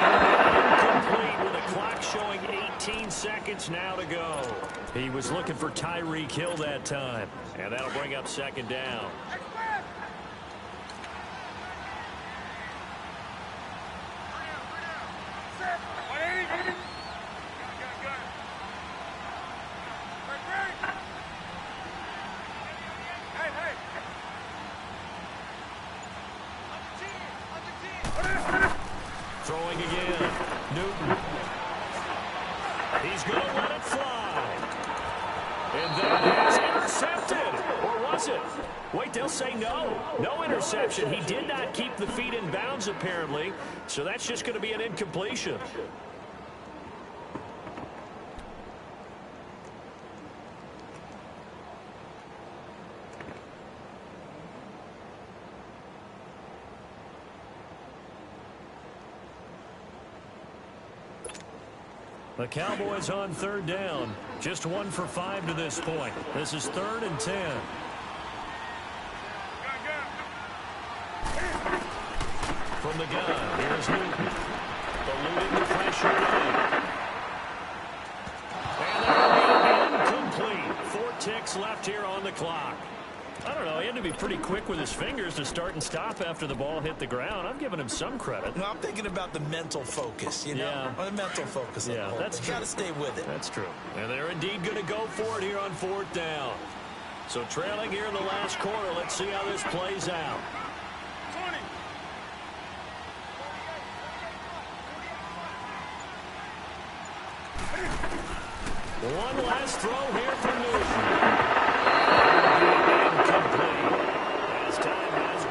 And incomplete with the clock showing 18 seconds now to go. He was looking for Tyreek Hill that time. And that'll bring up second down. Throwing again. Newton. He's going to let it fly. And that is intercepted. Or was it? Wait, they'll say no. No interception. He did not keep the feet in bounds, apparently. So that's just going to be an incompletion. The Cowboys on third down. Just 1 for 5 to this point. This is 3rd and 10. From the gun, here's Newton. Eluding the pressure. And that'll be incomplete. 4 ticks left here on the clock. I don't know. He had to be pretty quick with his fingers to start and stop after the ball hit the ground. I'm giving him some credit. No, I'm thinking about the mental focus, you know? Yeah. Or the mental focus. Yeah, that's true. Got to stay with it. That's true. And they're indeed going to go for it here on 4th down. So trailing here in the last quarter. Let's see how this plays out. 20. One last throw here for Newton. Incomplete. As time has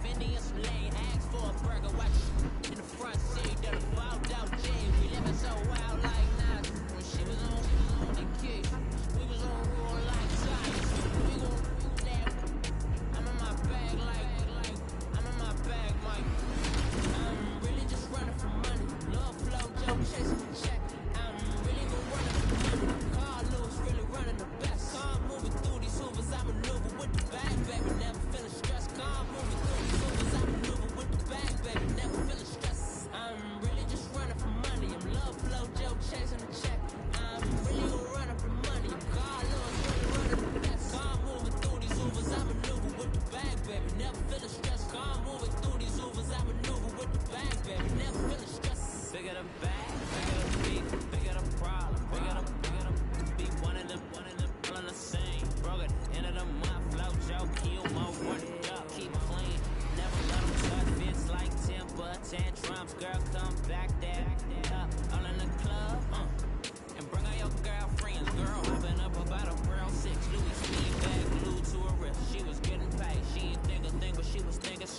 Fendi and some lane, asked for a burger, watch in the front seat, that a fouled out J.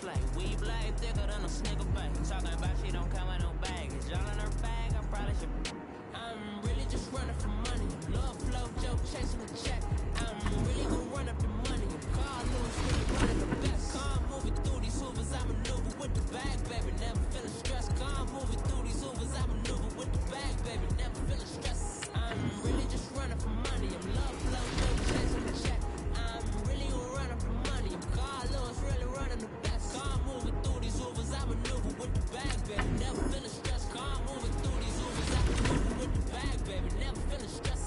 slay. We blade thicker than a snicker bag. Talking about she don't come with no baggage. All in her bag, I probably should. I'm really just running for money. Love flow, joke, chasing the check. I'm really gonna run up the money. Car loose, really running the best. Car moving through these hoovers, I maneuver with the bag, baby. Never feeling stressed. Car moving through these hoovers, I maneuver with the bag, baby. Never feeling stressed. I'm really just running for money. I'm love flow, joke, chasing the check. I'm really gonna run up the money. I'm car loose, really running the best. Car moving through these hoovers, I maneuver with the bag, baby. Never feeling stressed. Car moving through these hoovers, I maneuver with the bag, baby. Never feeling stressed.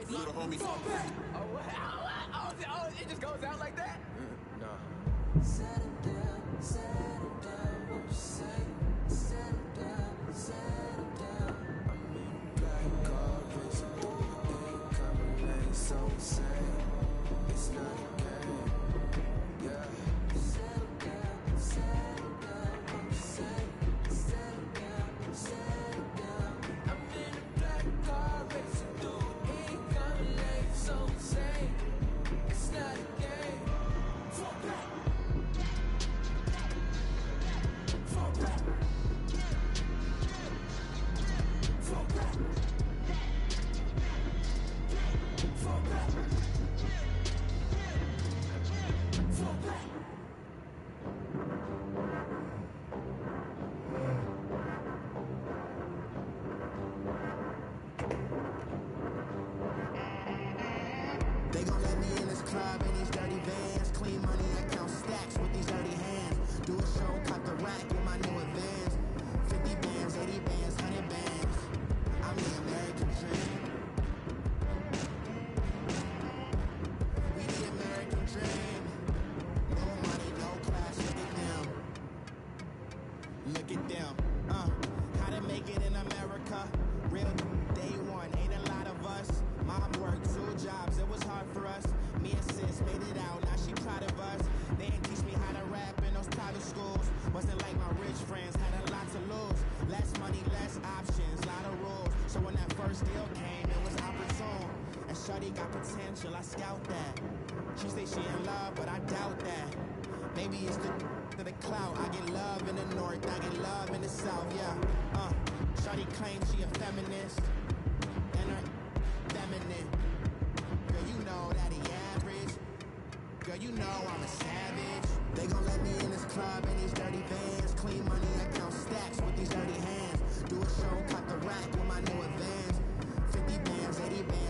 Little homie. Oh, it just goes out like that? Nah. Settle down, what you say? Settle down. I'm in black car, racing through the incoming lane, so insane. It's not a game, yeah. Settle down, what you say? Settle down. I'm in a black car, racing through the incoming lane, so insane. It's not a game. Fall back. Fall back. Fall back. Fall back. Fall back. They gon' let me in this club in these dirty vans. Clean money, I count stacks with these dirty hands. Do a show, cut the rack in my new advance. 50 bands, 80 bands, 100 bands. I'm the American dream. We the American dream. No money, no class, look at them. Look at them. How to make it in America. Real day one, ain't a lot of us. Mom worked 2 jobs, it was hard for us. Me and sis made it out, now she proud of us. They didn't teach me how to rap in those private schools. Wasn't like my rich friends, had a lot to lose. Less money, less options, lot of rules. So when that first deal came, it was opportune. And shorty got potential, I scout that. She say she in love, but I doubt that. Maybe it's the clout. I get love in the north, I get love in the south, yeah. Shorty claims she a feminist. And her feminine. Girl, you know that he average. Girl, you know I'm a savage. They gon' let me in this club in these dirty vans. Clean money, I count stacks with these dirty hands. Do a show, cut the rack with my new advance. 50 bands, 80 bands.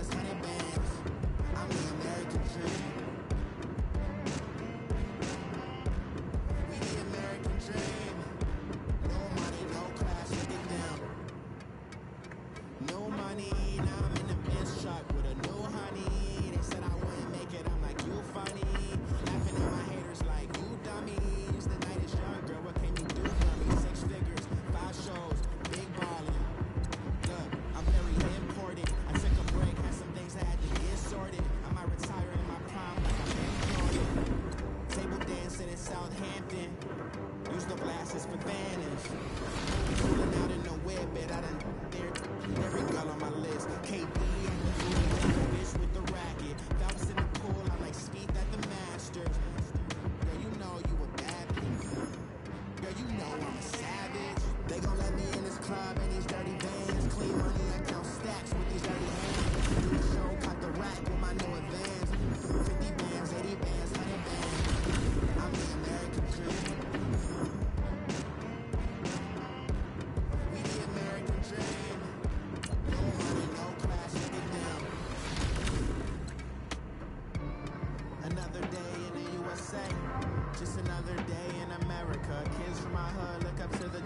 Kids from my hood look up to the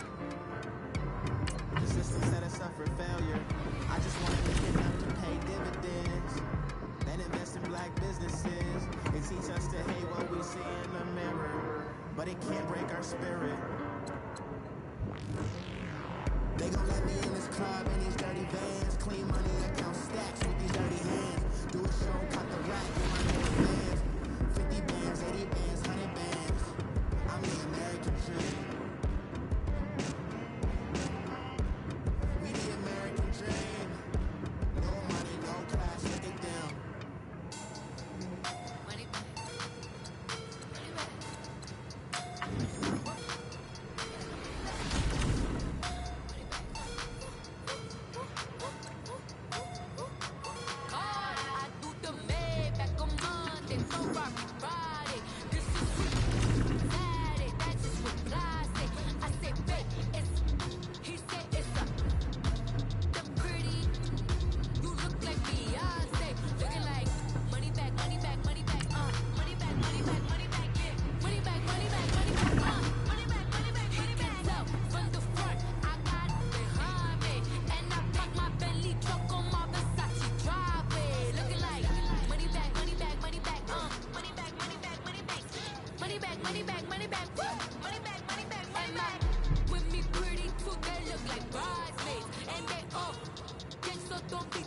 system set us up for failure. I just want to make enough to pay dividends. Then invest in black businesses. It teach us to hate what we see in the mirror, but it can't break our spirit. They gon' let me in this club in these dirty vans. Clean money account stacks with these dirty hands. Do a show, cut the rack in my new bands. 50 bands, 80 bands, 100 bands. I'm the American dream. We the American dream. No money, no class, look at them. Money back. Money back. I do the Maybach on Monday, Ferrari Friday. This is sweet Saturday, that's just what God say. I say, babe, he say it's the pretty. You look like Beyonce, looking like money back, money back, money back, money back, money back, money back, yeah, money back, money back, money back, money back, money back, money back. Tell from the front, I got it behind me, and I park my Bentley truck on my Versace driveway, looking like money back, money back, money back, money back, money back, money back, money back, money back, money back, woo, money back, money back, money back. With me pretty too, they look like bridesmaids, and they all get so don't be